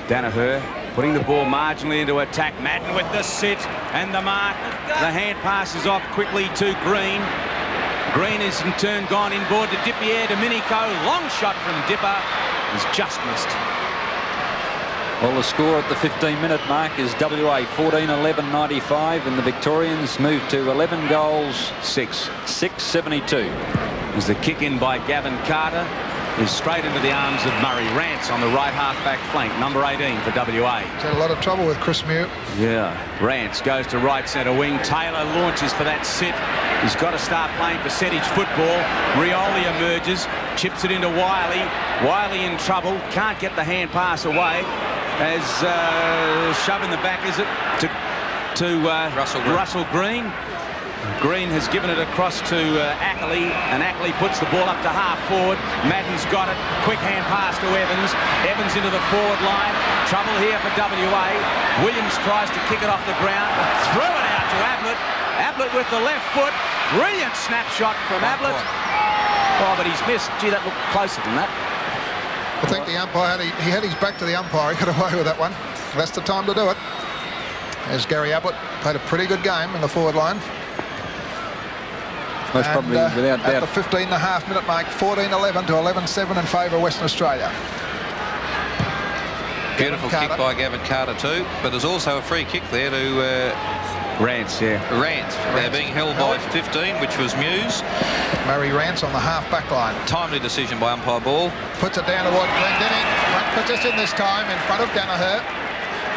Danaher putting the ball marginally into attack. Madden with the sit and the mark. The hand passes off quickly to Green. Green is in turn gone inboard to Dipierre Domenico. Long shot from Dipper. He's just missed. Well, the score at the 15-minute mark is WA 14-11-95, and the Victorians move to 11 goals, 6-72. As the kick in by Gavin Carter is straight into the arms of Murray Rance on the right half-back flank, number 18 for WA. He's had a lot of trouble with Chris Mew. Yeah, Rance goes to right centre wing. Taylor launches for that sit. He's got to start playing percentage football. Rioli emerges, chips it into Wiley. Wiley in trouble, can't get the hand pass away. As shove in the back, is it, to Russell Green. Green has given it across to Ackley, and Ackley puts the ball up to half forward. Madden's got it. Quick hand pass to Evans. Evans into the forward line. Trouble here for WA. Williams tries to kick it off the ground. Threw it out to Ablett. Ablett with the left foot. Brilliant snapshot from Ablett. Oh, but he's missed. Gee, that looked closer than that. I think the umpire, he had his back to the umpire. He got away with that one. That's the time to do it. As Gary Ablett played a pretty good game in the forward line. Most probably without doubt. At the 15.5-minute mark, 14-11 to 11-7 in favour of Western Australia. Beautiful kick by Gavin Carter too, but there's also a free kick there to Rance, yeah. Rance. They're being held by 15, which was Muse. Murray Rance on the half-back line. Timely decision by umpire Ball. Puts it down towards Glendenning. Front position this time in front of Danaher.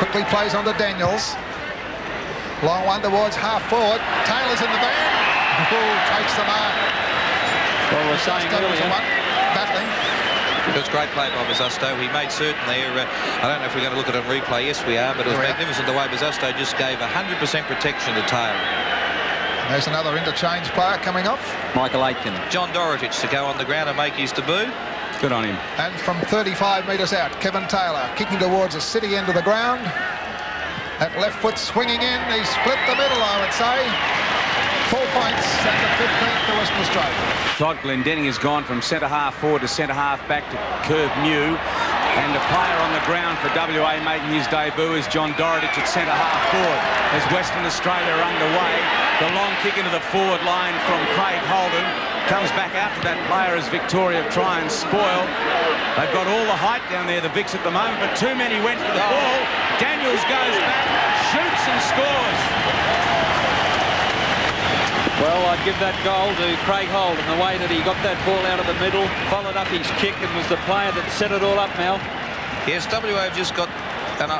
Quickly plays on to Daniels. Long one towards half forward. Taylor's in the van. Takes the mark. Well, we're saying earlier. Battling. It was great play by Bizzusto. He made certain there, I don't know if we're going to look at it on replay. Yes, we are, but it was magnificent the way Bizzusto just gave 100% protection to Taylor. There's another interchange player coming off. Michael Aitken. John Dorotich to go on the ground and make his debut. Good on him. And from 35 metres out, Kevin Taylor kicking towards the city end of the ground. That left foot swinging in. He split the middle, I would say. 4 points and the 15th to Western Australia. Todd Glendenning has gone from centre-half forward to centre-half back to curve Mew. And a player on the ground for WA making his debut is John Dorotich at centre-half forward. As Western Australia are underway, the long kick into the forward line from Craig Holden comes back out to that player as Victoria try and spoil. They've got all the height down there, the Vicks at the moment, but too many went for the ball. Daniels goes back, shoots and scores. Well, I'd give that goal to Craig Holden, the way that he got that ball out of the middle, followed up his kick, and was the player that set it all up, Mel. Yes, WA have just got, and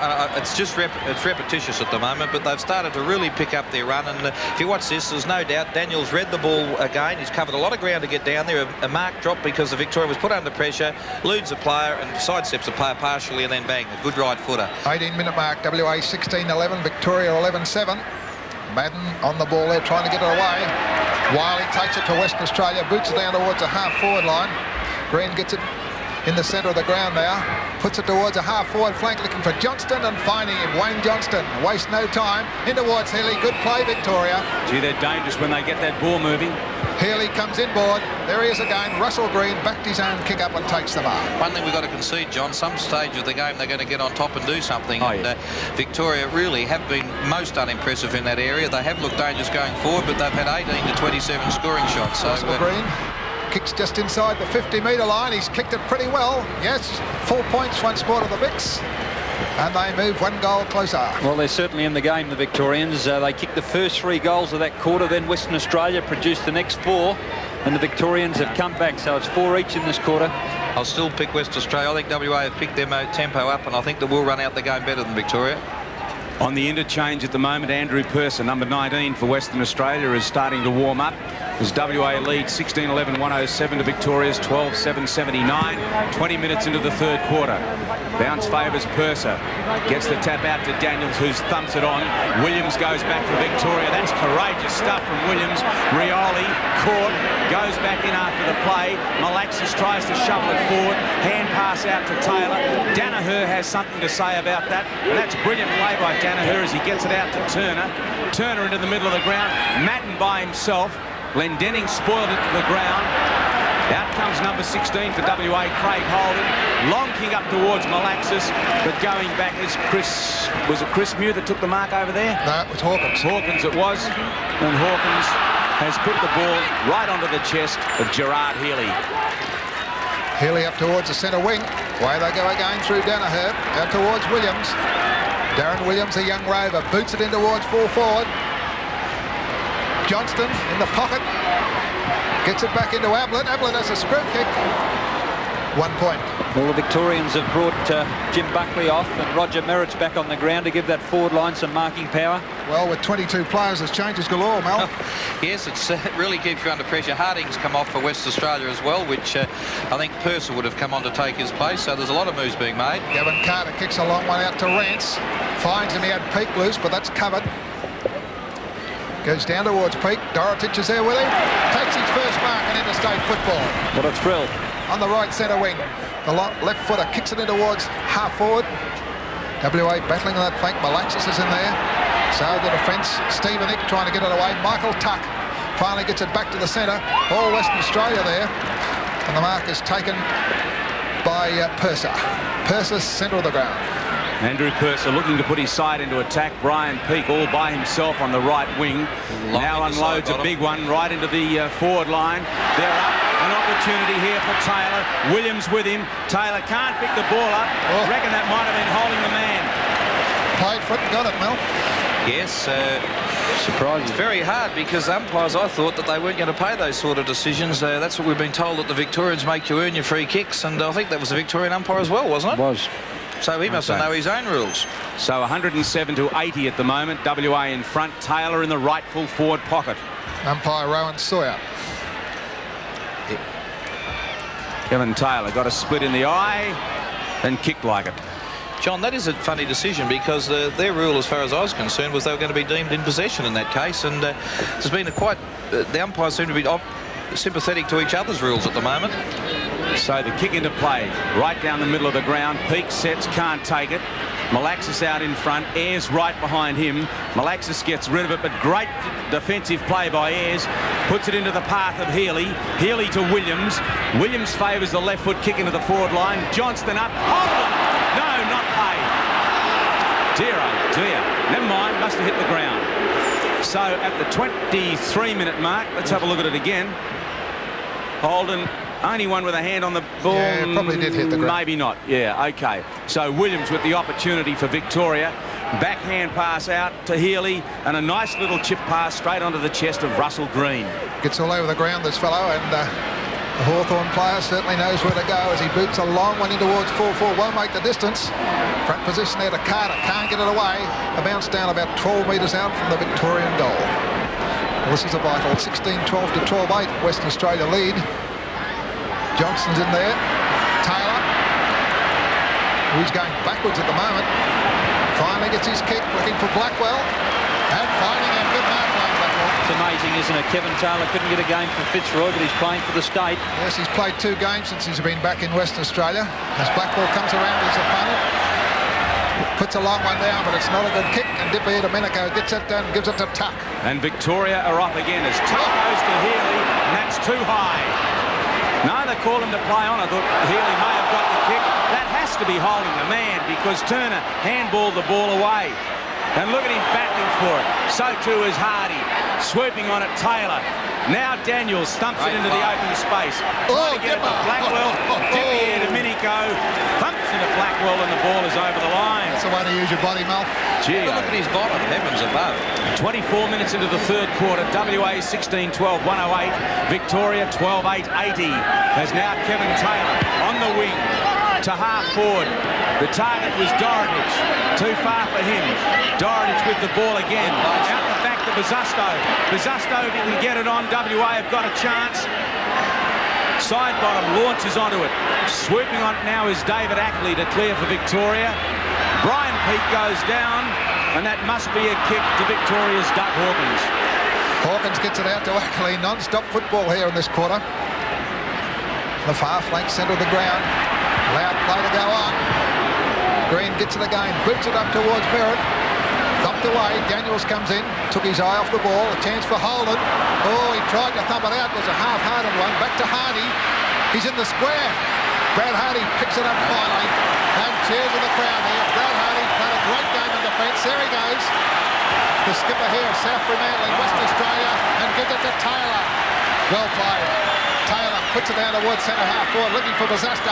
it's repetitious at the moment, but they've started to really pick up their run. And if you watch this, there's no doubt Daniels read the ball again. He's covered a lot of ground to get down there. A mark drop because the Victoria was put under pressure, eludes a player and sidesteps a player partially, and then bang, a good right footer. 18-minute mark, WA 16-11, Victoria 11-7. Madden on the ball there, trying to get it away. Wiley takes it to Western Australia, boots it down towards a half-forward line. Green gets it in the centre of the ground now, puts it towards a half-forward flank, looking for Johnston and finding him. Wayne Johnston, waste no time, in towards Healy. Good play, Victoria. Gee, they're dangerous when they get that ball moving. Healy comes inboard. There he is again. Russell Green backed his own kick up and takes the mark. One thing we've got to concede, John, some stage of the game they're going to get on top and do something. And Victoria really have been most unimpressive in that area. They have looked dangerous going forward, but they've had 18 to 27 scoring shots. So Russell Green kicks just inside the 50-metre line. He's kicked it pretty well. Yes, 4 points once more to the Vicks. And they move 1 goal closer. Well, they're certainly in the game, the Victorians. They kicked the first 3 goals of that quarter, then Western Australia produced the next 4, and the Victorians have come back, so it's 4 each in this quarter. I'll still pick Western Australia. I think WA have picked their tempo up, and I think they will run out the game better than Victoria. On the interchange at the moment, Andrew Purser, number 19 for Western Australia, is starting to warm up. as WA lead 16-11-107 to Victoria's 12-7-79. 20 minutes into the third quarter. Bounce favours Purser. Gets the tap out to Daniels, who thumps it on. Williams goes back for Victoria. That's courageous stuff from Williams. Rioli caught, goes back in after the play. Malaxis tries to shovel it forward. Hand pass out to Taylor. Danaher has something to say about that, and that's brilliant play by Danaher as he gets it out to Turner. Turner into the middle of the ground. Madden by himself. Glendenning spoiled it to the ground. Out comes number 16 for WA, Craig Holden. Long kick up towards Malaxis, but going back is Chris... Was it Chris Mew that took the mark over there? No, it was Hawkins. Hawkins it was. And Hawkins has put the ball right onto the chest of Gerard Healy. Healy up towards the centre wing. Away they go again through Danaher. Out towards Williams. Darren Williams, a young rover, boots it in towards full forward. Johnston in the pocket. Gets it back into Ablett. Ablett has a screw kick. 1 point. Well, the Victorians have brought Jim Buckley off, and Roger Merritt's back on the ground to give that forward line some marking power. Well, with 22 players, there's changes galore, Mel. Yes, it really keeps you under pressure. Harding's come off for West Australia as well, which I think Purser would have come on to take his place, so there's a lot of moves being made. Gavin Carter kicks a long one out to Rance. Finds him, he had Peake loose, but that's covered. Goes down towards Peake. Dorotich is there with him. Takes his first mark in interstate football. What a thrill. On the right centre wing. The left footer kicks it in towards half forward. WA battling on that flank. Malaxis is in there. So the defence. Stephen Ick trying to get it away. Michael Tuck finally gets it back to the centre. All Western Australia there. And the mark is taken by Purser. Purser's centre of the ground. Andrew Purser looking to put his side into attack. Brian Peake all by himself on the right wing. Now unloads a big one right into the forward line. They're up. An opportunity here for Taylor. Williams with him. Taylor can't pick the ball up. I reckon that might have been holding the man. Played for it and got it, Mel. Yes, Surprising. it's very hard because umpires, I thought that they weren't going to pay those sort of decisions. That's what we've been told, that the Victorians make you earn your free kicks, and I think that was the Victorian umpire as well, wasn't it? It was. So he must know his own rules. So 107-80 at the moment. WA in front. Taylor in the rightful forward pocket. Umpire Rowan Sawyer. Kevin Taylor got a split in the eye and kicked like it. John, that is a funny decision because their rule, as far as I was concerned, was they were going to be deemed in possession in that case, and there's been the umpires seem to be sympathetic to each other's rules at the moment. So the kick into play, right down the middle of the ground. Peake sets, can't take it. Malaxis out in front. Ayres right behind him. Malaxis gets rid of it, but great defensive play by Ayres. Puts it into the path of Healy. Healy to Williams. Williams favours the left foot kick into the forward line. Johnston up. Holden! No, not paid. Dear, oh dear. Never mind, must have hit the ground. So at the 23-minute mark, let's have a look at it again. Holden... Only one with a hand on the ball. Yeah, probably did hit the ground. Maybe not. Yeah, OK. So Williams with the opportunity for Victoria. Backhand pass out to Healy and a nice little chip pass straight onto the chest of Russell Green. Gets all over the ground, this fellow, and the Hawthorn player certainly knows where to go as he boots a long one in towards 4-4. Won't make the distance. Front position there to Carter. Can't get it away. A bounce down about 12 metres out from the Victorian goal. Well, this is a vital 16-12 to 12-8. Western Australia lead. Johnston's in there. Taylor, who's going backwards at the moment, finally gets his kick, looking for Blackwell, and finding a good mark by Blackwell. It's amazing, isn't it? Kevin Taylor couldn't get a game for Fitzroy, but he's playing for the state. Yes, he's played 2 games since he's been back in Western Australia. As Blackwell comes around his opponent, puts a long one down, but it's not a good kick, and Dippy Domenico gets it down and gives it to Tuck. And Victoria are off again as Tuck goes to Healy, and that's too high. No, they call him to play on. I thought Healy may have got the kick. That has to be holding the man because Turner handballed the ball away. And look at him battling for it. So too is Hardy. Swooping on it, Taylor. Now Daniels thumps it into the open space. Trying to get it to Blackwell. Dippy Domenico thumps into Blackwell and the ball is over the line. That's the way to use your body, Mel. Gee, Look at his bottom, heavens above. 24 minutes into the third quarter. WA 16-12, 108. Victoria 12-8, 80. Has now Kevin Taylor on the wing to half forward. The target was Dorotich. Too far for him. Dorotich with the ball again. Out the back to Buzusto. Buzusto, if he can get it on, WA have got a chance. Side bottom, launches onto it. Swooping on it now is David Ackley to clear for Victoria. Brian Peake goes down, and that must be a kick to Victoria's Doug Hawkins. Hawkins gets it out to Ackley. Non-stop football here in this quarter. The far flank centre of the ground. Loud play to go on. Green gets it again. Boots it up towards Merritt. Thumped away. Daniels comes in. Took his eye off the ball. A chance for Holden. Oh, he tried to thump it out. It was a half-hearted one. Back to Hardy. He's in the square. Brad Hardy picks it up finally. And cheers in the crowd here. Brad Hardy played a great game in defence. There he goes. The skipper here of South Fremantle, West Australia, and gives it to Taylor. Well played. Taylor puts it down towards centre half forward, looking for Buzusto.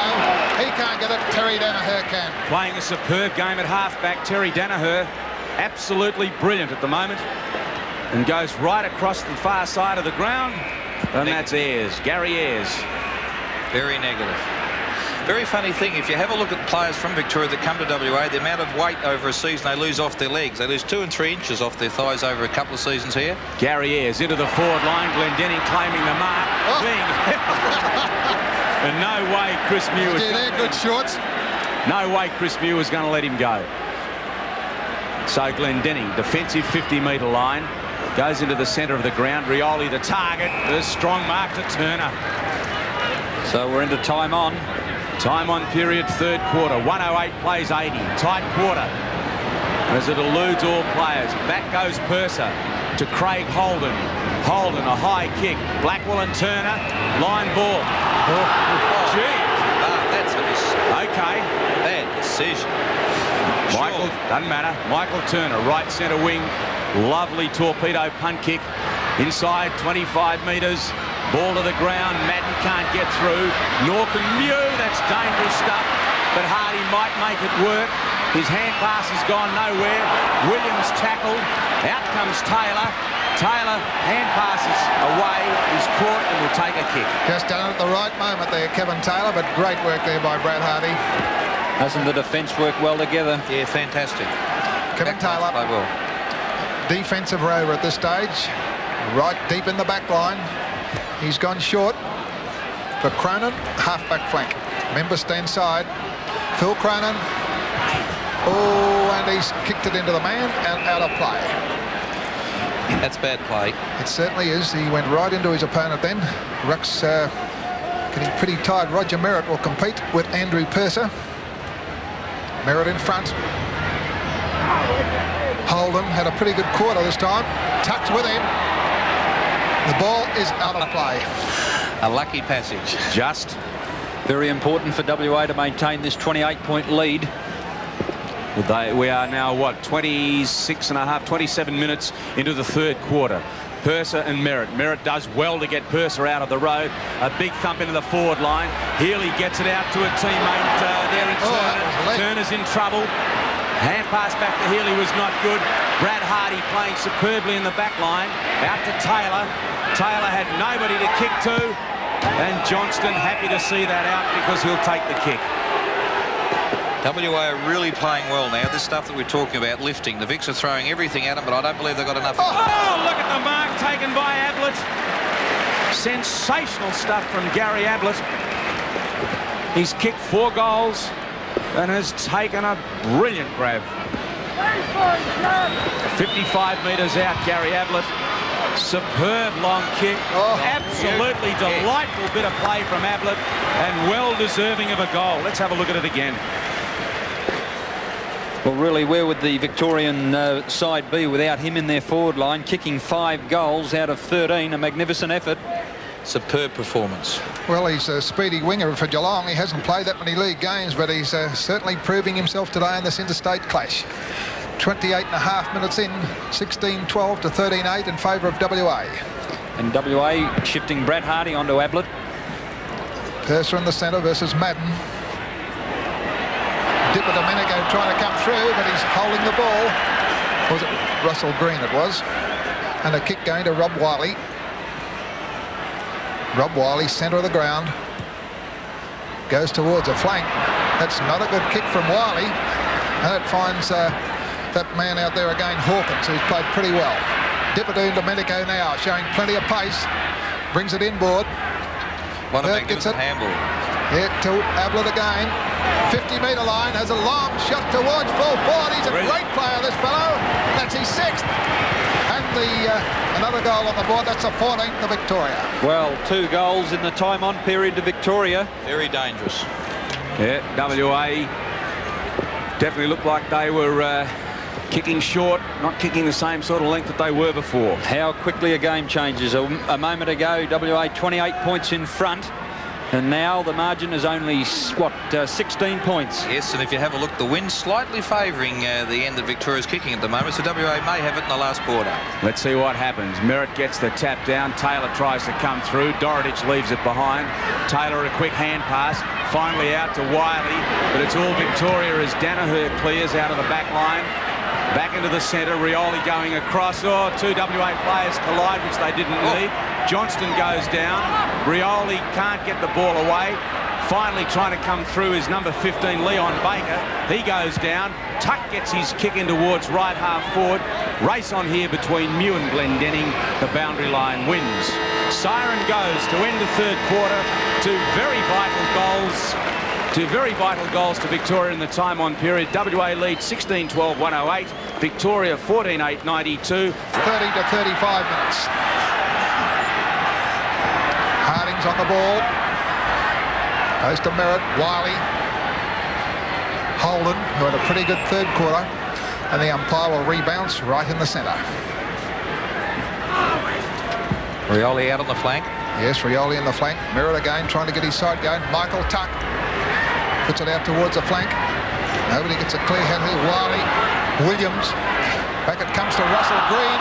He can't get it. Terry Danaher can. Playing a superb game at half-back, Terry Danaher. Absolutely brilliant at the moment. And goes right across the far side of the ground. And that's Ayres, Gary Ayres. Very negative. Very funny thing, if you have a look at players from Victoria that come to WA, the amount of weight over a season they lose off their legs. They lose 2 and 3 inches off their thighs over a couple of seasons here. Gary Ayres into the forward line. Glendenning claiming the mark. Oh. And no way Chris Mew was good shorts. No way Chris Mew was going to let him go. So Glendenning, defensive 50-metre line, goes into the centre of the ground. Rioli the target. The strong mark to Turner. So we're into time on. Time on period, third quarter. 108 plays 80. Tight quarter. As it eludes all players. Back goes Purser to Craig Holden. Holden, a high kick. Blackwell and Turner. Line ball. Oh, gee. That's a mistake. Okay. Bad decision. Michael, doesn't matter. Michael Turner, right centre wing. Lovely torpedo punt kick. Inside 25 metres. Ball to the ground. Madden can't get through. Nor can Mew. That's dangerous stuff. But Hardy might make it work. His hand pass has gone nowhere. Williams tackled. Out comes Taylor. Taylor hand passes away. He's caught and will take a kick. Just done it at the right moment there, Kevin Taylor, but great work there by Brad Hardy. Doesn't the defence work well together? Yeah, fantastic. Kevin Taylor, Play well. defensive rover at this stage. Right deep in the back line. He's gone short for Cronin, half-back flank. Member stand side. Phil Cronin. Oh, and he's kicked it into the man and out of play. That's bad play. It certainly is. He went right into his opponent then. Ruck's getting pretty tired. Roger Merritt will compete with Andrew Purser. Merritt in front. Holden had a pretty good quarter this time. Tucked with him. The ball is out of play. A lucky passage. Just. Very important for WA to maintain this 28-point lead. We are now, what, 26 and a half, 27 minutes into the third quarter. Purser and Merritt. Merritt does well to get Purser out of the road. A big thump into the forward line. Healy gets it out to a teammate there in Turner. Turner's in trouble. Hand pass back to Healy was not good. Brad Hardy playing superbly in the back line. Out to Taylor. Taylor had nobody to kick to. And Johnston happy to see that out because he'll take the kick. WA are really playing well now. This stuff that we're talking about, lifting. The Vicks are throwing everything at them, but I don't believe they've got enough. Oh, look at the mark taken by Ablett. Sensational stuff from Gary Ablett. He's kicked 4 goals and has taken a brilliant grab. 55 metres out, Gary Ablett. Superb long kick. Absolutely delightful bit of play from Ablett and well deserving of a goal. Let's have a look at it again. Well, really, where would the Victorian side be without him in their forward line, kicking 5 goals out of 13? A magnificent effort. Superb performance. Well, he's a speedy winger for Geelong. He hasn't played that many league games, but he's certainly proving himself today in this interstate clash. 28 and a half minutes in, 16-12 to 13-8 in favour of WA. And WA shifting Brad Hardy onto Ablett. Purser in the centre versus Madden. Dipper Domenico trying to come through, but he's holding the ball. Was it Russell Green it was? And a kick going to Rob Wiley. Rob Wiley, centre of the ground. Goes towards a flank. That's not a good kick from Wiley. And it finds that man out there again, Hawkins, who's played pretty well. Dipperdoon Domenico now, showing plenty of pace. Brings it inboard. What a Burt gets magnificent it. handball. Here to Ablett again. 50-metre line, has a long shot towards full forward. He's a great player, this fellow. That's his 6th. And another goal on the board. That's a 14th to Victoria. Well, 2 goals in the time on period to Victoria. Very dangerous. Yeah, WA definitely looked like they were kicking short, not kicking the same sort of length that they were before. How quickly a game changes. A moment ago, WA 28 points in front. And now the margin is only, what, 16 points. Yes, and if you have a look, the wind's slightly favouring the end that Victoria's kicking at the moment, so WA may have it in the last quarter. Let's see what happens. Merritt gets the tap down. Taylor tries to come through. Dorotich leaves it behind. Taylor a quick hand pass. Finally out to Wiley, but it's all Victoria as Danaher clears out of the back line. Back into the centre. Rioli going across. Oh, 2 WA players collide, which they didn't need. Johnston goes down. Rioli can't get the ball away. Finally trying to come through is number 15, Leon Baker. He goes down. Tuck gets his kick in towards right half forward. Race on here between Mew and Glendenning. The boundary line wins. Siren goes to end the third quarter. Two very vital goals to Victoria in the time on period. WA lead 16-12-108. Victoria 14-8-92. 30 to 35 minutes. Harding's on the ball. Goes to Merritt. Wiley. Holden, who had a pretty good third quarter. And the umpire will rebounce right in the centre. Rioli out on the flank. Yes, Rioli in the flank. Merritt again trying to get his side going. Michael Tuck puts it out towards the flank. Nobody gets a clear head here. Wiley. Williams. Back it comes to Russell Green.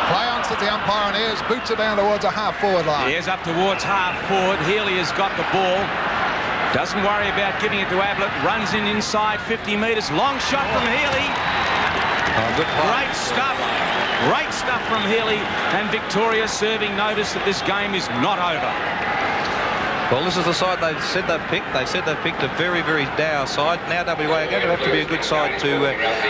Play on, says the umpire, and Ayres boots it down towards a half-forward line. Ayres up towards half-forward. Healy has got the ball. Doesn't worry about giving it to Ablett. Runs in inside 50 metres. Long shot from Healy. Oh, good play. Great stuff. Great stuff from Healy. And Victoria serving notice that this game is not over. Well, this is the side they said they've picked. They said they've picked a very, very dour side. Now WA are going to have to be a good side to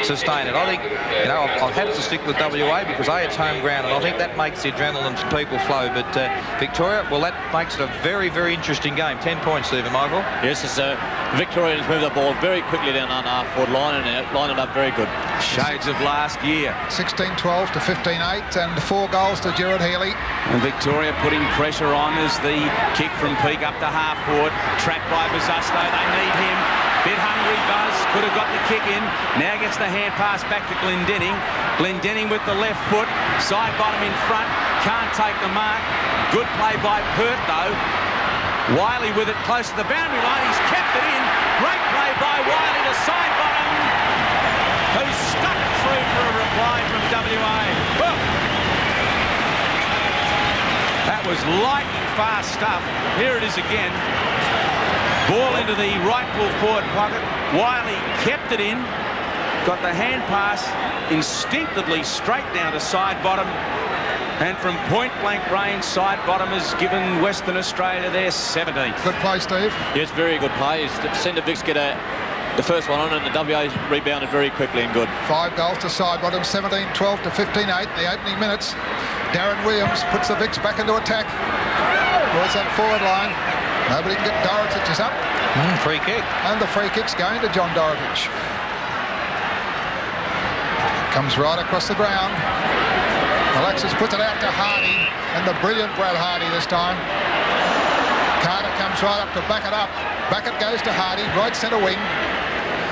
sustain it. I think, you know, I've had to stick with WA because it's home ground, and I think that makes the adrenaline from people flow. But Victoria, well, that makes it a very, very interesting game. 10 points, Stephen Michael. Yes, it's Victoria has moved the ball very quickly down on half-forward line and line it up very good. Shades of last year. 16-12 to 15-8 and 4 goals to Gerard Healy. And Victoria putting pressure on as the kick from Peak up to half forward. Trapped by Bazusto. They need him. Bit hungry, Buzz. Could have got the kick in. Now gets the hand pass back to Glendenning. Glendenning with the left foot. Side bottom in front. Can't take the mark. Good play by Pert, though. Wiley with it close to the boundary line. He's kept it in. Great play by Wiley to side bottom, who stuck it through for a reply from WA. Whoa. That was lightning fast stuff. Here it is again. Ball into the right full forward pocket. Wiley kept it in. Got the hand pass instinctively straight down to side bottom. And from point-blank range, side bottom has given Western Australia their 17th. Good play, Steve. Yes, very good play. Centre Vic's get the first one on, and the WA rebounded very quickly and good. 5 goals to side bottom, 17-12 to 15-8 in the opening minutes. Darren Williams puts the Vics back into attack. Towards that forward line. Nobody can get Dorotich is up. Free kick. And the free kick's going to John Dorotich. Comes right across the ground. Alexis puts it out to Hardy, and the brilliant Brad Hardy this time. Carter comes right up to back it up. Back it goes to Hardy, right centre wing.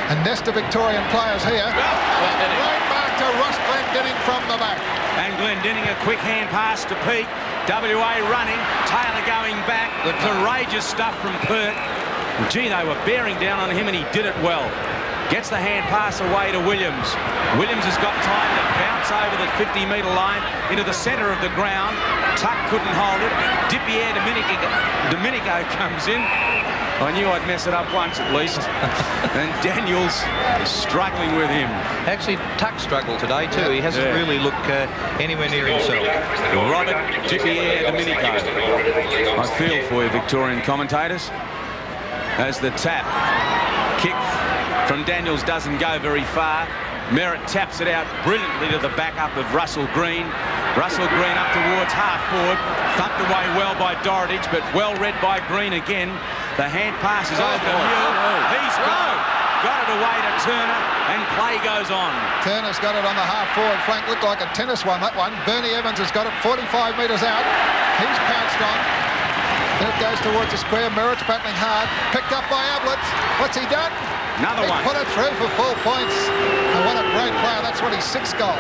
And nest of Victorian players here. Right back to Ross Glendenning from the back. And Glendenning a quick hand pass to Pete. WA running, Taylor going back. Courageous stuff from Pert. Gee, they were bearing down on him and he did it well. Gets the hand pass away to Williams. Williams has got time to bounce over the 50-metre line into the centre of the ground. Tuck couldn't hold it. Dipierre Domenico comes in. I knew I'd mess it up once at least. And Daniels struggling with him. Actually, Tuck struggled today too. He hasn't really looked anywhere near himself. Robert Dipierre Domenico. I feel for you, Victorian commentators. As the tap kick from Daniels doesn't go very far. Merritt taps it out brilliantly to the backup of Russell Green. Russell Green up towards half forward. Thumped away well by Dorotich, but well read by Green again. The hand pass is over to Mule. He's got it away to Turner, and play goes on. Turner's got it on the half-forward flank. Looked like a tennis one, that one. Bernie Evans has got it 45 metres out. He's pounced on. Then it goes towards the square. Merritt's battling hard. Picked up by Ablett. What's he done? Another one. Put it through for full points. And what a great player. That's what his 6th goal.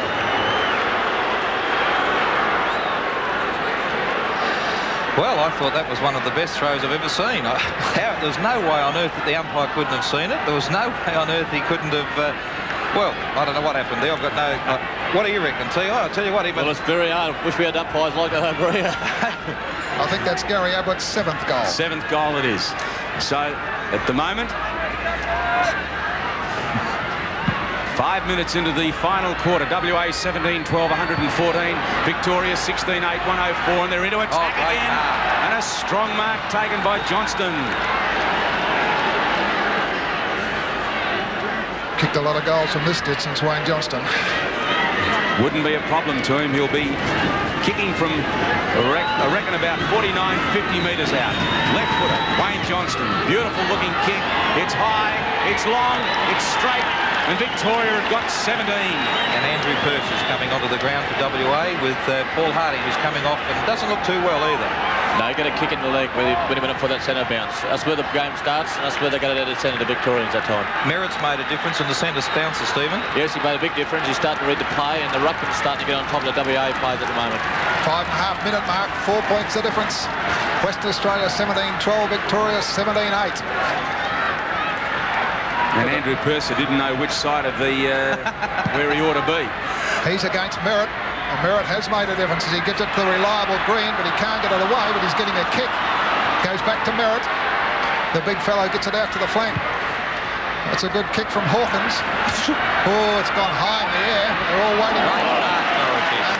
Well, I thought that was one of the best throws I've ever seen. There's no way on earth that the umpire couldn't have seen it. There was no way on earth he couldn't have... well, I don't know what happened there. I've got no... what do you reckon, T? I'll tell you what, Well, it's very hard. Wish we had umpires like that over here. I think that's Gary Ablett's 7th goal. 7th goal it is. So, at the moment... 5 minutes into the final quarter. WA 17-12, 114. Victoria 16-8, 104. And they're into attack again. And a strong mark taken by Johnston. Kicked a lot of goals from this distance, Wayne Johnston. Wouldn't be a problem to him. He'll be kicking from, I reckon, about 49, 50 metres out. Left footer, Wayne Johnston. Beautiful looking kick. It's high, it's long, it's straight. And Victoria have got 17. And Andrew Pearce is coming onto the ground for WA with Paul Harding, who's coming off and doesn't look too well either. No, you got a kick in the leg when he went up for that centre bounce. That's where the game starts, and that's where they got it out of centre, the Victorians that time. Merritt's made a difference in the centre bouncer, Stephen. Yes, he made a big difference. He's starting to read the play, and the ruckman's starting to get on top of the WA players at the moment. 5.5 minute mark, 4 points the difference. Western Australia 17-12, Victoria 17-8. And Andrew Purser didn't know which side of the where he ought to be. He's against Merritt, and Merritt has made a difference as he gives it to the reliable Green, but he can't get it away, but he's getting a kick. Goes back to Merritt. The big fellow gets it out to the flank. That's a good kick from Hawkins. Oh, it's gone high in the air. They're all waiting.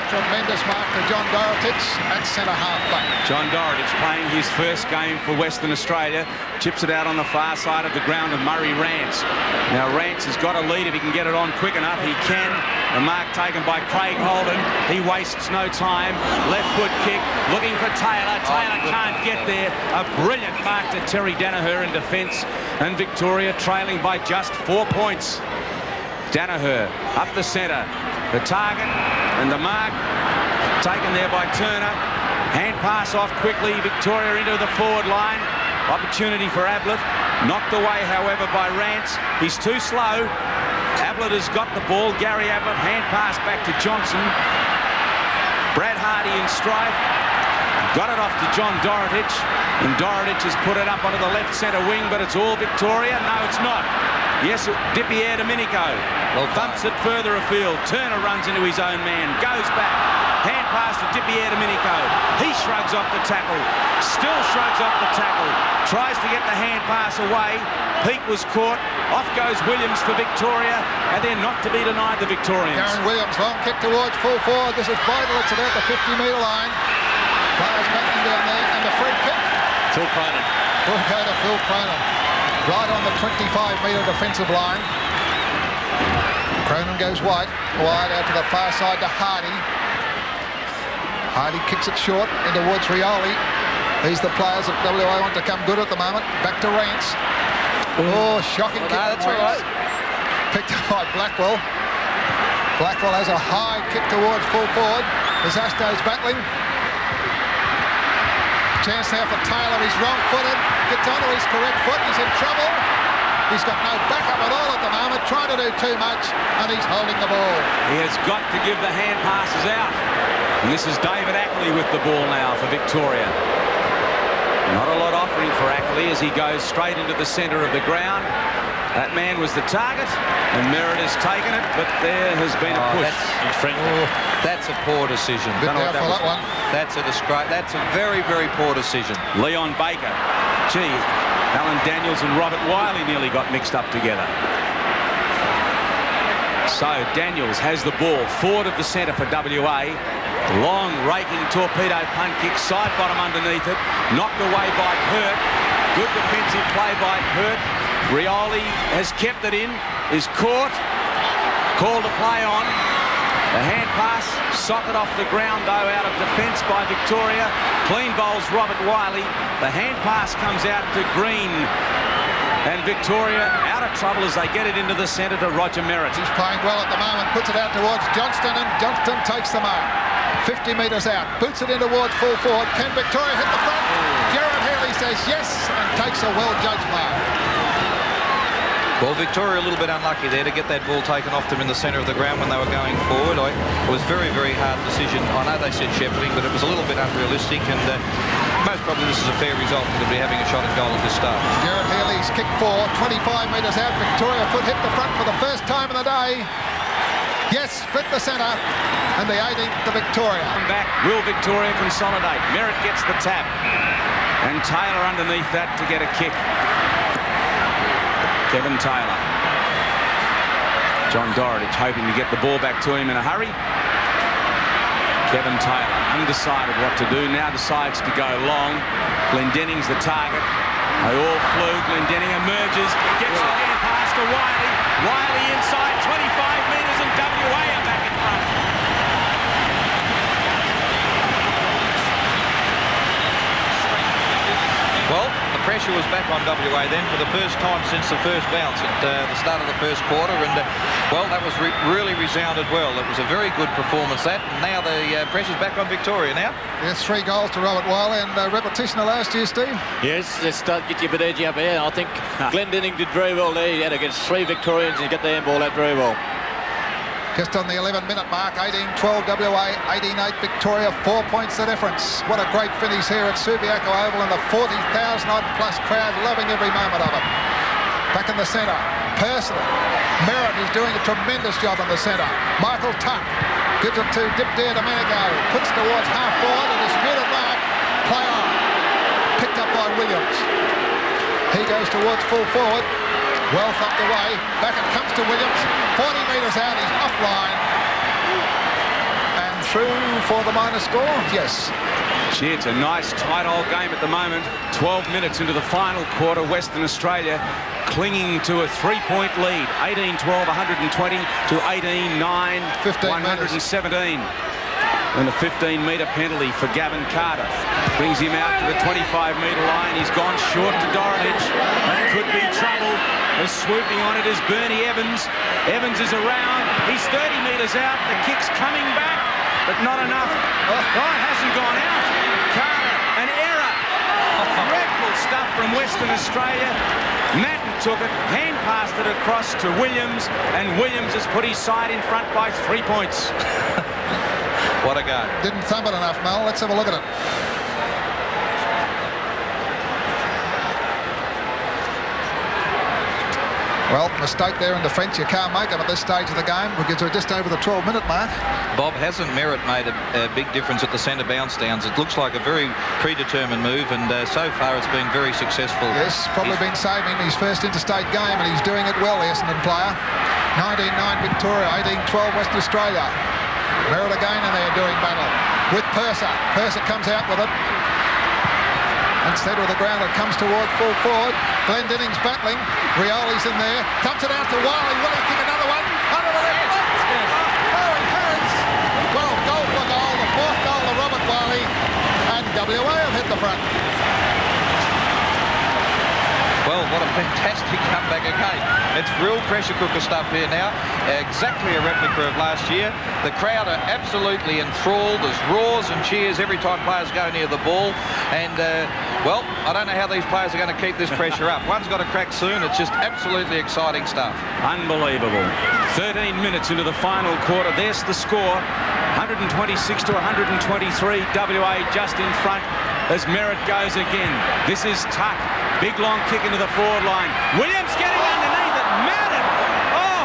Tremendous mark to John Dorotich at centre-half back. John Dorotich playing his first game for Western Australia. Chips it out on the far side of the ground to Murray Rance. Now Rance has got a lead if he can get it on quick enough. He can. The mark taken by Craig Holden. He wastes no time. Left foot kick. Looking for Taylor. Taylor can't get there. A brilliant mark to Terry Danaher in defence. And Victoria trailing by just 4 points. Danaher up the centre. The target and the mark taken there by Turner. Hand pass off quickly. Victoria into the forward line. Opportunity for Ablett. Knocked away, however, by Rance. He's too slow. Ablett has got the ball. Gary Ablett. Hand pass back to Johnson. Brad Hardy in strife. Got it off to John Dorotich. And Dorotich has put it up onto the left centre wing, but it's all Victoria. No, it's not. Yes, Dipier Domenico. Well, thumps it further afield. Turner runs into his own man. Goes back. Hand pass to Dipier Domenico. He shrugs off the tackle. Still shrugs off the tackle. Tries to get the hand pass away. Peake was caught. Off goes Williams for Victoria. And they're not to be denied, the Victorians. Darren Williams, long kick towards full forward. This is vital. It's about the 50-metre line. Players battling down there. And the free kick. Phil Cronin. Will go to Phil Cronin. Right on the 25-metre defensive line. Cronin goes wide out to the far side to Hardy. Hardy kicks it short in towards Rioli. These are the players that WA want to come good at the moment. Back to Rance. Oh, shocking kick. No, that's all right. Picked up by Blackwell. Blackwell has a high kick towards full forward. Disasto's battling. Chance now for Taylor. He's wrong-footed. Gets onto his correct foot. He's in trouble. He's got no backup at all at the moment. Trying to do too much, and he's holding the ball. He has got to give the hand passes out. And this is David Ackley with the ball now for Victoria. Not a lot offering for Ackley as he goes straight into the centre of the ground. That man was the target, and Merritt has taken it, but there has been a push. That's a poor decision. Bit doubtful, that one. That's a very, very poor decision. Leon Baker. Gee, Alan Daniels and Robert Wiley nearly got mixed up together. So Daniels has the ball forward of the centre for WA. Long raking torpedo punt kick, side bottom underneath it. Knocked away by Pert. Good defensive play by Pert. Rioli has kept it in, is caught, called a play on, The hand pass, socket off the ground though, out of defence by Victoria. Clean bowls Robert Wiley. The hand pass comes out to Green. And Victoria out of trouble as they get it into the centre to Roger Merritt. He's playing well at the moment, puts it out towards Johnston, and Johnston takes the mark. 50 metres out, boots it in towards full forward. Can Victoria hit the front? Gerard Healy says yes and takes a well-judged mark. Well, Victoria a little bit unlucky there to get that ball taken off them in the centre of the ground when they were going forward. It was very, very hard decision. I know they said shepherding, but it was a little bit unrealistic, and most probably this is a fair result for them to be having a shot at goal at this stage. Gerard Healy's kick 25 metres out. Victoria could hit the front for the first time in the day. Yes, split the centre, and the 18th to Victoria. Come back, will Victoria consolidate? Merritt gets the tap, and Taylor underneath that to get a kick. Kevin Taylor. John Dorotich hoping to get the ball back to him in a hurry. Kevin Taylor undecided what to do, now decides to go long. Glendenning's the target. They all flew. Glendenning emerges, gets the hand pass to Wiley. Wiley inside 25 metres, and WA are back in front. Well, the pressure was back on WA then for the first time since the first bounce at the start of the first quarter, and well, that was really resounded well. It was a very good performance, that, and now the pressure's back on Victoria now. Yes, 3 goals to Robert Wiley, and repetition of last year, Steve. Yes, let's start get you a bit edgy up here. I think Glendenning did very well there. He had against 3 Victorians and get the handball out very well. Just on the 11-minute mark, 18-12 WA, 18-8 Victoria, 4 points the difference. What a great finish here at Subiaco Oval, and the 40,000-odd plus crowd loving every moment of it. Back in the centre, Person. Merritt is doing a tremendous job in the centre. Michael Tuck gives it to Dip Dare Domenico, puts towards half forward, and it's middle mark, play on. Picked up by Williams. He goes towards full forward. Well thumped away, back it comes to Williams, 40 metres out, he's offline, and through for the minor score, yes. Gee, it's a nice tight old game at the moment. 12 minutes into the final quarter, Western Australia clinging to a 3-point lead, 18-12, 120 to 18-9, 117. And a 15-metre penalty for Gavin Carter. Brings him out to the 25-metre line. He's gone short to Dorotich. That could be trouble. As swooping on it is Bernie Evans. Evans is around. He's 30 metres out. The kick's coming back, but not enough. Oh, it hasn't gone out. Carter, an error. Dreadful stuff from Western Australia. Madden took it, hand passed it across to Williams, and Williams has put his side in front by 3 points. What a go. Didn't thump it enough, Mel. Let's have a look at it. Well, mistake there in defence. You can't make them at this stage of the game because we're just over the 12-minute mark. Bob, hasn't Merritt made a big difference at the centre bounce downs? It looks like a very predetermined move, and so far it's been very successful. Yes, probably been saving his first interstate game, and he's doing it well, the Essendon player. 19-9 Victoria, 18-12 Western Australia. Merritt again in there doing battle with Purser. Purser comes out with it. And centre of the ground, it comes towards full forward. Glendenning's battling. Rioli's in there. Dumps it out to Wiley. Will he kick another one? Under the left foot. Oh, it hurts. Well, goal for goal. The 4th goal to Robert Wiley. And WA have hit the front. Well, what a fantastic comeback again. It's real pressure cooker stuff here now. Exactly a replica of last year. The crowd are absolutely enthralled. There's roars and cheers every time players go near the ball. And, well, I don't know how these players are going to keep this pressure up. One's got to crack soon. It's just absolutely exciting stuff. Unbelievable. 13 minutes into the final quarter. There's the score. 126 to 123. WA just in front as Merritt goes again. This is Tuck. Big long kick into the forward line. Williams getting underneath it. Madden. Oh,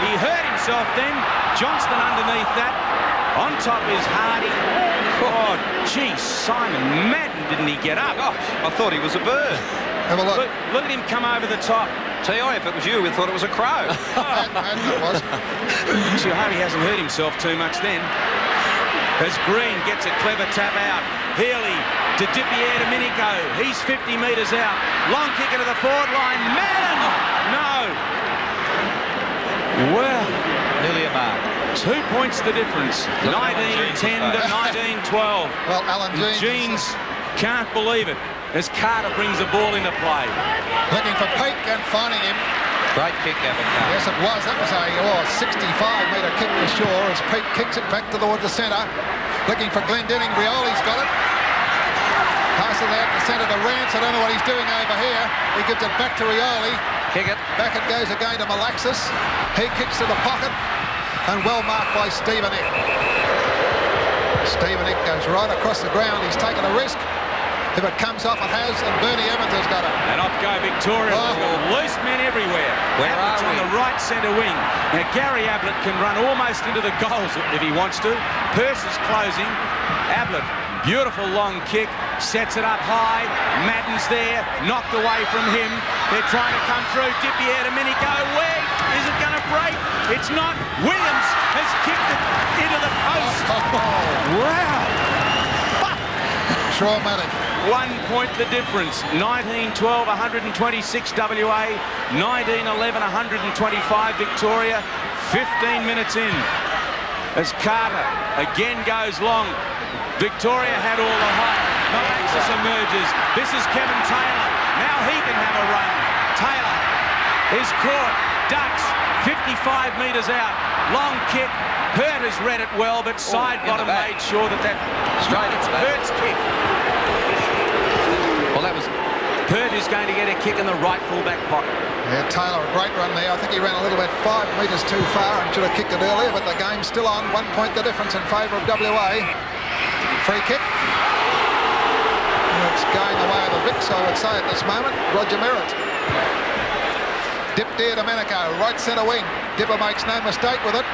he hurt himself then. Johnston underneath that. On top is Hardy. Oh, gee, Simon Madden, didn't he get up? Gosh, I thought he was a bird. Have a look. Look at him come over the top. T.I., if it was you, we thought it was a crow. And it was. Gee, I hope he hasn't hurt himself too much then. As Green gets a clever tap out. Healy to Dipierre Domenico. He's 50 metres out. Long kick into the forward line. Madden! No! Well, Nearly a mark. 2 points the difference. 19-10 to 19-12. Well, Alan Jeans can't believe it as Carter brings the ball into play. looking for Peake and finding him. Great kick, Albertson. Yes, it was. That was a 65-metre kick for sure as Peake kicks it back towards the centre. Looking for Glendenning. Rioli's got it. Passes it out to centre to Rance. I don't know what he's doing over here. He gives it back to Rioli. Kick it. Back it goes again to Malaxis. He kicks to the pocket. And well marked by Stephen Ick. Stephen Ick goes right across the ground. He's taken a risk. If it comes off, it has, and Bernie Evans has got it. And off go Victoria. Loose men everywhere. Where Ablett's are on we? the right centre wing. Now, Gary Ablett can run almost into the goals if he wants to. Pearce is closing. Ablett, beautiful long kick, sets it up high. Madden's there, knocked away from him. They're trying to come through. Dipier to Minico. Where is it going to break? It's not. Williams has kicked it into the post. Wow. Traumatic. 1 point the difference. 19-12, 126 WA. 19-11, 125 Victoria. 15 minutes in as Carter again goes long. Victoria had all the height. Malaxis emerges. This is Kevin Taylor. Now he can have a run. Taylor is caught. Ducks. 55 metres out. Long kick. Pert has read it well, but side bottom made sure that Straight it's into that. Pert's kick. Well, that was... Pert is going to get a kick in the right full-back pocket. Yeah, Taylor, a great run there. I think he ran a little bit 5 metres too far and should have kicked it earlier, but the game's still on. 1 point the difference in favour of WA. Free kick. It's going the way of the Vicks, I would say, at this moment. Roger Merritt. Dip there to Manico, right centre wing. Dipper makes no mistake with it.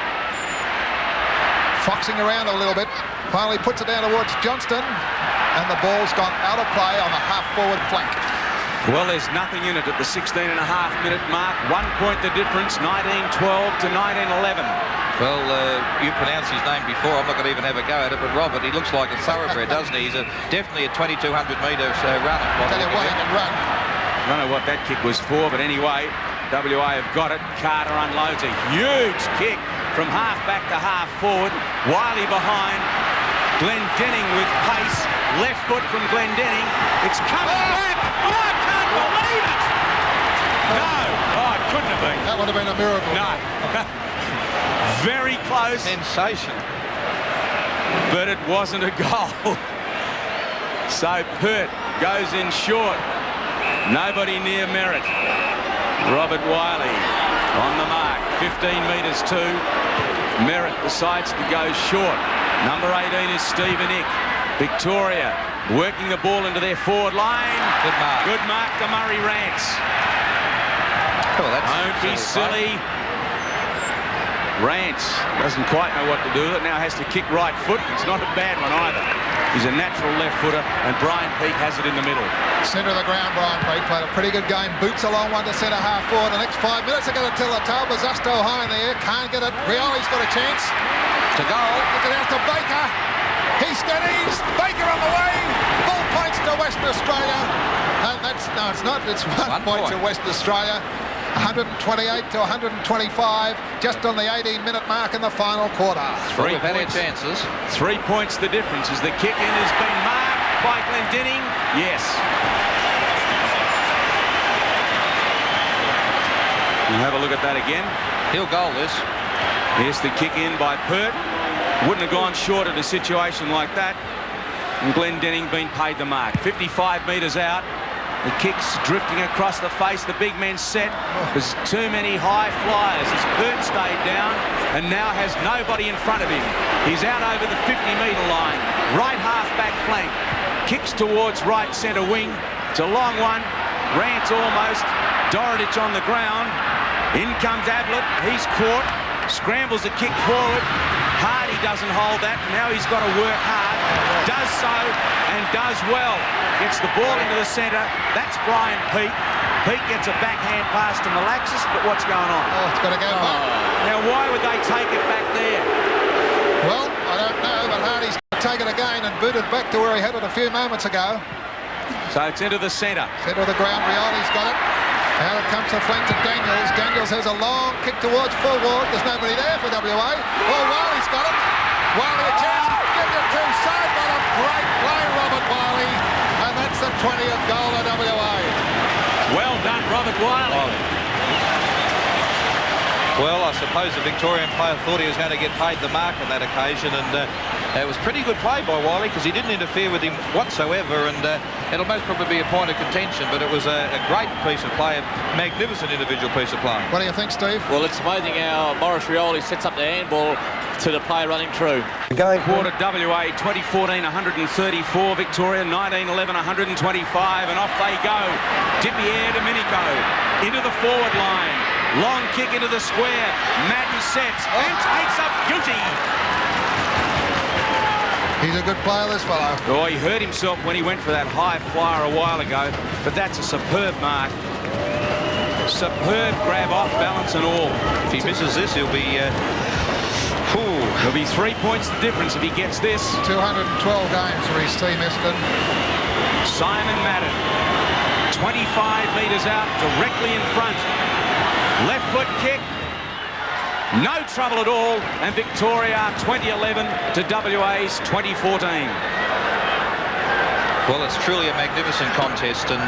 Foxing around a little bit. Finally puts it down towards Johnston. And the ball's gone out of play on the half-forward flank. Well, there's nothing in it at the 16.5-minute mark. 1 point the difference, 19-12 to 19-11. Well, you pronounced his name before. I'm not going to even have a go at it, but Robert, he looks like a thoroughbred, doesn't he? He's definitely a 2,200 metre runner. Tell you what, he can run. I don't know what that kick was for, but anyway, WA have got it. Carter unloads a huge kick from half-back to half-forward. Wiley behind. Glendenning with pace. Left foot from Glendenning. It's coming back. Oh, I can't believe it. No. Oh, it couldn't have been. That would have been a miracle. No. Very close. Sensation. But it wasn't a goal. So Pert goes in short. Nobody near Merritt. Robert Wiley on the mark. 15 metres to. Merritt decides to go short. Number 18 is Stephen Ick. Victoria working the ball into their forward line. Good mark. Good mark to Murray Rance. Oh, that's Don't be silly. Rance doesn't quite know what to do with it. Now has to kick right foot. It's not a bad one either. He's a natural left footer, and Brian Peake has it in the middle. Centre of the ground, Brian Peake played a pretty good game. Boots a long one to centre half forward. The next 5 minutes are going to tell the tale. Bazasto high in the air. Can't get it. Rioli's got a chance. To goal. Gets it out to Baker. He steadies. Baker on the way. Full points to Western Australia. And that's, no, it's not. It's 1 point to Western Australia. 128 to 125. Just on the 18-minute mark in the final quarter. We've had our chances. 3 points the difference as the kick-in has been marked by Glendenning. Yes. We'll have a look at that again. He'll goal this. Yes, the kick-in by Pert. Wouldn't have gone short at a situation like that. And Glendenning been paid the mark. 55 metres out. The kick's drifting across the face. The big men set. There's too many high flyers as Pert stayed down and now has nobody in front of him. He's out over the 50-metre line. Right half-back flank. Kicks towards right centre wing. It's a long one. Rance almost. Dorotich on the ground. In comes Ablett. He's caught. Scrambles a kick forward. Hardy doesn't hold that. Now he's got to work hard. Does so and does well. Gets the ball into the centre. That's Brian Peake. Peake gets a backhand pass to Malaxis, but what's going on? Oh, it's got to go back. Now, why would they take it back there? Well, I don't know, but Hardy's going to take it again and boot it back to where he had it a few moments ago. So it's into the centre. Centre of the ground. Rioli's got it. Now it comes to flank to Daniels. Daniels Miles has a long kick towards forward. There's nobody there for WA. Oh, Wiley's got it. Wiley a chance. Gives it to side, but a great play, Robert Wiley. And that's the 20th goal of WA. Well done, Robert Wiley. Well, I suppose the Victorian player thought he was going to get paid the mark on that occasion, and it was pretty good play by Wiley because he didn't interfere with him whatsoever, and it'll most probably be a point of contention, but it was a great piece of play, a magnificent individual piece of play. What do you think, Steve? Well, it's amazing how Morris Rioli sets up the handball to the player running through. Going quarter WA 2014 134, Victoria 1911 125, and off they go. Dipier Domenico into the forward line. Long kick into the square. Madden sets and takes a beauty. He's a good player, this fellow. Oh, he hurt himself when he went for that high flyer a while ago, but that's a superb mark. Superb grab off balance and all. If he misses this, he'll be... There'll be 3 points the difference if he gets this. 212 games for his team, Essendon. Simon Madden, 25 metres out, directly in front. Left foot kick, no trouble at all, and Victoria 2011 to WA's 2014. Well, it's truly a magnificent contest, and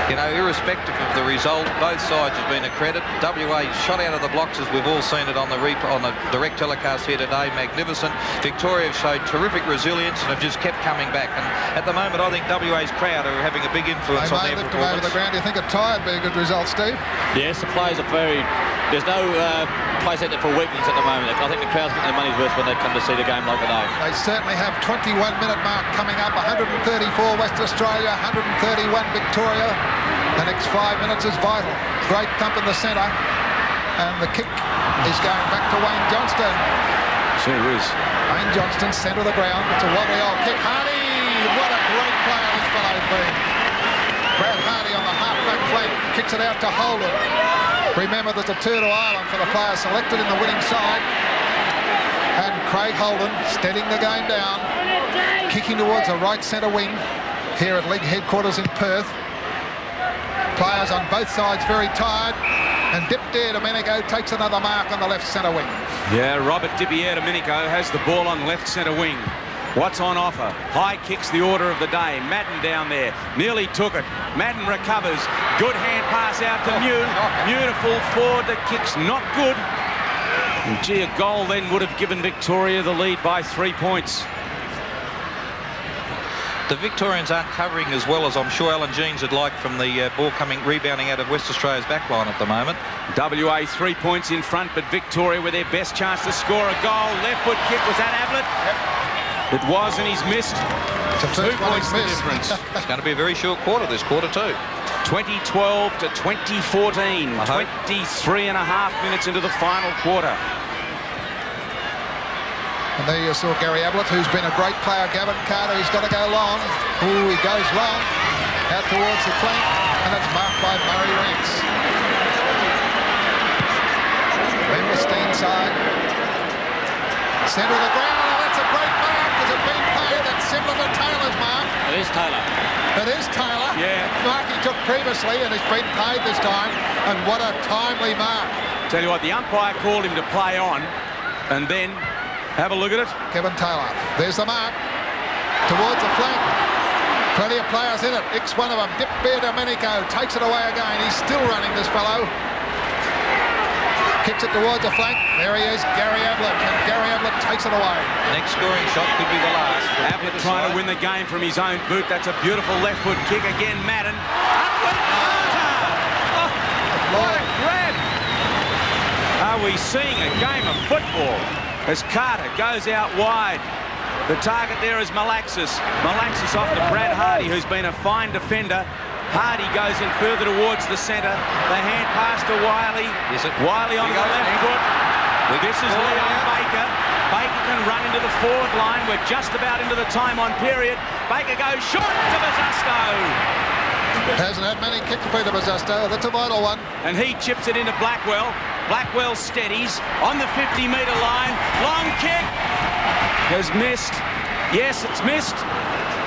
you know, irrespective of the result, both sides have been a credit. WA shot out of the blocks, as we've all seen it on the direct telecast here today. Magnificent. Victoria have showed terrific resilience and have just kept coming back. And at the moment, I think WA's crowd are having a big influence on their performance. They may lift them over the ground. Do you think a tie would be a good result, Steve? Yes, the players are very... There's no place out there for weakness at the moment. I think the crowd's getting their money's worth when they come to see the game like today. They certainly have. 21-minute mark coming up. 134 West Australia, 131 Victoria. The next 5 minutes is vital. Great thump in the centre. And the kick is going back to Wayne Johnston. Sure is. Wayne Johnston, centre of the ground. It's a wobbly old kick. Hardy! What a great player this fellow's been. Brad Hardy on the half-back flank. Kicks it out to Holden. Remember, there's a 2 to Ireland for the player selected in the winning side. And Craig Holden steadying the game down. Kicking towards the right centre wing here at league headquarters in Perth. Players on both sides very tired. And Dipier Domenico takes another mark on the left centre wing. Yeah, Robert Dipier Domenico has the ball on left centre wing. What's on offer? High kicks the order of the day. Madden down there. Nearly took it. Madden recovers. Good hand pass out to Mew. Beautiful forward that kicks not good. And gee, a goal then would have given Victoria the lead by 3 points. The Victorians aren't covering as well as I'm sure Alan Jeans would like from the ball rebounding out of West Australia's backline at the moment. WA 3 points in front, but Victoria with their best chance to score a goal. Left foot kick, was that Ablett? Yep. It was, and he's missed. It's a 2 points the difference. It's going to be a very short quarter, this quarter too. 2012 to 2014. 23 and a half minutes into the final quarter. And there you saw Gary Ablett, who's been a great player. Gavin Carter, he's got to go long. Ooh, he goes long. Out towards the flank, and it's marked by Murray Rance. Wemblestein side. Centre of the ground. A great mark. Has it been paid? That's similar to Taylor's mark. It is Taylor. It is Taylor. Yeah. Mark he took previously and has been paid this time. And what a timely mark. Tell you what, the umpire called him to play on, and then have a look at it. Kevin Taylor. There's the mark. Towards the flank. Plenty of players in it. X one of them. Dipier Domenico takes it away again. He's still running, this fellow. Kicks it towards the flank. There he is, Gary Ablett, and Gary Ablett takes it away. Next scoring shot could be the last. Ablett trying to win the game from his own boot. That's a beautiful left foot kick again. Madden. Upward Carter! Oh, what a grab! Are we seeing a game of football as Carter goes out wide? The target there is Malaxis. Malaxis off to Brad Hardy, who's been a fine defender. Hardy goes in further towards the centre. The hand pass to Wiley. Wiley on the left foot. This is Leon Baker. Baker can run into the forward line. We're just about into the time-on period. Baker goes short to Bazzusto. Hasn't had many kicks, Peter Bazzusto. That's a vital one. And he chips it into Blackwell. Blackwell steadies on the 50-metre line. Long kick. Has missed. Yes, it's missed.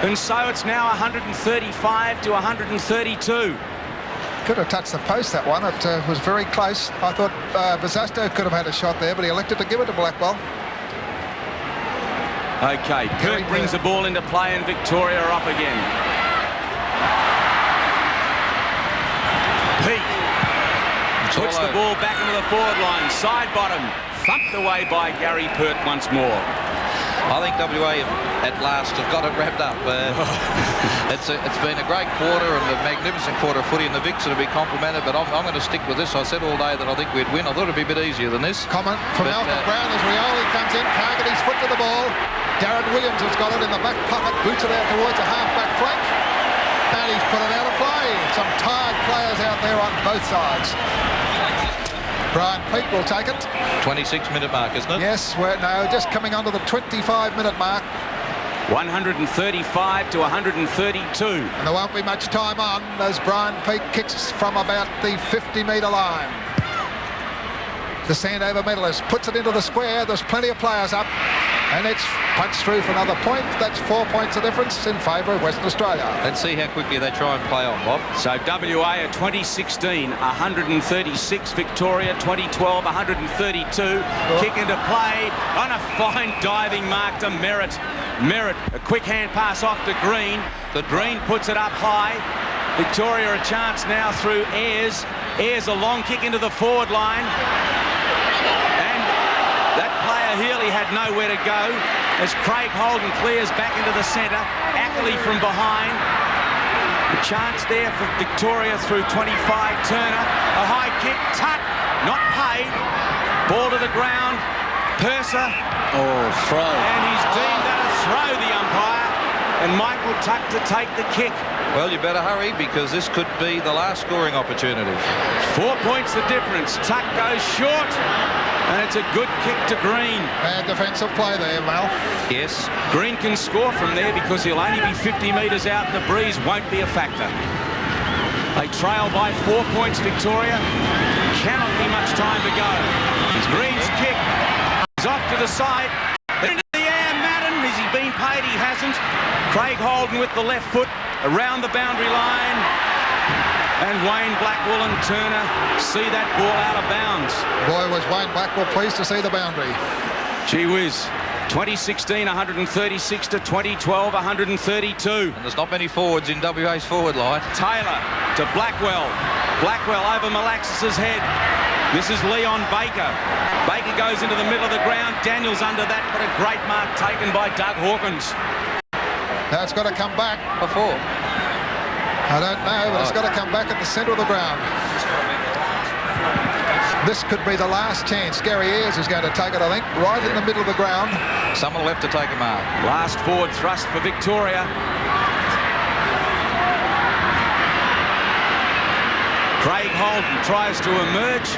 And so it's now 135 to 132. Could have touched the post, that one. It was very close. I thought Bazasto could have had a shot there, but he elected to give it to Blackwell. Okay, Pert brings the ball into play and Victoria are up again. Pete puts the ball back into the forward line. Side bottom, thumped away by Gary Pert once more. I think WA at last have got it wrapped up. It's been a great quarter and a magnificent quarter of footy, and the Vicks are to be complimented, but I'm going to stick with this. I said all day that I think we'd win. I thought it'd be a bit easier than this. Comment from Alfred Brown as Rioli comes in, can't get his foot to the ball. Darren Williams has got it in the back pocket, boots it out towards the half-back flank, and he's put it out of play. Some tired players out there on both sides. Brian Peake will take it. 26-minute mark, isn't it? Yes, no, just coming onto the 25-minute mark. 135 to 132. And there won't be much time on as Brian Peake kicks from about the 50-metre line. The Sandover medalist puts it into the square. There's plenty of players up. And it's punched through for another point. That's 4 points of difference in favour of Western Australia. Let's see how quickly they try and play on, Bob. So WA at 2016, 136. Victoria 2012, 132. Kick into play on a fine diving mark to Merritt. Merritt, a quick hand pass off to Green. Green puts it up high. Victoria a chance now through Ayres. Ayres a long kick into the forward line. Healy had nowhere to go as Craig Holden clears back into the centre. Ackley from behind. A chance there for Victoria through 25. Turner, a high kick, Tutt, not paid. Ball to the ground. Purser. Oh, throw. And he's deemed that a throw, the umpire. And Michael Tutt to take the kick. Well, you better hurry because this could be the last scoring opportunity. 4 points the difference. Tutt goes short. And it's a good kick to Green. Bad defensive play there, Mal. Yes. Green can score from there because he'll only be 50 metres out and the breeze won't be a factor. They trail by 4 points, Victoria. Cannot be much time to go. Green's kick is off to the side. Into the air, Madden. Has he been paid? He hasn't. Craig Holden with the left foot around the boundary line. And Wayne Blackwell and Turner see that ball out of bounds. Boy, was Wayne Blackwell pleased to see the boundary. Gee whiz. 2016, 136 to 2012, 132. And there's not many forwards in WA's forward line. Taylor to Blackwell. Blackwell over Malaxis's head. This is Leon Baker. Baker goes into the middle of the ground. Daniels under that, but a great mark taken by Doug Hawkins. Now it's got to come back. Before. I don't know, but it's got to come back at the centre of the ground. This could be the last chance. Gary Ayres is going to take it, I think, right in the middle of the ground. Someone left to take a mark. Last forward thrust for Victoria. Craig Holden tries to emerge.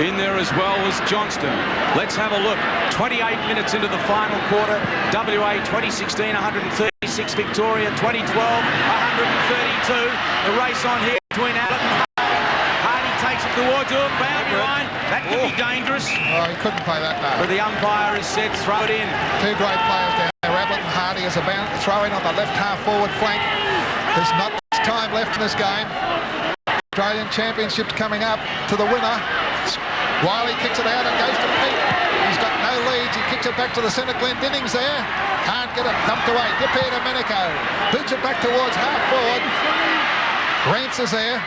In there as well was Johnston. Let's have a look. 28 minutes into the final quarter. WA 2016, 136. Victoria 2012, 132. The race on here between Abbott and Hardy takes it towards the boundary line. That could be dangerous. Oh, he couldn't play that now. But the umpire has said throw it in. Two great players down there. Abbott and Hardy as a throw in on the left half forward flank. There's not much time left in this game. Australian Championships coming up to the winner. Wiley kicks it out and goes to Pete. He's got no leads. He kicks it back to the centre. Glendinning's there. Can't get it. Dumped away. Dip here to Menico. Boots it back towards half forward. Rance is there.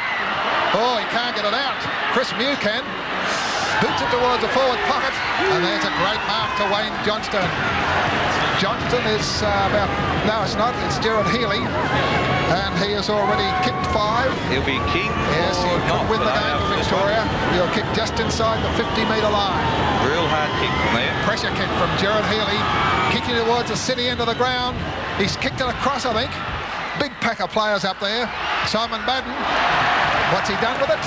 Oh, he can't get it out. Chris Mew can. Boots it towards the forward pocket. And there's a great mark to Wayne Johnston. Johnston is about... No, it's not. It's Gerard Healy. And he has already kicked 5. He'll be king. Yes, he could win the game for Victoria. He'll kick just inside the 50-metre line. Real hard kick from there. Pressure kick from Gerard Healy. Kicking towards the city end of the ground. He's kicked it across, I think. Big pack of players up there. Simon Madden. What's he done with it?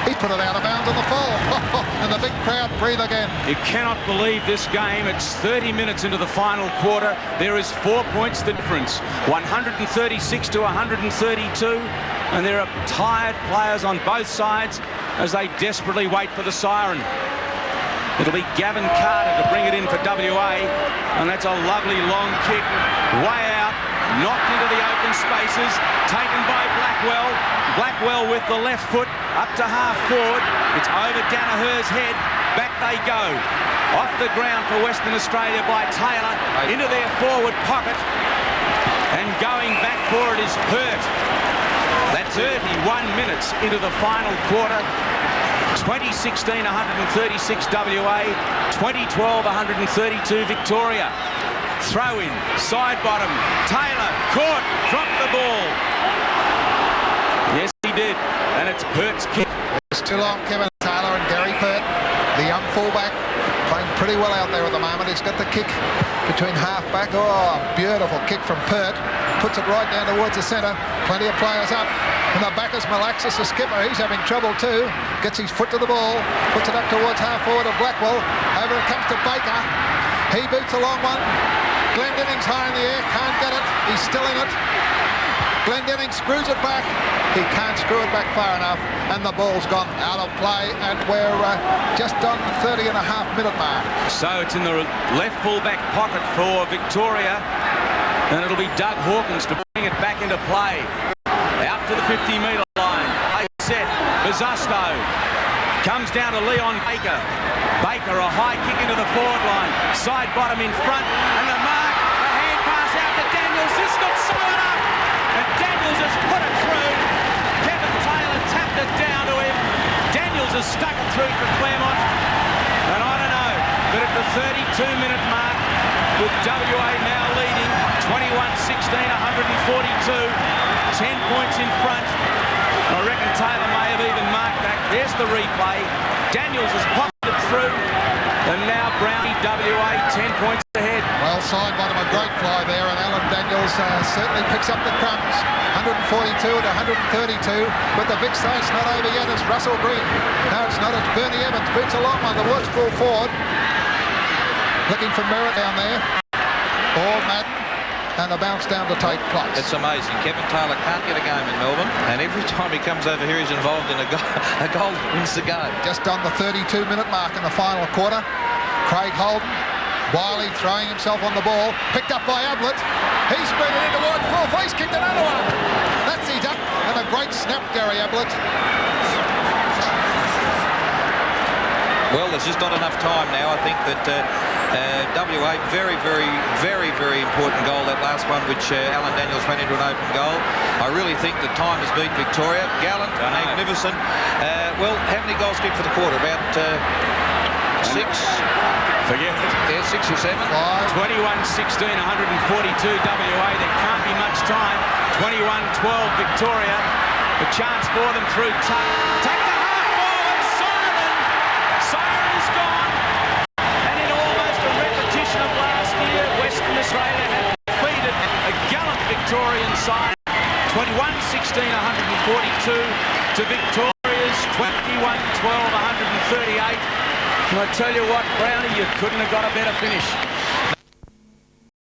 He put it out of bounds on the fall. And the big crowd breathe again. You cannot believe this game. It's 30 minutes into the final quarter. There is 4 points the difference. 136 to 132. And there are tired players on both sides as they desperately wait for the siren. It'll be Gavin Carter to bring it in for WA. And that's a lovely long kick way out. knocked into the open spaces, taken by Blackwell. Blackwell with the left foot up to half forward. It's over Danaher's head. Back they go. Off the ground for Western Australia by Taylor. Into their forward pocket. And going back for it is Pert. That's 31 minutes into the final quarter. 2016, 136 WA. 2012, 132 Victoria. Throw in, side bottom. Taylor caught, dropped the ball. Yes, he did. And it's Pert's kick. Still on Kevin Taylor and Gary Pert, the young fullback, playing pretty well out there at the moment. He's got the kick between half-back. Oh, beautiful kick from Pert. Puts it right down towards the centre. Plenty of players up. And the back is Malaxis, the skipper. He's having trouble too. Gets his foot to the ball. Puts it up towards half-forward of Blackwell. Over it comes to Baker. He boots a long one. Glendinning's high in the air. Can't get it. He's still in it. Glendinning screws it back. He can't screw it back far enough, and the ball's gone out of play, and we're just on the 30.5-minute mark. So it's in the left full-back pocket for Victoria, and it'll be Doug Hawkins to bring it back into play. Out to the 50-metre line. Play set. Bizzusto comes down to Leon Baker. Baker, a high kick into the forward line. Side bottom in front, and the mark. A hand pass out to Daniels. This got slow enough. And Daniels has put it through. Kevin Taylor tapped it down to him. Daniels has stuck it through for Claremont. And I don't know, but at the 32-minute mark, with WA now leading 21-16, 142, 10 points in front. I reckon Taylor may have even marked that. There's the replay. Daniels has popped it through. And now Brownie WA 10 points ahead. Well, side bottom, a great fly there, and Alan Daniels certainly picks up the crumbs. 142 to 132, but the big side's not over yet. It's Russell Green. No, it's not. It's Bernie Evans. Boots a long one. The Wolves full forward. Looking for Merritt down there. Or Madden. And a bounce down to take place. It's amazing. Kevin Taylor can't get a game in Melbourne, and every time he comes over here, he's involved in a goal that wins the game. Just on the 32-minute mark in the final quarter. Craig Holden. Wiley throwing himself on the ball. Picked up by Ablett. He's spread it into wide full. He's kicked another one. That's his up. And a great snap, Gary Ablett. Well, there's just not enough time now. I think that WA, very, very, very, very important goal, that last one, which Alan Daniels ran into an open goal. I really think that time has beat Victoria. Gallant, magnificent. Well, how many goals kicked for the quarter? About 6? Forget it. Yeah, 6 or 7. 21-16, 142 WA. There can't be much time. 21-12 Victoria. A chance for them through Tuck. Take the half ball and Siren. Siren is gone. And in almost a repetition of last year, Western Australia have defeated a gallant Victorian side. 21-16, 142 to Victoria's 21-12, 138. And I tell you what, Brownie, you couldn't have got a better finish.